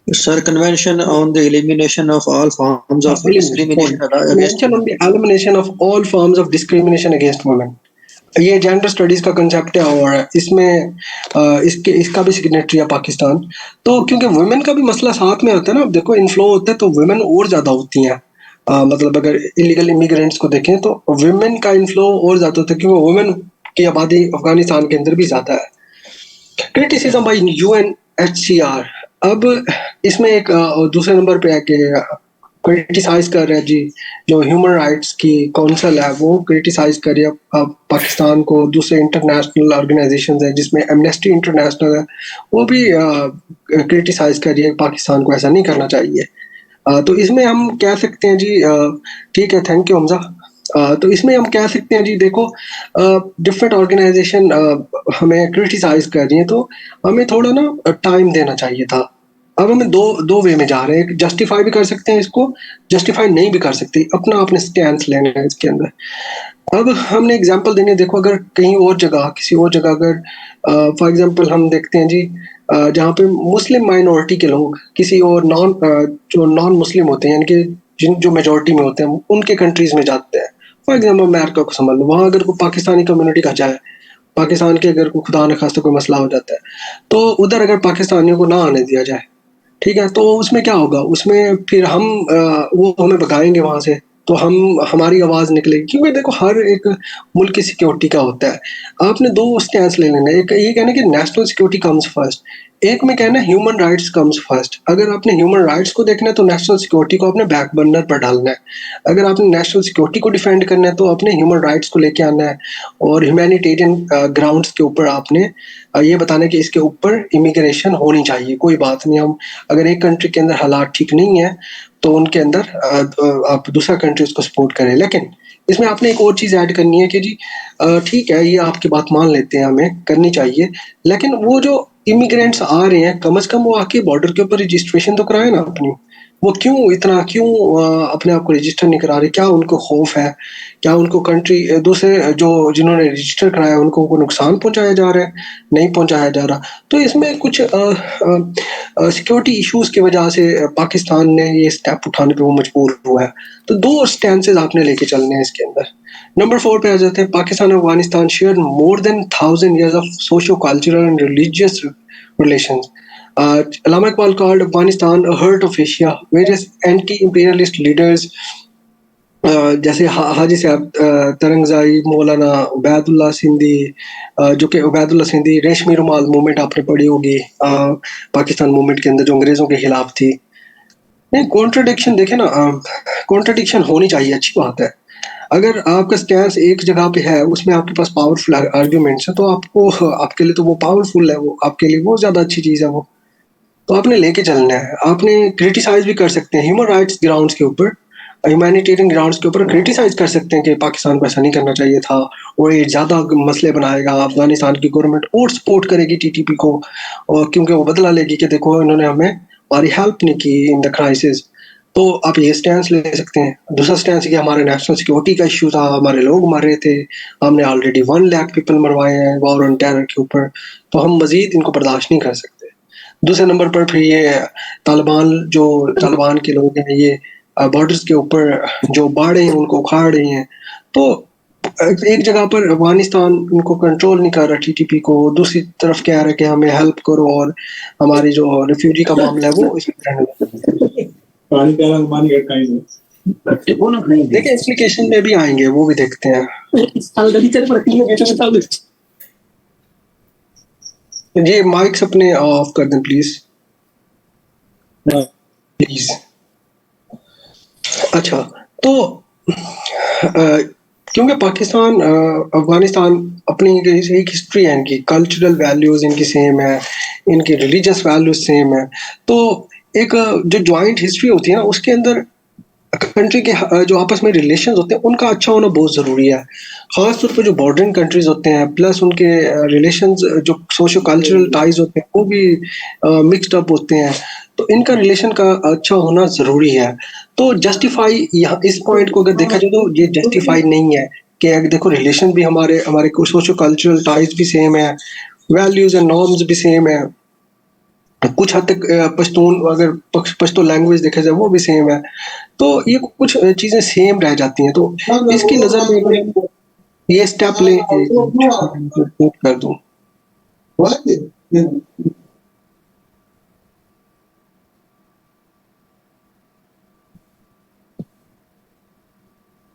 Sir, Convention on the Elimination of All Forms of Discrimination against Convention on the elimination of all forms of discrimination against women। ये जेंडर स्टडीज का कंसेप्ट है और इसमें इसका भी सिग्नेटरी है पाकिस्तान। तो क्योंकि वुमेन का भी मसला साथ में आता है ना, देखो इनफ्लो होता है तो वुमेन और ज्यादा होती हैं। मतलब अगर इलीगल इमिग्रेंट्स को देखें तो वुमेन का इनफ्लो और ज्यादा होता है, क्योंकि वुमेन की आबादी अफगानिस्तान के अंदर भी ज्यादा है। Criticism by UNHCR। अब इसमें एक दूसरे नंबर पे है कि क्रिटिसाइज कर रहा है जी, जो ह्यूमन राइट्स की काउंसिल है वो क्रिटिसाइज कर रही है पाकिस्तान को। दूसरे इंटरनेशनल ऑर्गेनाइजेशन है जिसमें एमनेस्टी इंटरनेशनल है, वो भी क्रिटिसाइज कर रही है पाकिस्तान को ऐसा नहीं करना चाहिए। तो इसमें हम कह सकते हैं जी, ठीक है, थैंक यू हमजा। तो इसमें हम कह सकते हैं जी देखो, डिफरेंट ऑर्गेनाइजेशन हमें क्रिटिसाइज कर रही है, तो हमें थोड़ा ना टाइम देना चाहिए था। अब हमें दो वे में जा रहे हैं, जस्टिफाई भी कर सकते हैं इसको, जस्टिफाई नहीं भी कर सकते, अपना आपने स्टैंड लेना है इसके अंदर। अब हमने एग्जांपल देने, देखो अगर कहीं और जगह, किसी और जगह अगर फॉर एग्जांपल हम देखते हैं जी, जहाँ पे मुस्लिम माइनॉरिटी के लोग किसी और जो नॉन मुस्लिम होते हैं, यानी कि जो मेजोरिटी में होते हैं, उनके कंट्रीज में जाते हैं। फॉर एग्जाम्पल अमेरिका को समझ लो, वहाँ अगर कोई पाकिस्तानी कम्युनिटी का जाए, पाकिस्तान के अगर कोई खुदा न खास्ता कोई मसला हो जाता है, तो उधर अगर पाकिस्तानियों को ना आने दिया जाए, ठीक है, तो उसमें क्या होगा, उसमें फिर वो हमें भगाएंगे वहां से, तो हमारी आवाज़ निकलेगी, क्योंकि देखो हर एक मुल्क की सिक्योरिटी का होता है। आपने 2 स्टैंस ले लेना है, एक ये कहना है कि नेशनल सिक्योरिटी कम्स फर्स्ट, एक में कहना है ह्यूमन राइट्स कम्स फर्स्ट। अगर आपने ह्यूमन राइट्स को देखना है तो नेशनल सिक्योरिटी को आपने बैक बर्नर पर डालना है। अगर आपने नेशनल सिक्योरिटी को डिफेंड करना है तो अपने ह्यूमन राइट्स को लेके आना है, और ह्यूमैनिटेरियन ग्राउंड्स के ऊपर आपने ये बताना है कि इसके ऊपर इमिग्रेशन होनी चाहिए। कोई बात नहीं, हम अगर एक कंट्री के अंदर हालात ठीक नहीं है तो उनके अंदर आप दूसरा कंट्री उसको सपोर्ट करें। लेकिन इसमें आपने एक और चीज़ ऐड करनी है कि जी ठीक है, ये आपकी बात मान लेते हैं, हमें करनी चाहिए, लेकिन वो जो इमिग्रेंट्स आ रहे हैं कम से कम वो आके बॉर्डर के ऊपर रजिस्ट्रेशन तो कराए ना अपनी। वो क्यों अपने आप को रजिस्टर नहीं करा रहे? क्या उनको खौफ है? क्या उनको कंट्री दूसरे जो जिन्होंने रजिस्टर कराया उनको को नुकसान पहुंचाया जा रहा है? नहीं पहुंचाया जा रहा। तो इसमें कुछ सिक्योरिटी इश्यूज की वजह से पाकिस्तान ने ये स्टेप उठाने पे वो मजबूर हुआ है। तो 2 स्टैंसेस आपने लेके चलने हैं इसके अंदर। नंबर 4 पे आ जाते हैं। पाकिस्तान और Afghanistan share more than 1000 years of socio-cultural and religious relations. Allama Iqbal called Afghanistan a heart of Asia. Various anti-imperialist leaders जैसे हाजी साहब तरंगज़ाई, मौलाना उबैदुल्ला सिंधी, जो कि उबैदुल्ला सिंधी रेशमी रुमाल मूवमेंट आपने पढ़ी होगी पाकिस्तान मूवमेंट के अंदर जो अंग्रेज़ों के खिलाफ थी। नहीं, कॉन्ट्रडिक्शन देखें ना, कॉन्ट्रडिक्शन होनी चाहिए, अच्छी बात है। अगर आपका स्टैंस एक जगह पे है, उसमें आपके पास पावरफुल आर्ग्यूमेंट्स हैं, तो आपके लिए तो वो पावरफुल है, वो आपके लिए बहुत ज़्यादा अच्छी चीज़ है वो। तो आपने लेके चलना है। आपने क्रिटिसाइज़ भी कर सकते हैं ह्यूमन राइट्स ग्राउंड्स के ऊपर, ह्यूमैनिटेरियन ग्राउंड्स के ऊपर क्रिटिसाइज़ कर सकते हैं कि पाकिस्तान को ऐसा नहीं करना चाहिए था, और ये ज़्यादा मसले बनाएगा। अफ़गानिस्तान की गवर्नमेंट और सपोर्ट करेगी टीटीपी को, और क्योंकि वो बदला लेगी कि देखो इन्होंने हमारी हेल्प नहीं की इन द क्राइसिस। तो आप ये स्टैंस ले सकते हैं। दूसरा स्टैंस ये हमारे नेशनल सिक्योरिटी का इश्यू था, हमारे लोग मर रहे थे, हमने ऑलरेडी 1 लाख पीपल मरवाए हैं वॉर ऑन टेरर के ऊपर, तो हम मज़ीद इनको बर्दाश्त नहीं कर सकते। दूसरे नंबर पर फिर ये तालिबान के लोग हैं, ये बॉर्डर्स के ऊपर जो बाड़े हैं उनको उखाड़ रहे हैं। तो एक जगह पर अफगानिस्तान उनको कंट्रोल नहीं कर रहा टीटीपी को, दूसरी तरफ कह रहा है कि हमें हेल्प करो, और हमारी जो रिफ्यूजी का मामला है वो देखिए एप्लीकेशन में भी आएंगे, वो भी देखते हैं। जी माइक्स अपने ऑफ कर दें प्लीज। प्लीज। अच्छा, तो क्योंकि पाकिस्तान अफगानिस्तान अपनी एक हिस्ट्री है, इनकी कल्चरल वैल्यूज इनकी सेम है, इनकी रिलीजियस वैल्यूज सेम है, तो एक जो जॉइंट हिस्ट्री होती है ना, उसके अंदर कंट्री के जो आपस में रिलेशंस होते हैं उनका अच्छा होना बहुत ज़रूरी है। ख़ास तौर पर जो बॉर्डरिंग कंट्रीज़ होते हैं, प्लस उनके रिलेशंस जो सोशो कल्चरल टाइज होते हैं वो भी मिक्सड अप होते हैं, तो इनका रिलेशन का अच्छा होना ज़रूरी है। तो जस्टिफाई यहाँ इस पॉइंट को अगर देखा जाए तो ये जस्टिफाई नहीं है कि अगर देखो रिलेशन भी हमारे सोशो कल्चरल टाइज भी सेम है, वैल्यूज़ एंड नॉर्म्स भी सेम है, कुछ हद तक पश्तून अगर पश्तो लैंग्वेज देखा जाए वो भी सेम है, तो ये कुछ चीज़ें सेम रह जाती हैं। तो इसकी नज़र में ये स्टेप ले कर दूं।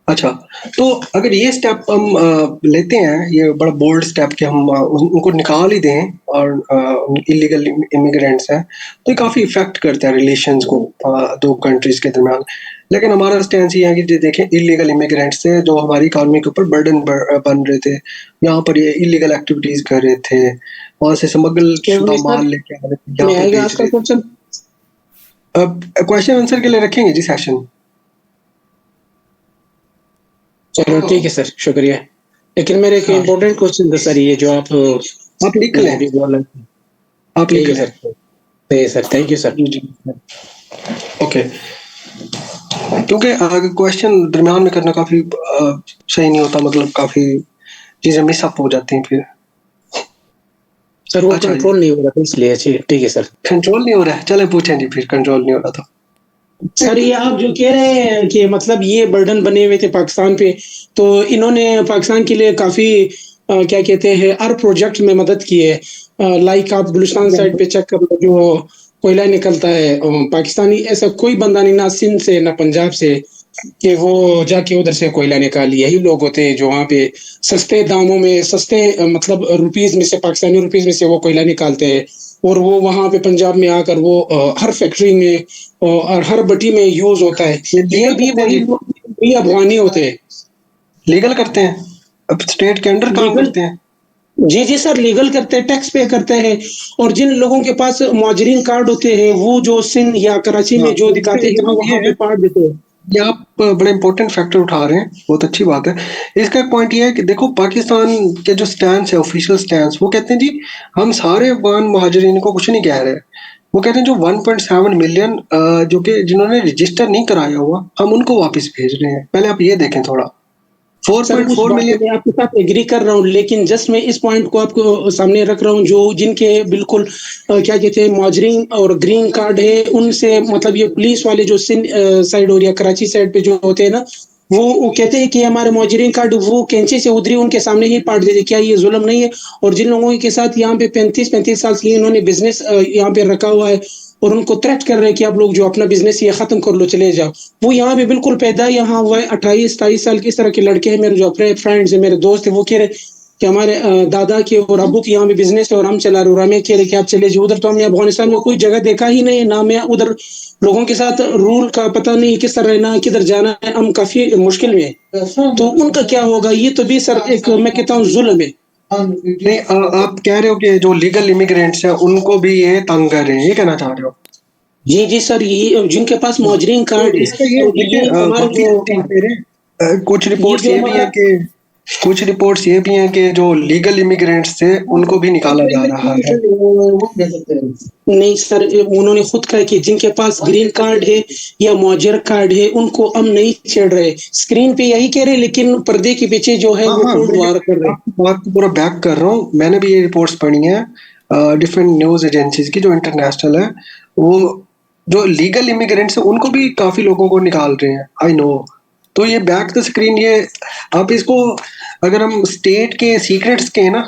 अच्छा, तो अगर ये स्टेप हम लेते हैं, ये बड़ा बोल्ड स्टेप कि हम उनको निकाल ही दें और इलीगल इमिग्रेंट्स हैं, तो ये काफ़ी इफ़ेक्ट करता है रिलेशंस को 2 कंट्रीज़ के दरमियान। लेकिन हमारा स्टैंस ये है कि देखें इलीगल इमिग्रेंट्स थे जो हमारी इकॉनमी के ऊपर बर्डन बन रहे थे, यहाँ पर ये इलीगल एक्टिविटीज़ कर रहे थे, वहाँ से स्मगल शुदा माल लेके आ रहे थे, यहाँ पे बेच रहे थे। क्वेश्चन आंसर के लिए रखेंगे जी सेशन। चलो ठीक है सर, शुक्रिया। लेकिन मेरे एक इम्पोर्टेंट क्वेश्चन था सर, ये जो आप लिख लें, आप लिख लें sir. Thank you sir. Okay, क्योंकि क्वेश्चन दरमियान में करना काफ़ी सही नहीं होता, मतलब काफ़ी चीज़ें मिस अप हो जाती हैं फिर। सर वो कंट्रोल नहीं हो रहा था इसलिए। ठीक है सर। कंट्रोल नहीं हो रहा है, चले पूछें जी फिर। कंट्रोल नहीं हो रहा था सर, ये आप जो कह रहे हैं कि मतलब ये बर्डन बने हुए थे पाकिस्तान पे, तो इन्होंने पाकिस्तान के लिए काफ़ी क्या कहते हैं हर प्रोजेक्ट में मदद की है। लाइक आप गुलिस्तान साइड पे चेक कर लो, जो कोयला निकलता है पाकिस्तानी ऐसा कोई बंदा नहीं, ना सिंध से ना पंजाब से कि वो जाके उधर से कोयला निकाल, यही लोग होते हैं जो वहाँ पे सस्ते दामों में, सस्ते मतलब रुपीज़ में से, पाकिस्तानी रुपीज़ में से वो कोयला निकालते हैं और वो वहाँ पे पंजाब में आकर वो हर फैक्ट्री में और हर भट्टी में यूज़ होता है। ये भी वही लोग, वही अफ़गानी होते हैं। लीगल करते हैं, अब स्टेट के अंडर काम लीगल, करते हैं। जी, जी सर, लीगल करते हैं, टैक्स पे करते हैं और जिन लोगों के पास मुहाजिरीन कार्ड होते हैं, वो जो सिंध या कराची हाँ, में जो तो दिखाते हैं, इसमें जहाँ ये वहाँ है, पे पार्ट देते हैं। ये आप बड़े इंपॉर्टेंट फैक्टर उठा रहे हैं, बहुत अच्छी बात है। इसका एक पॉइंट ये है कि देखो पाकिस्तान के जो स्टैंड है, ऑफिशियल स्टैंड, वो कहते हैं जी हम सारे अफगान मुहाजिरीन को कुछ नहीं कह रहे। वो कहते हैं जो 1.7 मिलियन जो कि जिन्होंने रजिस्टर नहीं कराया हुआ, हम उनको वापस भेज रहे हैं। पहले आप ये देखें थोड़ा, सर उस 4.4 बात पे मिलियन। मैं आपके साथ एग्री कर रहा हूँ, लेकिन जस्ट मैं इस पॉइंट को आपको सामने रख रहा हूँ, जो जिनके बिल्कुल क्या कहते हैं मुहाजिरीन और ग्रीन कार्ड है, उनसे मतलब ये पुलिस वाले जो सिंध साइड और या कराची साइड पे जो होते हैं ना, वो कहते हैं कि हमारे मुहाजिरीन कार्ड वो कैंची से उधरी उनके सामने ही पाट देते। क्या ये जुल्म नहीं है? और जिन लोगों के साथ यहाँ पे 35-35 साल से इन्होंने बिजनेस यहाँ पे रखा हुआ है और उनको थ्रेट कर रहे हैं कि आप लोग जो अपना बिजनेस ये खत्म कर लो, चले जाओ, वो यहाँ पे बिल्कुल पैदा यहाँ हुआ है। 28-23 साल के इस तरह के लड़के हैं, मेरे जो अपने फ्रेंड्स हैं, मेरे दोस्त हैं, वो कह रहे कि हमारे दादा के और अबू के यहाँ पे बिजनेस है और हम चला रहे, और हमें कह रहे कि आप चले जाओ उधर। तो हमने अफगानिस्तान में कोई जगह देखा ही नहीं है, ना मैं उधर लोगों के साथ रूल का पता नहीं, किस तरह रहना, किधर जाना है, हम काफी मुश्किल में है। तो उनका क्या होगा? ये तो भी सर एक मैं कहता हूँ जुल्म है। नहीं, आप कह रहे हो कि जो लीगल इमिग्रेंट्स हैं उनको भी ये तंग कर रहे हैं, ये कहना चाह रहे हो? जी, जी सर, ये जिनके पास मुहाजिरीन तो कार्ड है, इसका ये तो देखें, ये हमारे बाकी जो तेरे कुछ ये रिपोर्ट्स जो ये भी हमारा हैं कि कुछ रिपोर्ट्स ये भी हैं कि जो लीगल इमिग्रेंट्स थे उनको भी निकाला जा रहा है। नहीं सर, उन्होंने खुद कहा कि जिनके पास ग्रीन कार्ड है या मुहाजिर कार्ड है, उनको हम नहीं छेड़ रहे। स्क्रीन पे यही कह रहे हैं, लेकिन पर्दे के पीछे जो है हाँ वो हाँ, कोल्ड मैं वार कर रहे हैं। आपकी बात को पूरा बैक कर रहा हूँ, मैंने भी ये रिपोर्ट्स पढ़ी हैं डिफरेंट न्यूज एजेंसीज की जो इंटरनेशनल है। वो जो लीगल इमिग्रेंट्स हैं उनको भी काफी लोगों को निकाल रहे हैं, आई नो। तो ये बैक द स्क्रीन, ये आप इसको अगर हम स्टेट के सीक्रेट्स के ना,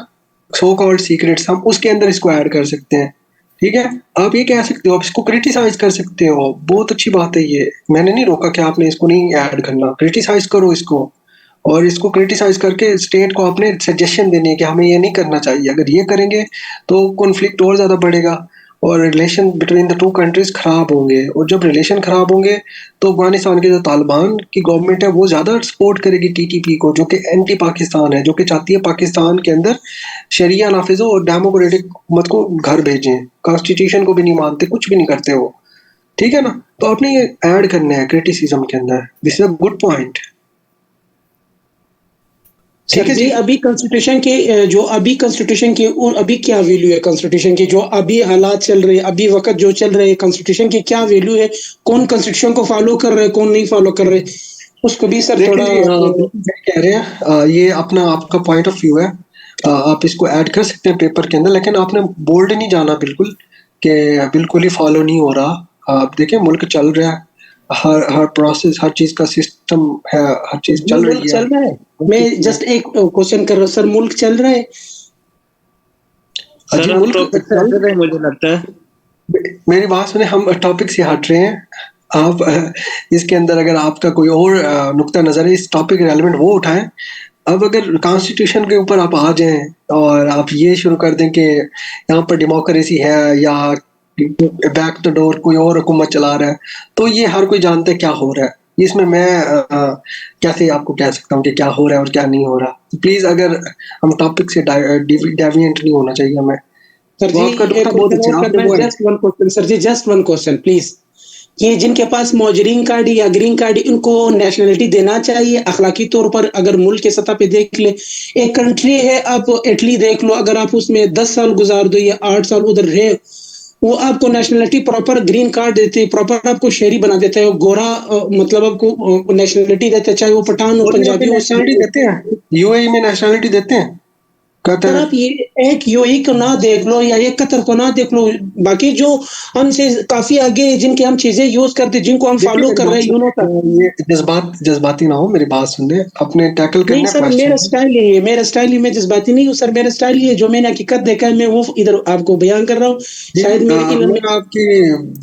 सो कॉल्ड सीक्रेट्स, हम उसके अंदर इसको ऐड कर सकते हैं। ठीक है, आप ये कह सकते हो, आप इसको क्रिटिसाइज कर सकते हो, बहुत अच्छी बात है ये, मैंने नहीं रोका कि आपने इसको नहीं ऐड करना, क्रिटिसाइज करो इसको। और इसको क्रिटिसाइज करके स्टेट को अपने सजेशन देने कि हमें ये नहीं करना चाहिए, अगर ये करेंगे तो कॉन्फ्लिक्ट और ज़्यादा बढ़ेगा और relation between the two countries खराब होंगे, और जब रिलेशन खराब होंगे तो अफगानिस्तान के जो तालिबान की गवर्नमेंट है वो ज़्यादा सपोर्ट करेगी टीटीपी को, जो कि एंटी पाकिस्तान है, जो कि चाहती है पाकिस्तान के अंदर शरिया नाफिज हो और डेमोक्रेटिक हुकूमत को घर भेजें। कॉन्स्टिट्यूशन को भी नहीं मानते, कुछ भी नहीं करते वो। ठीक है ना, तो आपने ये ऐड करना है क्रिटिसिज्म के अंदर, this is a good point. ठीक सर है जी, जी। अभी कॉन्स्टिट्यूशन के जो अभी कॉन्स्टिट्यूशन की अभी क्या वैल्यू है? कॉन्स्टिट्यूशन की जो अभी हालात चल रहे हैं, अभी वक्त जो चल रहे हैं, कॉन्स्टिट्यूशन की क्या वैल्यू है? कौन कॉन्स्टिट्यूशन को फॉलो कर रहे हैं, कौन नहीं फॉलो कर रहे? उसको भी सर देखें थोड़ा जी, बिल्कुल सही कह रहे हैं, ये अपना आपका पॉइंट ऑफ व्यू है, आप इसको ऐड कर सकते हैं पेपर के अंदर, लेकिन आपने बोल्ड नहीं जाना बिल्कुल कि बिल्कुल ही फॉलो नहीं हो रहा। आप देखें मुल्क चल रहा है, हर हर प्रोसेस, हर चीज का सिस्टम है, हर चीज जी, चल मुल्क रही है। चल रहा है। मैं जस्ट एक क्वेश्चन कर रहा हूँ सर, मुल्क चल रहा है? सर जी आप मुल्क टॉपिक से चल, हट रहे हैं मुझे लगता है। मेरी बात सुने, हम टॉपिक से हट रहे हैं। आप इसके अंदर अगर आपका कोई और नुक्ता नजर है इस टॉपिक रेलेवेंट, वो उठाएं। अब अगर कॉन्स्टिट्यूशन के ऊपर आप आ जाएं और आप ये शुरू कर दें कि यहाँ पर डेमोक्रेसी है या बैक द डोर कोई और हुकूमत चला रहा है, तो ये हर कोई जानता है क्या हो रहा है। इसमें मैं कैसे आपको कह सकता हूँ कि क्या हो रहा है और क्या नहीं हो रहा। प्लीज, अगर हम टॉपिक से डेविएंट नहीं होना चाहिए हमें। सर वो जी, आपका एक नुक्ता बहुत क्वेश्चन अच्छा और है, करना आपने है, वो है। Just one question sir ji, just one question please. ये जिनके पास मुहाजिरीन कार्ड या ग्रीन कार्ड, इनको नेशनलिटी देना चाहिए अखलाकी तौर पर? अगर मुल्क के सतह पे देख ले, एक कंट्री है, आप इटली देख लो, अगर आप उसमें 10 साल गुजार दो या 8 साल उधर रहे, वो आपको नेशनलिटी प्रॉपर ग्रीन कार्ड देते हैं, प्रॉपर आपको शहरी बना देता है, वो गोरा मतलब आपको नेशनलिटी देता है, चाहे वो पठान हो, और यहाँ पे पंजाबी हो, सिंध नेशनलिटी हो। देते हैं, यूएई में नेशनलिटी देते हैं। कहते सर हैं आप ये एक यूएई को ना देख लो या एक कतर को ना देख लो, बाकी जो हमसे काफी आगे जिनकी हम चीजें यूज करते हैं, जिनको हम देखिए फॉलो मेरी कर बात रहे हैं यूनो तक। सुनिए, ये जज्बाती ना हो, मेरी बात सुनिए, अपने टैकल नहीं करने सर, क्वेश्चन। मेरा स्टाइल यही है, मेरा स्टाइल ही, मैं जज्बाती नहीं हूँ सर, मेरा स्टाइल ये है, जो मैंने हकीकत देखा है मैं वो इधर आपको बयान कर रहा हूँ। जी शायद मेरे इल्म में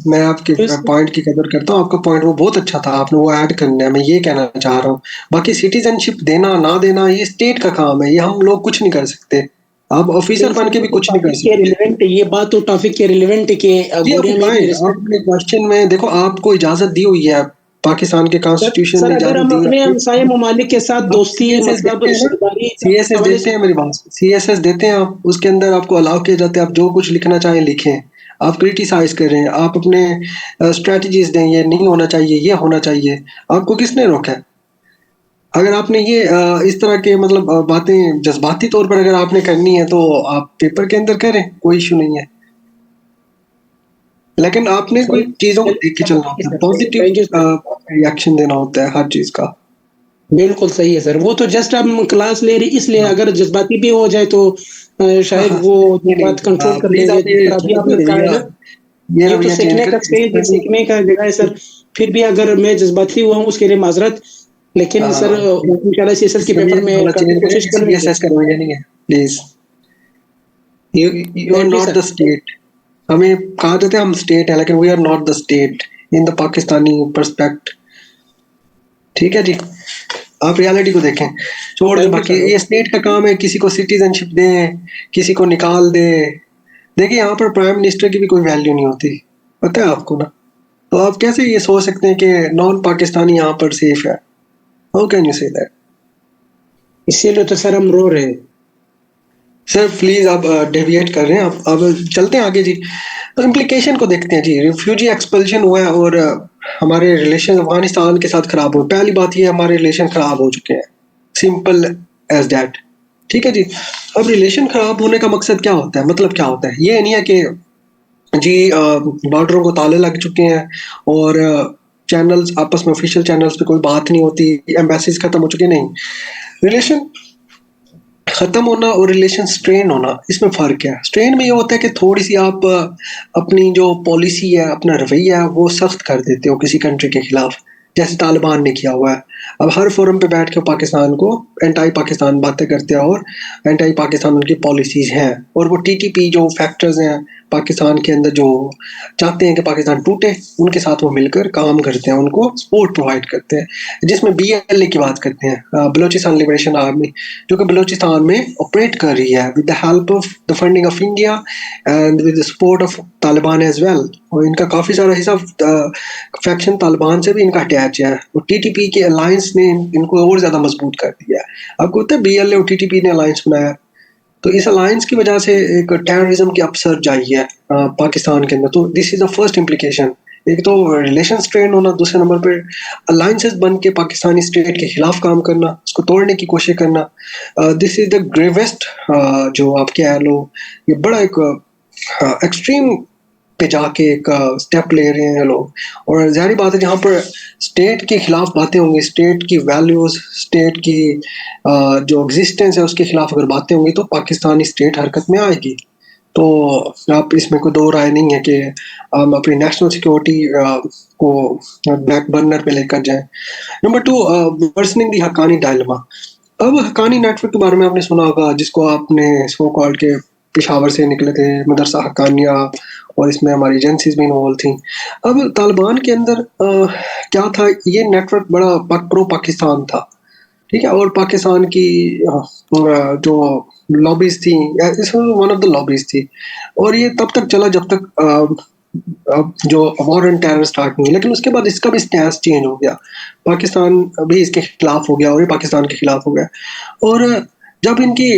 मैं आपके पॉइंट की कदर करता हूँ, आपका पॉइंट वो बहुत अच्छा था, आपने वो ऐड करना है, मैं ये कहना चाह रहा हूँ। बाकी सिटीजनशिप देना ना देना ये स्टेट का काम है, ये हम लोग कुछ नहीं कर सकते, आप ऑफिसर नहीं बन सर, के ये भी तो कुछ नहीं कर टॉपिक के सकते। रिलेवेंट है, ये बात तो टॉपिक के रिलेवेंट है कि जी ओके गोरिया में इतनी फाइन, रिस्पेक्ट। आपने क्वेश्चन में देखो, आपको इजाजत दी हुई है, पाकिस्तान के सर कॉन्स्टिट्यूशन सर ने अगर इजाजत हम दी अपने हुई हमसाये है। ममालिक के साथ आप दोस्ती सीएसएस मतलब देते हैं ना, रिश्तेदारी के सीएसएस हवाले देते से। हैं, मेरी बात, सीएसएस देते हैं आप, उसके अंदर आपको अलाउ किया जाता है, आप जो कुछ लिखना चाहें लिखें। आप क्रिटिसाइज कर रहे हैं, आप अपने स्ट्रेटजीज दें, ये नहीं होना चाहिए, ये होना चाहिए, आपको किसने रोका है? अगर आपने ये इस तरह के मतलब बातें जज्बाती तौर पर अगर आपने करनी है तो आप पेपर के अंदर करें, कोई इशू नहीं है, लेकिन आपने कोई चीजों को देख के चलना होता है, positive thank you sir. Reaction देना होता है हर चीज का। बिल्कुल सही है सर, वो तो जस्ट हम क्लास ले रही इसलिए, हाँ अगर जज्बाती भी हो जाए तो हाँ शायद हाँ, वो नहीं बात कंट्रोल नहीं कर प्लीज लेंगे, आप जिस ये तरह अभी चेंज आपने करें कहा है रवैया, ना। ये ये तो रवैया चेंज सीखने का करें, स्टेज है, सीखने का जगह है सर। फिर भी अगर मैं जज्बाती हुआ हूँ उसके लिए माजरत, लेकिन सर इंशाल्लाह सीएसएस इस के पेपर रवैये को में थोड़ा काफी चेंज करें, कोशिश ये करेंगे। सीएसएस का रवैया नहीं है please. You are thank you not sir. The state, हमें कहा जाता है हम स्टेट है, लेकिन we are not the state in the Pakistani perspective. ठीक है जी, आप रियलिटी को देखें, छोड़ दो थैंक यू बाकी, सर। ये स्टेट का काम है, किसी को सिटीजनशिप दे, किसी को निकाल दे। देखिए यहाँ पर प्राइम मिनिस्टर की भी कोई वैल्यू नहीं होती, पता है आपको ना, तो आप कैसे ये सोच सकते हैं कि नॉन पाकिस्तानी यहाँ पर सेफ है? How can you say that? इसीलिए तो सर हम रो रहे हैं। सर प्लीज आप डेविएट कर रहे हैं, आप अब चलते हैं आगे जी। तो इम्प्लीकेशन को देखते हैं जी, रिफ्यूजी एक्सपल्शन हुआ है और हमारे रिलेशन अफगानिस्तान के साथ खराब हो, पहली बात ये हमारे रिलेशन खराब हो चुके हैं, सिंपल एज दैट। ठीक है जी, अब रिलेशन खराब होने का मकसद क्या होता है, मतलब क्या होता है, ये नहीं है कि जी बॉर्डरों को ताले लग चुके हैं और चैनल्स आपस में, ऑफिशियल चैनल्स पे कोई बात नहीं होती, एम्बेसीज खत्म हो चुके, नहीं। रिलेशन खत्म होना और रिलेशन स्ट्रेन होना, इसमें फर्क है। स्ट्रेन में ये होता है कि थोड़ी सी आप अपनी जो पॉलिसी है, अपना रवैया है, वो सख्त कर देते हो किसी कंट्री के खिलाफ, जैसे तालिबान ने किया हुआ है। अब हर फोरम पे बैठ के पाकिस्तान को एंटी पाकिस्तान बातें करते हैं और एंटी पाकिस्तान उनकी पॉलिसीज हैं, और वो टीटीपी जो फैक्टर्स हैं पाकिस्तान के अंदर जो चाहते हैं कि पाकिस्तान टूटे, उनके साथ वो मिलकर काम करते हैं, उनको सपोर्ट प्रोवाइड करते हैं, जिसमें बीएलए की बात करते हैं, बलोचिस्तान लिबरेशन आर्मी, जो कि बलोचिस्तान में ऑपरेट कर रही है with the help of the funding of India and with the support of Taliban as well. और इनका काफ़ी सारा हिस्सा फैक्शन तालिबान से भी इनका अटैच है, और टीटीपी के अलायंस ने इनको और ज़्यादा मजबूत कर दिया है। आपको पता है बीएलए और टीटीपी ने अलायंस बनाया, तो इस अलायंस की वजह से एक टेररिज्म की अपसर्ज आई है पाकिस्तान के अंदर। तो this is the first implication, एक तो रिलेशन स्ट्रेन होना, दूसरे नंबर पर अलायंसेस बन के पाकिस्तानी स्टेट के खिलाफ काम करना, उसको तोड़ने की कोशिश करना। दिस इज द ग्रेवेस्ट, जो आप कह लो, ये बड़ा एक एक्सट्रीम पे जाके एक स्टेप ले रहे हैं लोग। और जाहिर बात है, जहाँ पर स्टेट के खिलाफ बातें होंगी, स्टेट की वैल्यूज, स्टेट की जो एग्जिस्टेंस है उसके खिलाफ अगर बातें होंगी, तो पाकिस्तानी स्टेट हरकत में आएगी। तो आप इसमें कोई दो राय नहीं है कि हम अपनी नेशनल सिक्योरिटी को बैक बर्नर पे लेकर जाएं। नंबर टू, वर्सनिंग दी हक्कानी डायलेमा। अब हक्कानी नेटवर्क के बारे में आपने सुना होगा, जिसको आपने सो कॉल्ड के पेशावर से निकले थे, मदरसा हक्कानिया, और इसमें हमारी एजेंसीज भी इन्वॉल्व थी। अब तालिबान के अंदर क्या था, ये नेटवर्क बड़ा प्रो पाकिस्तान था, ठीक है, और पाकिस्तान की जो लॉबीज थी, इसमें वन ऑफ द लॉबीज थी, और ये तब तक चला जब तक अब जो वॉर एंड टेरर स्टार्ट नहीं, लेकिन उसके बाद इसका भी स्टैंस चेंज हो गया, पाकिस्तान भी इसके खिलाफ हो गया और ये पाकिस्तान के खिलाफ हो गया। और जब इनकी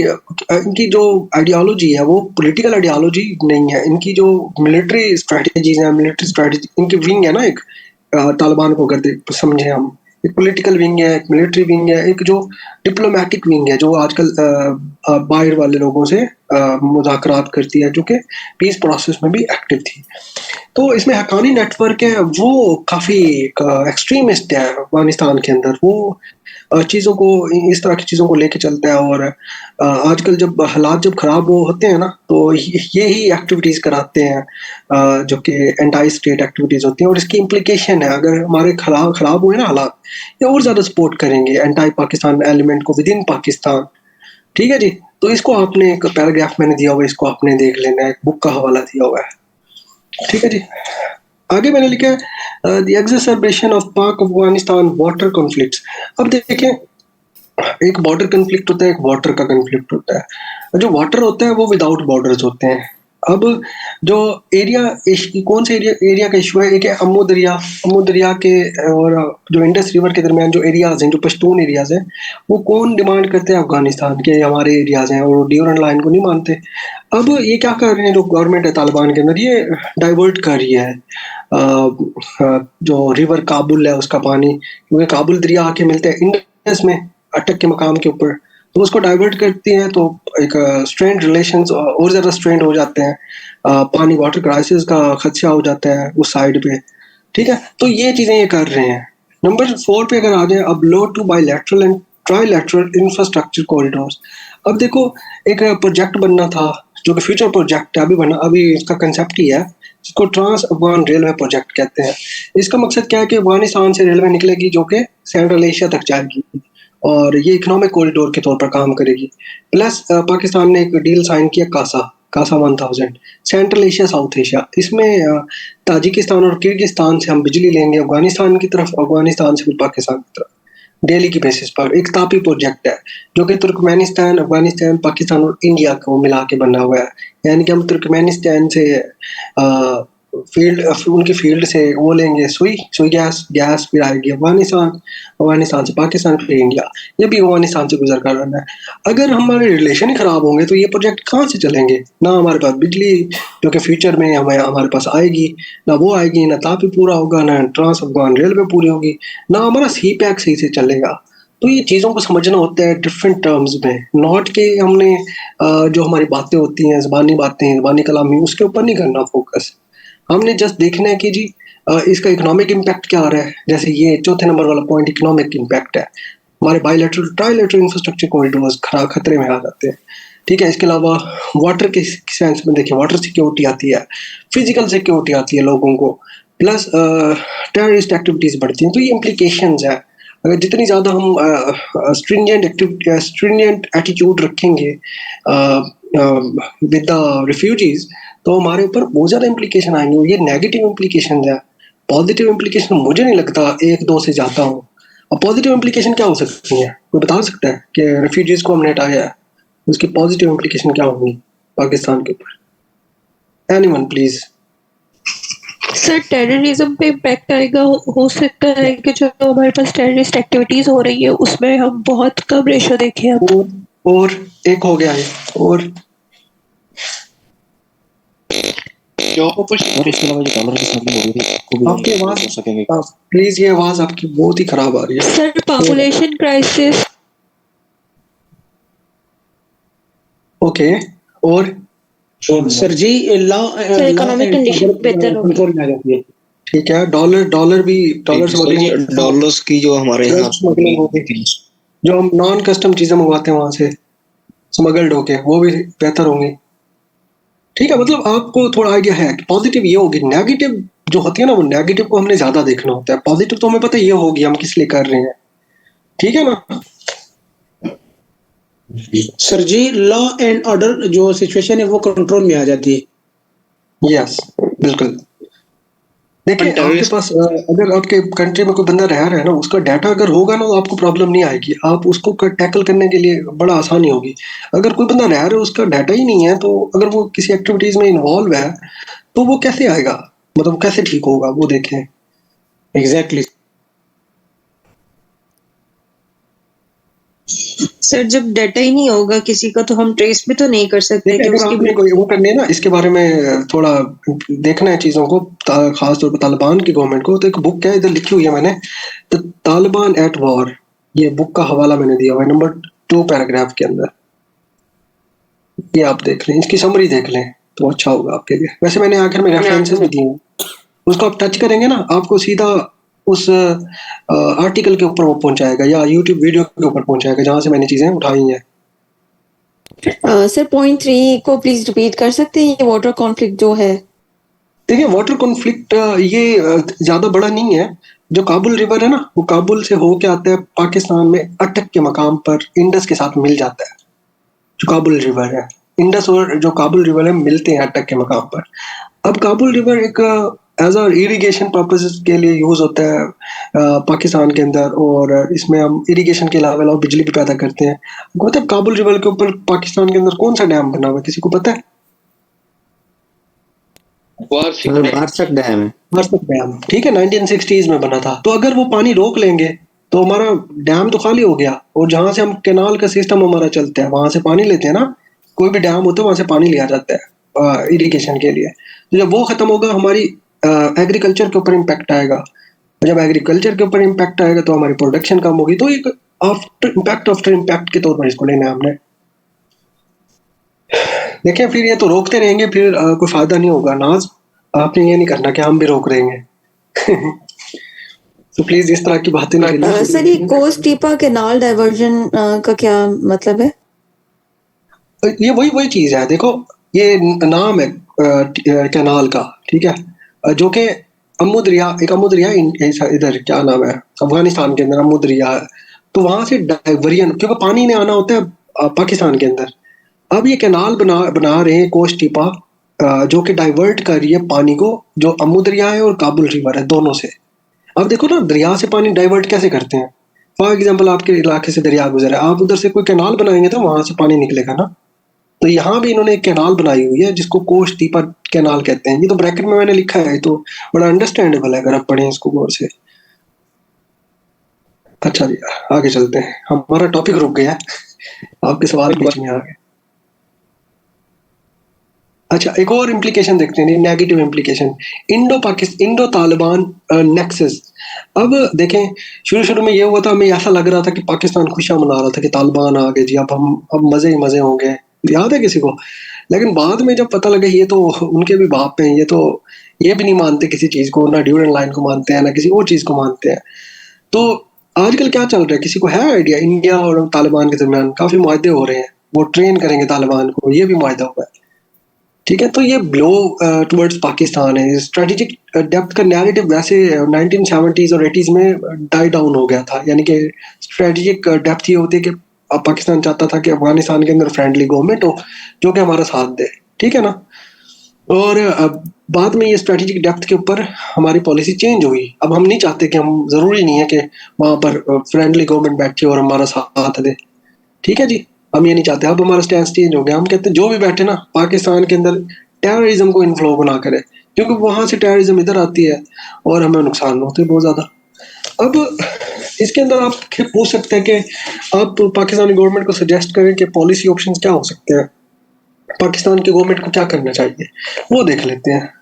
इनकी जो आइडियोलॉजी है वो पॉलिटिकल आइडियोलॉजी नहीं है, इनकी जो मिलिट्री स्ट्रेटजीज है, मिलिट्री स्ट्रेटजी, इनकी विंग है ना एक, तालिबान को अगर समझे हम, एक पॉलिटिकल विंग है, एक मिलिट्री विंग है, एक जो डिप्लोमेटिक विंग है, जो आजकल बाहर वाले लोगों से मुज़ाकरात करती है, जो कि पीस प्रोसेस में भी एक्टिव थी। तो इसमें हक्कानी नेटवर्क है, वो काफ़ी एक्सट्रीमिस्ट है अफ़गानिस्तान के अंदर। वो चीज़ों को इस तरह की चीज़ों को लेके चलता है, और आजकल जब हालात जब ख़राब वो होते हैं ना, तो ये ही एक्टिविटीज़ कराते हैं जो कि एंटी स्टेट एक्टिविटीज़ होती हैं, और इसकी इम्प्लीकेशन है अगर हमारे ख़राब हुए ना हालात, ये और ज़्यादा सपोर्ट करेंगे एंटी पाकिस्तान एलिमेंट को विद इन पाकिस्तान। ठीक है जी, तो इसको आपने एक पैराग्राफ मैंने दिया हुआ है, इसको आपने देख लेना है, एक बुक का हवाला दिया हुआ है। ठीक है जी, आगे मैंने लिखा है द एग्जर्बेशन ऑफ पाक अफगानिस्तान वाटर कॉन्फ्लिक्ट्स। अब देखें, एक बॉर्डर कॉन्फ्लिक्ट होता है, एक वाटर का कॉन्फ्लिक्ट होता है। जो वाटर होता है वो विदाउट बॉर्डर्स होते हैं। अब जो एरिया कौन से एरिया का इशू है, एक है अम्मू दरिया के और जो इंडस रिवर के दरमियान जो एरियाज हैं, जो पश्तून एरियाज हैं, वो कौन डिमांड करते हैं? अफगानिस्तान के हमारे एरियाज हैं, और ड्यूरन लाइन को नहीं मानते। अब ये क्या कर रहे हैं जो गवर्नमेंट है तालिबान के अंदर, ये डाइवर्ट कर रही है जो रिवर काबुल है उसका पानी, क्योंकि काबुल दरिया आके मिलते हैं इंडस में अटक के मकाम के ऊपर, तो उसको डाइवर्ट करती हैं, तो एक स्ट्रेंड रिलेशंस और ज़्यादा स्ट्रेंड हो जाते हैं, पानी वाटर क्राइसिस का खदशा हो जाता है उस साइड पे। ठीक है, तो ये चीज़ें ये कर रहे हैं। नंबर 4 पे अगर आ जाए, अब लो to bilateral and trilateral infrastructure corridors. अब देखो, एक प्रोजेक्ट बनना था जो कि फ्यूचर प्रोजेक्ट है, अभी इसका कंसेप्ट ही है, जिसको ट्रांस अफगान रेलवे प्रोजेक्ट कहते हैं। इसका मकसद क्या है कि अफगानिस्तान से रेलवे निकलेगी जो कि सेंट्रल एशिया तक जाएगी, और ये इकोनॉमिक कॉरिडोर के तौर पर काम करेगी। प्लस पाकिस्तान ने एक डील साइन किया CASA 1000 Central Asia South Asia. इसमें ताजिकिस्तान और किर्गिस्तान से हम बिजली लेंगे अफगानिस्तान की तरफ, अफगानिस्तान से फिर पाकिस्तान की तरफ, डेली की बेसिस पर। एक तापी प्रोजेक्ट है जो कि तुर्कमेनिस्तान, अफगानिस्तान, पाकिस्तान और इंडिया को मिला के बना हुआ है। यानी कि हम तुर्कमेनिस्तान से उनकी फील्ड से वो लेंगे सुई गैस फिर आएगी अफगानिस्तान से पाकिस्तान फिर इंडिया, ये भी अफगानिस्तान से गुजर कर रहा है। अगर हमारे रिलेशन ही खराब होंगे तो ये प्रोजेक्ट कहाँ से चलेंगे? ना हमारे पास बिजली जो कि फ्यूचर में हमारे पास आएगी, ना वो आएगी, ना तापी पूरा होगा, ना ट्रांस अफगान रेलवे पूरी होगी, ना हमारा सी पैक सही से चलेगा। तो ये चीज़ों को समझना होता है डिफरेंट टर्म्स में, नॉट के हमने जो हमारी बातें होती हैं, ज़बानी कलामी, उसके ऊपर नहीं करना फोकस। हमने जस्ट देखना है कि जी इसका इकोनॉमिक इम्पैक्ट क्या आ रहा है। जैसे ये चौथे नंबर वाला पॉइंट इकोनॉमिक इम्पैक्ट है, हमारे बायलैटरल ट्राइलैटरल इंफ्रास्ट्रक्चर कॉरिडोर्स खतरे में आ जाते हैं। ठीक है, इसके अलावा वाटर के सेंस में देखिए, वाटर सिक्योरिटी आती है, फिजिकल सिक्योरिटी आती है लोगों को, प्लस टेररिस्ट एक्टिविटीज़ बढ़ती हैं। तो ये इम्प्लीकेशंस है। अगर जितनी ज़्यादा हम स्ट्रिंजेंट एटीट्यूड रखेंगे विद द रिफ्यूजीज, तो हमारे ऊपर बहुत ज़्यादा इम्प्लीकेशन आएंगे। ये नेगेटिव इम्प्लीकेशन है, पॉजिटिव इम्प्लीकेशन मुझे नहीं लगता 1-2 से जाता हूँ। अब पॉजिटिव इम्प्लीकेशन क्या हो सकती है, कोई बता सकता है कि रेफ्यूजीज को हमने हटाया है, उसकी पॉजिटिव इम्प्लीकेशन क्या होंगी पाकिस्तान के ऊपर? Anyone please. सर, टेररिज्म पे इम्पैक्ट आएगा। हो सकता है कि जो हमारे पास टेररिस्ट एक्टिविटीज हो रही है उसमें हम बहुत कम रेशो देखें अब। और एक हो गया है, और आपकी आवाज प्लीज, ये आवाज आपकी बहुत ही खराब आ रही है सर। Population crisis. ओके, और sir ji law economic condition बेहतर होगी, कंट्रोल में आ जाती है। ठीक है, डॉलर स्मगलिंग, डॉलर्स की जो हमारे यहाँ स्मगलिंग होगी, जो हम नॉन कस्टम चीजें मंगवाते हैं वहां से स्मगल्ड होके, वो भी बेहतर होंगी। ठीक है, मतलब आपको थोड़ा आइडिया है कि पॉजिटिव ये होगी। नेगेटिव जो होती है ना, वो नेगेटिव को हमने ज्यादा देखना होता है, पॉजिटिव तो हमें पता ये होगी हम किस लिए कर रहे हैं। ठीक है ना sir ji, law and order जो सिचुएशन है वो कंट्रोल में आ जाती है। यस, बिल्कुल। देखिए, आपके पास अगर आपके कंट्री में कोई बंदा रह रहा है ना, उसका डाटा अगर होगा ना, तो आपको प्रॉब्लम नहीं आएगी, आप उसको टैकल करने के लिए बड़ा आसानी होगी। अगर कोई बंदा रह रहा है, उसका डाटा ही नहीं है, तो अगर वो किसी एक्टिविटीज में इन्वॉल्व है, तो वो कैसे आएगा, मतलब कैसे ठीक होगा, वो देखें। एग्जैक्टली सर, जब डाटा ही नहीं होगा किसी का, तो हम ट्रेस भी तो नहीं कर सकते कि अगर आपने कोई वो करने ना, इसके बारे में थोड़ा देखना है चीज़ों को, खास तौर पर तालिबान की गवर्नमेंट को। तो एक बुक है, इधर लिखी हुई है मैंने, द तालिबान एट वॉर, ये बुक का हवाला मैंने दिया हुआ है नंबर 2 पैराग्राफ के अंदर। ये आप देख लें, इसकी समरी देख लें, तो अच्छा होगा आपके लिए। वैसे मैंने आखिर में रेफरेंसेस भी दिए हैं, उसको आप टच करेंगे ना आपको सीधा उस आर्टिकल के ऊपर वो पहुंचाएगा या यूट्यूब वीडियो के ऊपर पहुंचाएगा जहां से मैंने चीजें उठाई हैं। सर पॉइंट 3 को प्लीज रिपीट कर सकते हैं, ये वाटर कॉन्फ्लिक्ट जो है? देखिए वाटर कॉन्फ्लिक्ट ये ज्यादा बड़ा नहीं है। जो काबुल रिवर है ना वो काबुल से होके आता है पाकिस्तान में अटक के मकाम पर इंडस के साथ मिल जाता है। जो काबुल रिवर है, इंडस और जो काबुल रिवर है मिलते हैं अटक के मकाम पर। अब काबुल रिवर एक एज अ इरिगेशन पर्पसेस के लिए यूज होता है पाकिस्तान के अंदर, और इसमें हम इरिगेशन के अलावा बिजली भी पैदा करते हैं। मतलब काबुल रिवर के ऊपर पाकिस्तान के अंदर कौन सा डैम बना हुआ है, किसी को पता है? वार्षिक डैम है। वर्षक डैम, ठीक है, 1960s में बना था। तो अगर वो पानी रोक लेंगे तो हमारा डैम तो खाली हो गया, और जहां से हम कैनाल का सिस्टम हमारा चलता है वहां से पानी लेते हैं ना, कोई भी डैम होता है वहां से पानी लिया जाता है इरिगेशन के लिए। तो जब वो खत्म होगा हमारी एग्रीकल्चर के ऊपर इम्पैक्ट आएगा। जब एग्रीकल्चर के ऊपर इम्पैक्ट आएगा तो हमारी प्रोडक्शन कम होगी। तो एक आफ्टर इम्पैक्ट के तौर पर इसको लेना है हमने। देखिए फिर ये तो रोकते रहेंगे, फिर कोई फायदा नहीं होगा। नाज आपने ये नहीं करना कि हम भी रोक रहेंगे। तो प्लीज इस तरह की बातें नहीं करनी। सर ये कोस्ट टीपा कैनाल डाइवर्जन का क्या मतलब है? ये वही चीज है। देखो ये नाम है कैनाल का, ठीक है, जो कि अम्मू दरिया, एक अम्मू दरिया इधर क्या नाम है अफगानिस्तान के अंदर अम्मू दरिया है। तो वहां से डाइवर्जन, क्योंकि पानी ने आना होता है पाकिस्तान के अंदर। अब ये कैनाल बना रहे हैं कोस्ट टीपा, जो कि डाइवर्ट कर रही है पानी को, जो अम्मू दरिया है और काबुल रिवर है दोनों से। अब देखो ना दरिया से पानी डाइवर्ट कैसे करते हैं। फॉर एग्जाम्पल आपके इलाके से दरिया गुजर है, आप उधर से कोई कैनाल बनाएंगे तो वहां से पानी निकलेगा ना। तो यहाँ भी इन्होंने एक कैनाल बनाई हुई है जिसको कोस्ट टीपा कैनाल कहते हैं। ये तो ब्रैकेट में मैंने लिखा है, तो बड़ा अंडरस्टैंडेबल है अगर आप पढ़ें इसको गौर से। अच्छा जी आगे चलते हैं, हमारा टॉपिक रुक गया है, आपके सवाल बीच में आ गए। अच्छा एक और इम्प्लीकेशन देखते हैं, negative implication, Indo Taliban nexus. अब देखें शुरू में ये हुआ था, हमें ऐसा लग रहा था कि पाकिस्तान खुशियां मना रहा था कि तालिबान आ गए जी, अब मजे ही मजे होंगे, याद है किसी को? लेकिन बाद में जब पता लगा ये तो उनके भी बाप हैं, ये भी नहीं मानते किसी चीज को, ना ड्यूरेंट लाइन को मानते हैं ना किसी और चीज को मानते हैं। तो आजकल क्या चल रहा है, किसी को है आइडिया? इंडिया और तालिबान के दरमियान काफी मुआहदे हो रहे हैं, वो ट्रेन करेंगे तालिबान को, ये भी मुआहदा हुआ है, ठीक है। तो ये ब्लो टुवर्ड्स पाकिस्तान है। स्ट्रेटेजिक डेप्थ का नैरेटिव वैसे 1970s और 80s में डाई डाउन हो गया था। यानी कि स्ट्रेटेजिक डेप्थ ये होती है कि पाकिस्तान चाहता था कि अफगानिस्तान के अंदर फ्रेंडली गवर्नमेंट हो जो कि हमारा साथ दे, ठीक है ना। और बाद में ये स्ट्रेटेजिक डेप्थ के ऊपर हमारी पॉलिसी चेंज हुई। अब हम नहीं चाहते कि हम, जरूरी नहीं है कि वहां पर फ्रेंडली गवर्नमेंट बैठे और हमारा साथ दे, ठीक है जी, हम ये नहीं चाहते। अब हमारा स्टैंड चेंज हो गया, हम कहते हैं जो भी बैठे ना पाकिस्तान के अंदर टेररिज्म को इन्फ्लो ना करे, क्योंकि वहां से टेररिज्म इधर आती है और हमें नुकसान होते हैं बहुत ज्यादा। अब इसके अंदर आप पूछ सकते हैं कि आप पाकिस्तानी गवर्नमेंट को सजेस्ट करें कि पॉलिसी ऑप्शंस क्या हो सकते हैं, पाकिस्तान की गवर्नमेंट को क्या करना चाहिए, वो देख लेते हैं।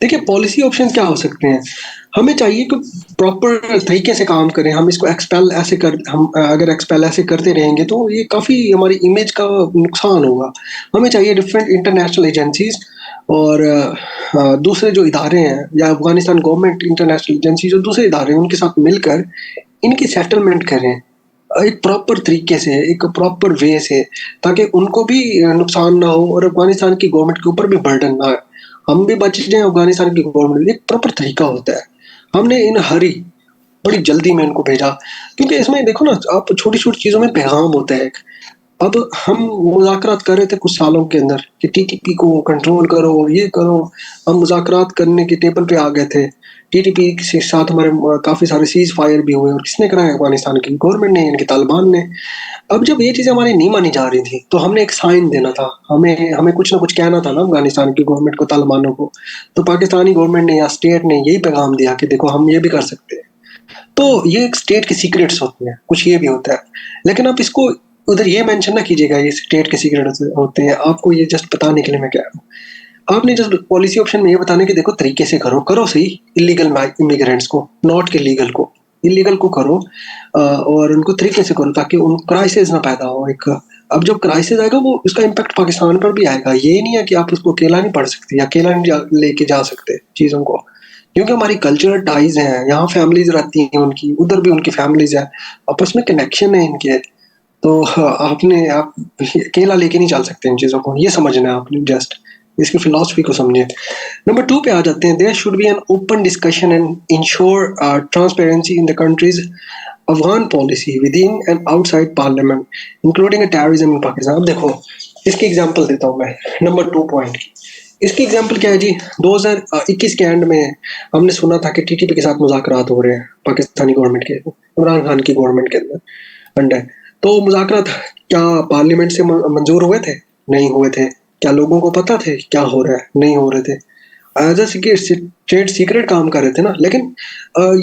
देखिए पॉलिसी ऑप्शंस क्या हो सकते हैं। हमें चाहिए कि प्रॉपर तरीके से काम करें। हम इसको अगर एक्सपेल ऐसे करते रहेंगे तो ये काफ़ी हमारी इमेज का नुकसान होगा। हमें चाहिए डिफरेंट इंटरनेशनल एजेंसीज और दूसरे जो इदारे हैं, या अफगानिस्तान गवर्नमेंट इंटरनेशनल एजेंसी जो दूसरे इदारे हैं उनके साथ मिलकर इनकी सेटलमेंट करें एक प्रॉपर तरीके से, एक प्रॉपर वे से, ताकि उनको भी नुकसान ना हो और अफगानिस्तान की गवर्नमेंट के ऊपर भी बर्डन ना आए, हम भी बच जाए, अफगानिस्तान की गवर्नमेंट। एक प्रॉपर तरीका होता है। हमने इन हरी बड़ी जल्दी में इनको भेजा, क्योंकि इसमें देखो ना आप छोटी छोटी चीजों में पैगाम होता है। अब हम मुज़ाकरात कर रहे थे कुछ सालों के अंदर कि टीटीपी को कंट्रोल करो, ये करो, हम मुज़ाकरात करने के टेबल पे आ गए थे। टीटीपी के साथ हमारे काफी सारे सीज फायर भी हुए, और किसने कराया? अफगानिस्तान की गवर्नमेंट ने, यानी कि तालिबान ने। अब जब ये चीजें हमारी नहीं मानी जा रही थी तो हमने एक साइन देना था, हमें कुछ ना कुछ कहना था ना अफगानिस्तान की गवर्नमेंट को, तालिबानों को। तो पाकिस्तानी गवर्नमेंट ने या स्टेट ने यही पैगाम दिया कि देखो हम ये भी कर सकते हैं। तो ये एक स्टेट के सीक्रेट्स होते हैं, कुछ ये भी होता है। लेकिन आप इसको उधर ये मेंशन ना कीजिएगा ये स्टेट के सीक्रेट्स होते हैं, आपको ये जस्ट बताने के लिए मैं कह रहा हूँ। आपने जस्ट पॉलिसी ऑप्शन में ये बताने की देखो तरीके से करो सही इलीगल इमिग्रेंट्स को, नॉट के लीगल को, इलीगल को करो और उनको तरीके से करो ताकि उन क्राइसिस ना पैदा हो, एक अब जब क्राइसिस आएगा वो उसका इम्पैक्ट पाकिस्तान पर भी आएगा। ये नहीं है कि आप उसको अकेला नहीं पढ़ सकते, अकेला नहीं लेके जा सकते चीज़ों को, क्योंकि हमारी कल्चरल टाइज हैं, यहाँ फैमिलीज रहती हैं उनकी, उधर भी उनकी फैमिलीज है, आपस में कनेक्शन है इनके। तो आपने आप अकेला लेके नहीं चल सकते इन चीज़ों को, ये समझना है आपने, जस्ट इसकी फिलॉसफी को समझिए। नंबर 2 पे आ जाते हैं, there should be an open discussion and ensure transparency in the countries Afghan policy within and outside parliament including terrorism in Pakistan. अब देखो इसकी एग्जांपल देता हूँ मैं नंबर 2 पॉइंट की। इसकी एग्जांपल क्या है जी, 2021 के एंड में हमने सुना था कि टीटीपी के साथ मुज़ाकरात हो रहे हैं पाकिस्तानी गवर्नमेंट के, इमरान खान की गवर्नमेंट के अंडर। तो मुज़ाकरात क्या पार्लियामेंट से मंजूर हुए थे? नहीं हुए थे। क्या लोगों को पता थे क्या हो रहा है? नहीं हो रहे थे। एज अ स्टेट सीक्रेट काम कर रहे थे ना। लेकिन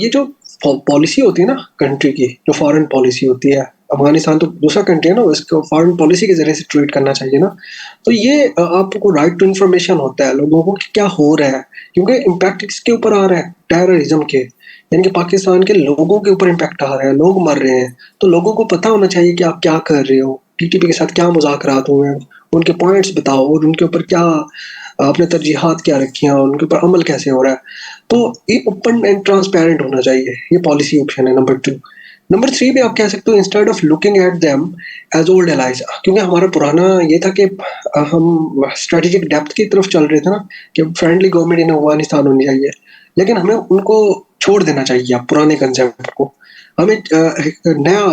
ये जो पॉलिसी होती है ना कंट्री की, जो फॉरेन पॉलिसी होती है, अफगानिस्तान तो दूसरा कंट्री है ना, इसको फॉरेन पॉलिसी के जरिए से ट्रीट करना चाहिए ना। तो ये आपको राइट टू इन्फॉर्मेशन होता है लोगों को कि क्या हो रहा है, क्योंकि इम्पैक्ट किसके ऊपर आ रहा है? टेररिज्म के, यानी कि पाकिस्तान के लोगों के ऊपर इम्पैक्ट आ रहा है, लोग मर रहे हैं। तो लोगों को पता होना चाहिए कि आप क्या कर रहे हो, टीटीपी के साथ क्या मुज़ाकरात हुए हैं, उनके पॉइंट्स बताओ और उनके ऊपर क्या आपने तरजीहात क्या रखी हैं, उनके ऊपर अमल कैसे हो रहा है। तो ये ओपन एंड ट्रांसपेरेंट होना चाहिए, ये पॉलिसी ऑप्शन है नंबर 2। नंबर 3 पे आप कह सकते हो instead of looking at them as old allies, क्योंकि हमारा पुराना ये था कि हम स्ट्रेटेजिक डेप्थ की तरफ चल रहे थे ना, कि फ्रेंडली गवर्नमेंट इन अफगानिस्तान होनी चाहिए, लेकिन हमें उनको छोड़ देना चाहिए आप पुराने कंसेप्ट को। हमें एक नया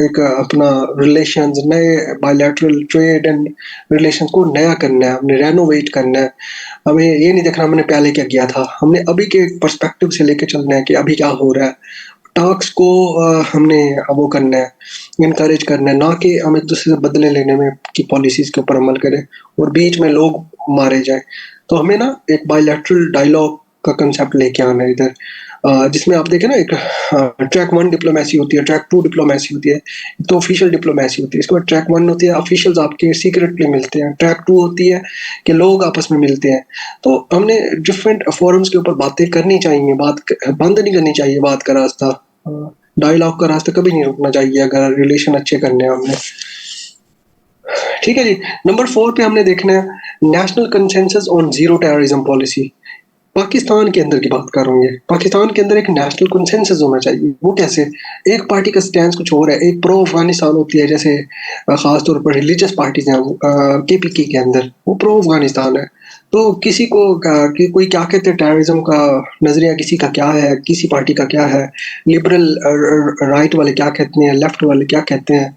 एक अपना रिलेशंस, नए बायलैटरल ट्रेड एंड रिलेशंस को नया करना है, हमने रेनोवेट करना है। हमें ये नहीं देखना हमने पहले क्या किया था, हमने अभी के पर्सपेक्टिव से लेके चलना है कि अभी क्या हो रहा है। टॉक्स को हमने वो करना है, इनकरेज करना है, ना कि हम एक दूसरे से बदले लेने में की पॉलिसीज के ऊपर अमल करें और बीच में लोग मारे जाए। तो हमें ना एक बायलैटरल डायलॉग का कंसेप्ट लेके आना है इधर, जिसमें आप देखें ना एक ट्रैक 1 डिप्लोमेसी होती है, ट्रैक 2 डिप्लोमेसी होती है, तो ऑफिशियल डिप्लोमेसी होती है। इसके बाद ट्रैक 1 होती है ऑफिशियल्स आपके सीक्रेटली मिलते हैं, ट्रैक 2 होती है कि लोग आपस में मिलते हैं। तो हमने डिफरेंट फोरम्स के ऊपर बातें करनी चाहिए, बंद नहीं करनी चाहिए बात का रास्ता, डायलॉग का रास्ता कभी नहीं रुकना चाहिए अगर रिलेशन अच्छे करने हैं हमने। ठीक है जी। नंबर 4 पे हमने देखना है national consensus on zero terrorism policy. Pakistan के अंदर की बात कर रहा हूँ, ये पाकिस्तान के अंदर एक नेशनल कंसेंसस होना चाहिए। वो कैसे? एक पार्टी का स्टैंड कुछ और है, एक प्रो अफगानिस्तान होती है, जैसे खास तौर पर रिलीजियस पार्टीज हैं केपीके के अंदर, वो प्रो अफगानिस्तान है। तो किसी को कि कोई क्या कहते हैं टेररिज्म का नजरिया किसी का क्या है, किसी पार्टी का क्या है, लिबरल राइट वाले क्या कहते हैं, लेफ्ट वाले क्या कहते हैं।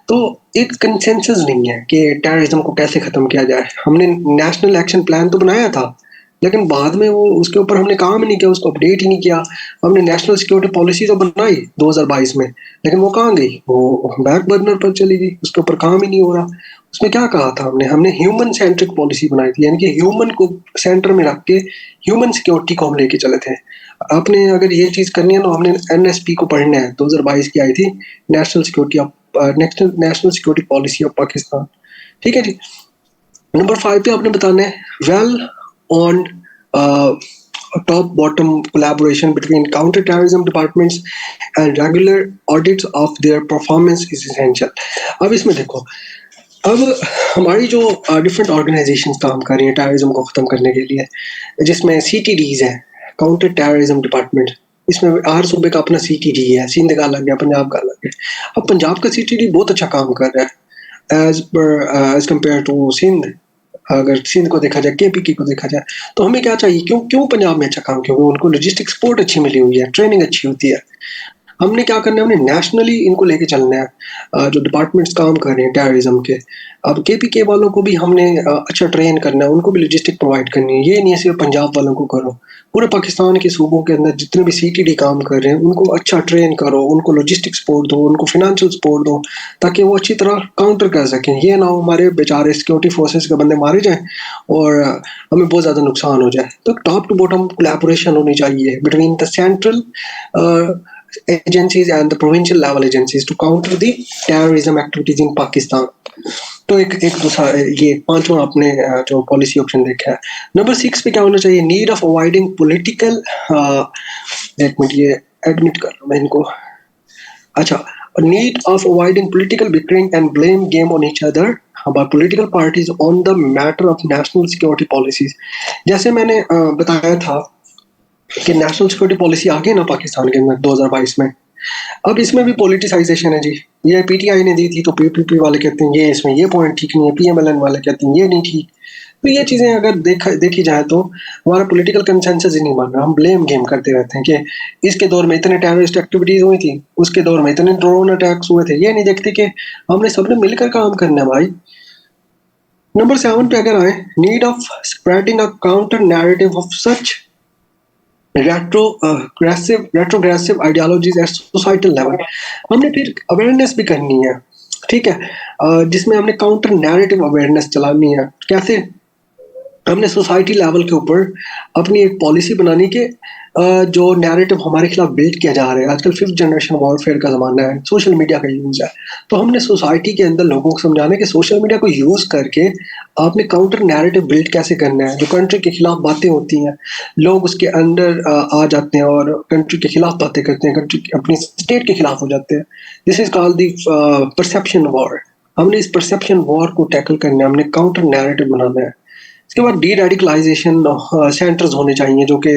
तो एक कंसेंसस नहीं है कि टेररिज्म को कैसे खत्म किया जाए। हमने नेशनल एक्शन प्लान तो बनाया था, लेकिन बाद में वो उसके ऊपर हमने काम नहीं किया, उसको अपडेट ही नहीं किया। हमने नेशनल सिक्योरिटी पॉलिसी तो बनाई 2022 में, लेकिन वो कहाँ गई? वो बैक बर्नर पर चली गई, उसके ऊपर काम ही नहीं हो रहा। उसमें क्या कहा था हमने ह्यूमन सेंट्रिक पॉलिसी बनाई थी, यानी कि ह्यूमन को सेंटर में रख के ह्यूमन सिक्योरिटी को हम लेके चले थे। आपने अगर ये चीज करनी है तो हमने एनएसपी को पढ़ना है, 2022 की आई थी, national security policy of Pakistan. ठीक है जी। नंबर 5 पे आपने बताना है well on top bottom collaboration between counter-terrorism departments and regular audits of their performance is essential। अब इसमें देखो, अब हमारी जो डिफरेंट ऑर्गेनाइजेशंस काम कर रही हैं टेररिज्म को ख़त्म करने के लिए, जिसमें CTDs है, काउंटर टेररिज्म डिपार्टमेंट, इसमें हर सूबे का अपना CTD है, सिंध का अलग है, पंजाब का अलग है। अब पंजाब का CTD बहुत अच्छा काम कर रहा है एज कम्पेयर टू सिंध। अगर सिंध को देखा जाए, केपीके को देखा जाए, तो हमें क्या चाहिए? क्यों पंजाब में अच्छा काम? क्योंकि उनको लॉजिस्टिक सपोर्ट अच्छी मिली हुई है, ट्रेनिंग अच्छी होती है। हमने क्या करना है, हमने नेशनली इनको लेके चलना है, जो डिपार्टमेंट्स काम कर रहे हैं टेररिज्म के। अब केपीके वालों को भी हमने अच्छा ट्रेन करना है, उनको भी लॉजिस्टिक प्रोवाइड करनी है। ये नहीं है सिर्फ पंजाब वालों को करो, पूरे पाकिस्तान के सूबों के अंदर जितने भी CTD काम कर रहे हैं उनको अच्छा ट्रेन करो, उनको लॉजिस्टिक सपोर्ट दो, उनको फाइनेंशियल सपोर्ट दो, ताकि वो अच्छी तरह काउंटर कर सकें। ये ना हो हमारे बेचारे सिक्योरिटी फोर्सेस के बंदे मारे जाएं और हमें बहुत ज़्यादा नुकसान हो जाए। तो टॉप टू बॉटम कोलैबोरेशन होनी चाहिए between the central agencies and the provincial level agencies to counter the terrorism activities in Pakistan। तो एक दूसरा ये 5वां आपने जो पॉलिसी ऑप्शन देखा है। नंबर 6 पे क्या होना चाहिए? नीड ऑफ अवॉइडिंग पॉलिटिकल, एक मिनट ये एडमिट कर लूँ मैं इनको। अच्छा, need of avoiding political bickering and blame game on each other about political parties on the matter of national security policies. जैसे मैंने बताया था कि नेशनल सिक्योरिटी पॉलिसी आ गई ना पाकिस्तान के अंदर 2022 में, अब इसमें भी पॉलिटिसाइजेशन है जी। ये पीटीआई ने दी थी तो पीपीपी वाले कहते हैं ये इसमें ये पॉइंट ठीक नहीं है, पीएमएलएन वाले कहते हैं ये नहीं ठीक। तो ये चीजें अगर देखी जाए तो हमारा पॉलिटिकल कंसेंसस ही नहीं बन रहा, हम ब्लेम गेम करते रहते हैं कि इसके दौर में इतने टेररिस्ट एक्टिविटीज हुई थी, उसके दौर में इतने ड्रोन अटैक्स हुए थे। ये नहीं देखते कि हमने सबने मिलकर काम करना है भाई। नंबर 7 पे अगर आए, need of spreading a counter narrative of such retrogressive ideologies at societal level। हमने फिर अवेयरनेस भी करनी है, ठीक है, जिसमें हमने काउंटर नैरेटिव अवेयरनेस चलानी है। कैसे? हमने सोसाइटी लेवल के ऊपर अपनी एक पॉलिसी बनानी के जो नैरेटिव हमारे खिलाफ बिल्ड किया जा रहा है। आजकल 5th जनरेशन वॉरफेयर का ज़माना है, सोशल मीडिया का यूज़ है, तो हमने सोसाइटी के अंदर लोगों को समझाना है कि सोशल मीडिया को यूज़ करके आपने काउंटर नैरेटिव बिल्ड कैसे करना है। जो कंट्री के खिलाफ बातें होती हैं, लोग उसके अंदर आ जाते हैं और कंट्री के खिलाफ बातें करते हैं, कंट्री अपनी स्टेट के खिलाफ हो जाते हैं। This is called the perception war. हमने इस परसेप्शन वॉर को टैकल करना है, हमने काउंटर नैरेटिव बनाना है। इसके बाद डी रेडिकलाइजेशन सेंटर्स होने चाहिए जो कि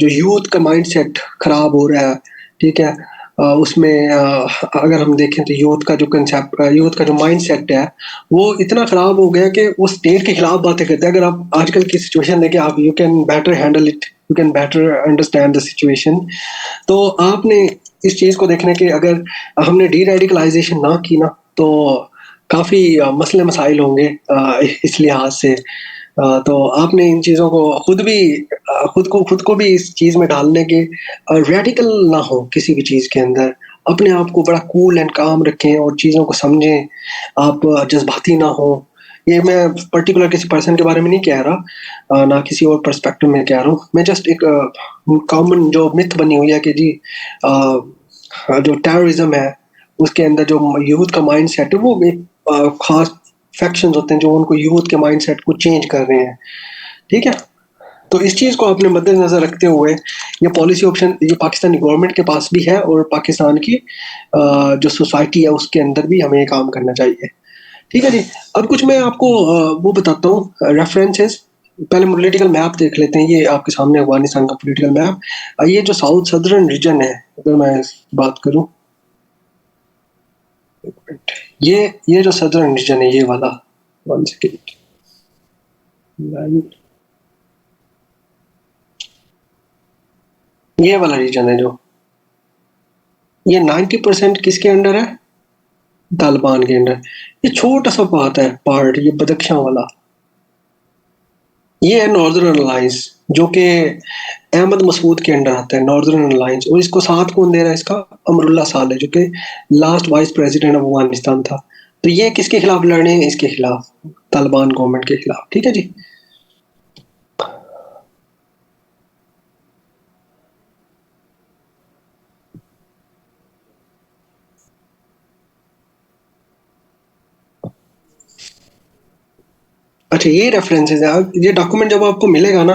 जो यूथ का माइंडसेट खराब हो रहा है, ठीक है, उसमें अगर हम देखें तो यूथ का जो कंसेप्ट, यूथ का जो माइंडसेट है वो इतना खराब हो गया कि वो स्टेट के खिलाफ बातें करते हैं। अगर आप आजकल की सिचुएशन देखें, आप you can better handle it, you can better understand the situation. तो आपने इस चीज़ को देखने के अगर हमने डी रेडिकलाइजेशन ना की ना तो काफ़ी मसले मसाइल होंगे इस लिहाज से। तो आपने इन चीज़ों को खुद को भी इस चीज़ में डालने के रेडिकल ना हो किसी भी चीज़ के अंदर, अपने आप को बड़ा कूल एंड काम रखें और चीज़ों को समझें, आप जज्बाती ना हो। ये मैं पर्टिकुलर किसी पर्सन के बारे में नहीं कह रहा, ना किसी और पर्सपेक्टिव में कह रहा हूँ। मैं जस्ट एक कॉमन जो मिथ बनी हुई है कि जी जो टेररिज्म है उसके अंदर जो यूथ का माइंड सेट है वो एक खास फैक्शंस होते हैं जो उनको यूथ के माइंडसेट को चेंज कर रहे हैं, ठीक है। तो इस चीज़ को आपने मद्देनजर रखते हुए ये पॉलिसी ऑप्शन ये पाकिस्तानी गवर्नमेंट के पास भी है और पाकिस्तान की जो सोसाइटी है उसके अंदर भी हमें काम करना चाहिए, ठीक है जी। अब कुछ मैं आपको वो बताता हूँ रेफरेंसेस। पहले पॉलिटिकल मैप देख लेते हैं, ये आपके सामने अफगानिस्तान का पॉलिटिकल मैप। ये जो साउथ सदर्न रीजन है, अगर मैं बात करूँ, ये जो सदर्न रीजन है ये वाला, 1 सेकेंड, ये वाला रीजन है जो ये 90% किसके अंडर है? तालिबान के अंडर। ये छोटा सा पार्ट ये बदख्शां वाला, ये है नॉर्दर्न अलायंस जो कि अहमद मसूद के अंडर आता है, नॉर्दर्न अलायंस। और इसको साथ कौन दे रहा है? इसका अमरुल्लाह सालेह जो कि last vice president of Afghanistan था। तो ये किसके खिलाफ लड़ रहे हैं? इसके खिलाफ, तालिबान गवर्नमेंट के खिलाफ, ठीक है जी। अच्छा, ये रेफरेंसेस है। ये डॉक्यूमेंट जब आपको मिलेगा ना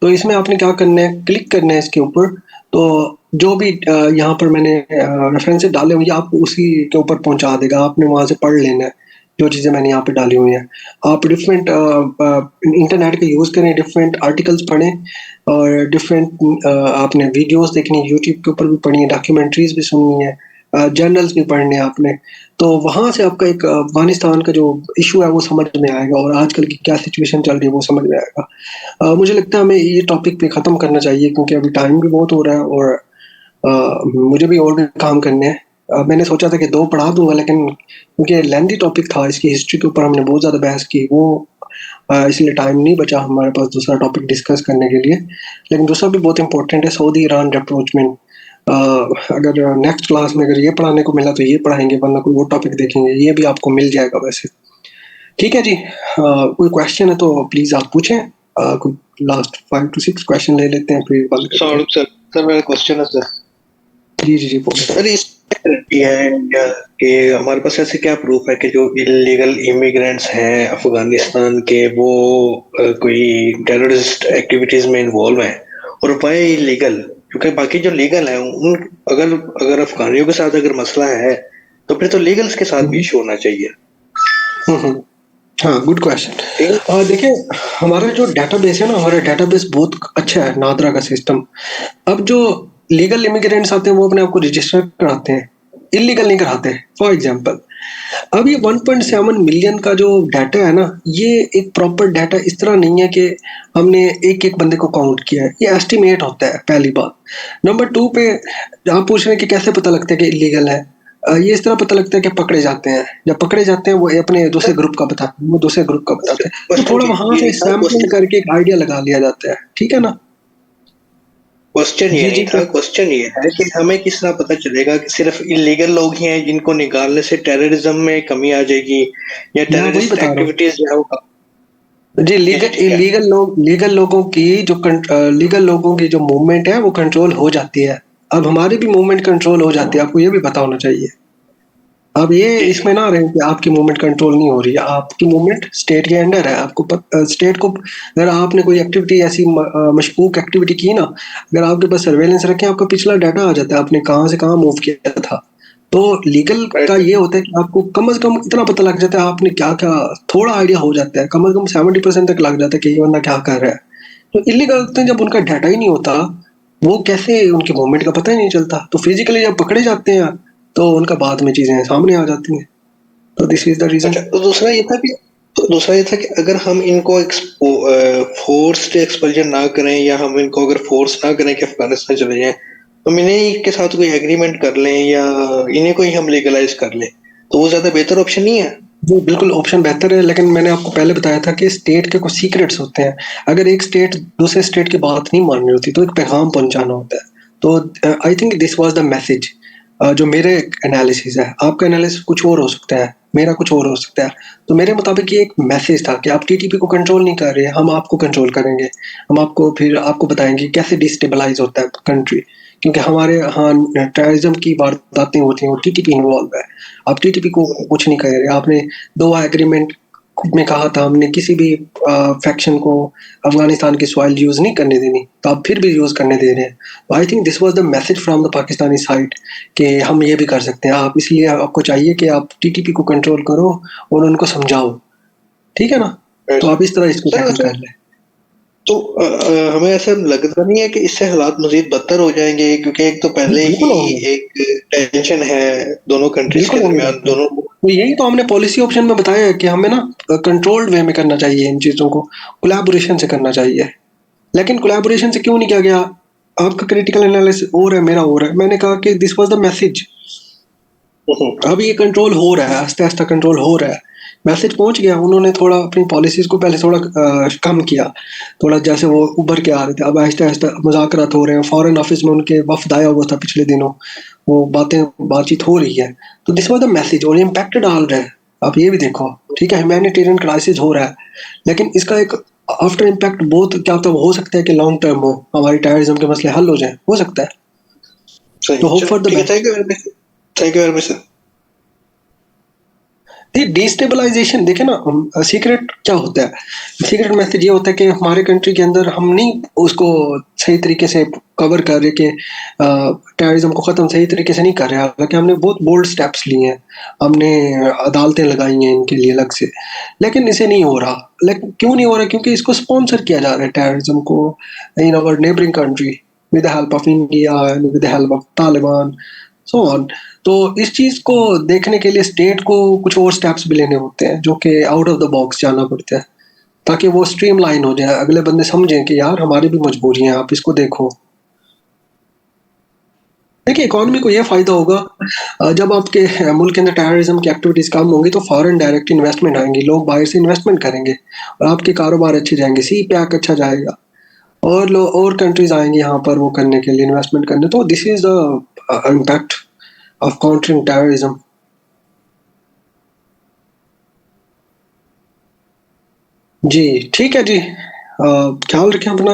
तो इसमें आपने क्या करना है, क्लिक करना है इसके ऊपर। तो जो भी यहाँ पर मैंने रेफरेंसेस डाले हुए आपको उसी के ऊपर पहुंचा देगा, आपने वहां से पढ़ लेना है जो चीज़ें मैंने यहाँ पे डाली हुई हैं। आप डिफरेंट इंटरनेट का यूज़ करें, डिफरेंट आर्टिकल्स पढ़ें और डिफरेंट आपने वीडियोस देखनी है, यूट्यूब के ऊपर भी पढ़नी है, डॉक्यूमेंट्रीज भी सुननी है, जर्नल्स भी पढ़ने हैं आपने। तो वहाँ से आपका एक अफगानिस्तान का जो इशू है वो समझ में आएगा और आजकल की क्या सिचुएशन चल रही है वो समझ में आएगा। मुझे लगता है हमें ये टॉपिक पे ख़त्म करना चाहिए क्योंकि अभी टाइम भी बहुत हो रहा है और मुझे भी और भी काम करने हैं। मैंने सोचा था कि 2 पढ़ा दूंगा लेकिन क्योंकि लेंथी टॉपिक था, इसकी हिस्ट्री के ऊपर हमने बहुत ज़्यादा बहस की, वो इसलिए टाइम नहीं बचा हमारे पास दूसरा टॉपिक डिस्कस करने के लिए। लेकिन दूसरा भी बहुत इंपॉर्टेंट है, सऊदी ईरान रेप्रोचमेंट। अगर नेक्स्ट क्लास में अगर ये पढ़ाने को मिला तो ये पढ़ाएंगे, वरना कोई वो टॉपिक देखेंगे, ये भी आपको मिल जाएगा वैसे, ठीक है जी। कोई क्वेश्चन है तो प्लीज़ आप पूछें। कोई लास्ट 5 to 6 क्वेश्चन ले लेते हैं फिर बंद करते हैं। सर मेरा क्वेश्चन है सर। जी सर इस है इंडिया के हमारे पास ऐसे क्या प्रूफ है कि जो इलीगल इमिग्रेंट्स हैं अफगानिस्तान के वो कोई टेररिस्ट एक्टिविटीज में इन्वॉल्व हैं? और वाई इलीगल? क्योंकि बाकी जो लीगल है उन अगर अगर अफगानियों के साथ अगर मसला है तो फिर तो लीगल्स के साथ भी इशू होना चाहिए। हम्म। हाँ, गुड क्वेश्चन। ठीक देखिए, हमारा जो डेटाबेस है ना, हमारा डेटाबेस बहुत अच्छा है, नादरा का सिस्टम। अब जो लीगल इमिग्रेंट्स आते हैं वो अपने आप को रजिस्टर कराते हैं, इलीगल नहीं कराते। फॉर एग्जांपल, अब ये 1.7 मिलियन का जो डाटा है ना, ये एक प्रॉपर डाटा इस तरह नहीं है कि हमने एक एक बंदे को काउंट किया है, ये एस्टिमेट होता है, पहली बात। नंबर 2 पे आप पूछ रहे हैं कि कैसे पता लगता है कि इलीगल है। ये इस तरह पता लगता है कि पकड़े जाते हैं, जब पकड़े जाते हैं वो अपने दूसरे ग्रुप का बताते हैं, वो दूसरे ग्रुप का बताते हैं, तो क्वेश्चन थोड़ा वहां ये से नहीं था। सैम्पलिंग करके एक आइडिया लगा लिया जाता है, ठीक है ना। क्वेश्चन ये जी नहीं जी, था, क्वेश्चन ये है कि हमें किस तरह पता चलेगा कि सिर्फ इलीगल लोग ही हैं जिनको निकालने से टेररिज्म में कमी आ जाएगी या मैं वही टेररिस्ट बता रहा हूँ एक्टिविटीज जो है वो जी। जी जी लीगल ठीक है। लीगल लोगों की जो लीगल लोगों की जो मूवमेंट है वो कंट्रोल हो जाती है। अब हमारी भी मूवमेंट कंट्रोल हो जाती है, आपको ये भी पता होना चाहिए। अब ये जी जी इसमें ना रहे कि आपकी मूवमेंट कंट्रोल नहीं हो रही है, आपकी मूवमेंट स्टेट के अंडर है। स्टेट को अगर आपने कोई एक्टिविटी ऐसी मशकूक एक्टिविटी की ना, अगर आपके पास सर्वेलेंस रखे, आपका पिछला डाटा आ जाता है, आपने कहाँ से कहाँ मूव किया था। तो लीगल का राइट। ये होता है कि आपको कम से कम इतना पता लग जाता है, आपने क्या क्या, थोड़ा आइडिया हो जाता है, कम से कम 70% तक लग जाता है कि ये बंदा क्या कर रहा है। तो इलीगल तो जब उनका डाटा ही नहीं होता, वो कैसे, उनकी मूवमेंट का पता ही नहीं चलता, तो फिजिकली जब पकड़े जाते हैं तो उनका बाद में चीजें सामने आ जाती हैं। तो दिस इज द रीजन। अच्छा, तो दूसरा ये था कि अगर हम इनको फोर्स्ड एक्सपल्जन ना करें या हम इनको अगर फोर्स ना करें कि अफगानिस्तान चले जाएं, हम इन्हें इनके साथ कोई एग्रीमेंट कर लें या इन्हें कोई हम लीगलाइज कर लें, तो वो ज्यादा बेहतर ऑप्शन नहीं है। जी बिल्कुल, ऑप्शन बेहतर है, लेकिन मैंने आपको पहले बताया था कि स्टेट के कुछ सीक्रेट्स होते हैं। अगर एक स्टेट दूसरे स्टेट की बात नहीं मान रही होती तो एक पैगाम पहुंचाना होता है। तो I think this was the message. जो मेरे एनालिसिस है, आपका एनालिसिस कुछ और हो सकता है, मेरा कुछ और हो सकता है। तो मेरे मुताबिक ये एक मैसेज था कि आप टीटीपी को कंट्रोल नहीं कर रहे, हम आपको कंट्रोल करेंगे। हम आपको फिर आपको बताएंगे कैसे डिस्टेबलाइज होता है कंट्री, क्योंकि हमारे यहाँ टेररिज्म की वारदातें होती हैं, वो टीटीपी इन्वॉल्व है। आप टीटीपी को कुछ नहीं कह रहे, आपने दोहा एग्रीमेंट में कहा था हमने किसी भी फैक्शन को अफगानिस्तान की सॉइल यूज नहीं करने देनी, तो आप फिर भी यूज करने दे रहे हैं। तो I think this was the message from the Pakistani side कि हम ये भी कर सकते हैं, आप इसलिए आपको चाहिए कि आप टीटीपी को कंट्रोल करो और उनको समझाओ, ठीक है ना। तो आप इस तरह इसको सर टैकल वैसे कर लें। तो हमें ऐसा लगता नहीं है कि इससे हालात मजीद बदतर हो जाएंगे, क्योंकि एक तो जी पहले ही बिल्कुल होंगे, एक टेंशन है दोनों कंट्रीज के बिल्कुल होंगे दरमियान, बिल्कुल। दोनों। तो यही तो हमने पॉलिसी ऑप्शन में बताया है कि हमें ना कंट्रोल्ड वे में करना चाहिए, इन चीज़ों को कोलैबोरेशन से करना चाहिए। लेकिन कोलैबोरेशन से क्यों नहीं किया गया? आपका क्रिटिकल एनालिसिस और है, मेरा और है। मैंने कहा कि दिस वाज द मैसेज। अब ये कंट्रोल हो रहा है, आस्ते आस्ते कंट्रोल हो रहा है, मैसेज पहुंच गया। उन्होंने थोड़ा अपनी पॉलिसीज को पहले थोड़ा कम किया, थोड़ा जैसे वो उभर के आ रहे थे, अब आहिस्ता आहिस्ता मुज़ाकरात हो रहे हैं। फॉरेन ऑफिस में उनके वफ्द आया हुआ था पिछले दिनों, वो बातचीत हो रही है। तो दिस वाज द मैसेज, और इम्पैक्ट डाल रहा है। आप ये भी देखो, ठीक है, ह्यूमैनिटेरियन क्राइसिस हो रहा है, लेकिन इसका एक आफ्टर इम्पैक्ट बहुत क्या होता है, हो सकता है कि लॉन्ग टर्म हो, हमारी टेररिज्म के मसले हल हो जाए, हो सकता है। तो सही, होप चलो फॉर द ठीक है, best. Thank you very much sir. ये डिस्टेबलाइजेशन देखे ना, सीक्रेट क्या होता है, सीक्रेट मैसेज ये होता है कि हमारे कंट्री के अंदर हम नहीं उसको सही तरीके से कवर कर रहे, कि टेररिज्म को खत्म सही तरीके से नहीं कर रहे। हालांकि हमने बहुत बोल्ड स्टेप्स लिए हैं, हमने अदालतें लगाई हैं इनके लिए अलग से, लेकिन इसे नहीं हो रहा। लेकिन क्यों नहीं हो रहा? क्योंकि इसको स्पॉन्सर किया जा रहा है टेररिज्म को in our neighbouring country, with the help of India and with the help of Taliban, so on. तो इस चीज को देखने के लिए स्टेट को कुछ और स्टेप्स भी लेने होते हैं, जो कि आउट ऑफ द बॉक्स जाना पड़ता है, ताकि वो स्ट्रीमलाइन हो जाए, अगले बंदे समझें कि यार हमारी भी मजबूरी है, आप इसको देखो। देखिए, इकोनॉमी को ये फायदा होगा, जब आपके मुल्क के अंदर टेररिज्म की एक्टिविटीज कम होंगी तो फॉरेन डायरेक्ट इन्वेस्टमेंट आएंगी, लोग बाहर से इन्वेस्टमेंट करेंगे और आपके कारोबार अच्छे जाएंगे, सी पैक अच्छा जाएगा, और लोग और कंट्रीज आएंगे यहाँ पर वो करने के लिए, इन्वेस्टमेंट करने। तो this is the impact of countering terrorism. जी ठीक है जी, ख्याल रखें अपना।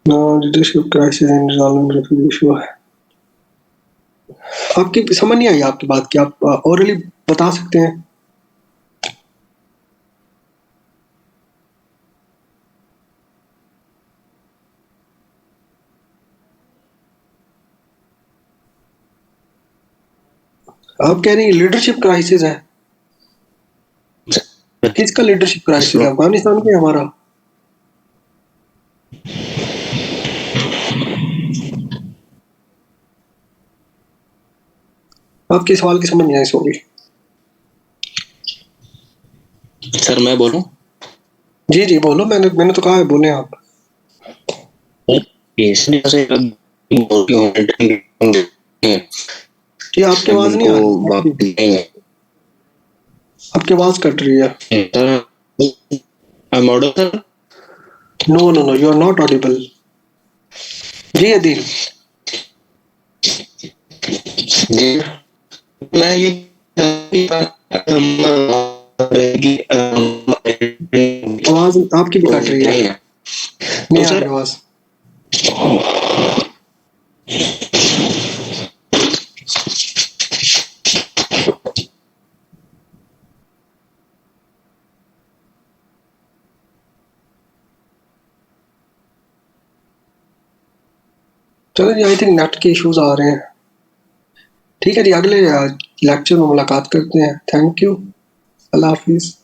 Leadership crisis in resolving refugee issue है। आपकी समझ नहीं आई आपकी बात की, आप ओरली बता सकते हैं। आप कह रहे हैं लीडरशिप क्राइसिस है, किसका लीडरशिप क्राइसिस है, अफगानिस्तान का हमारा? आपके सवाल की समझ नहीं आई सॉरी। सर मैं बोलूं? जी जी बोलो, मैंने तो कहा है बोले आप। इसने से ये आपकी आवाज नहीं आ रही, आपकी आवाज कट रही है। No no no, you are not audible. जी आदिल, जी मैं ये आवाज आपकी भी कट रही है, नहीं आ सर रही आवाज। चलो जी, आई थिंक नेट के इश्यूज आ रहे हैं। ठीक है जी, अगले लेक्चर में मुलाकात करते हैं। Thank you, Allah Hafiz.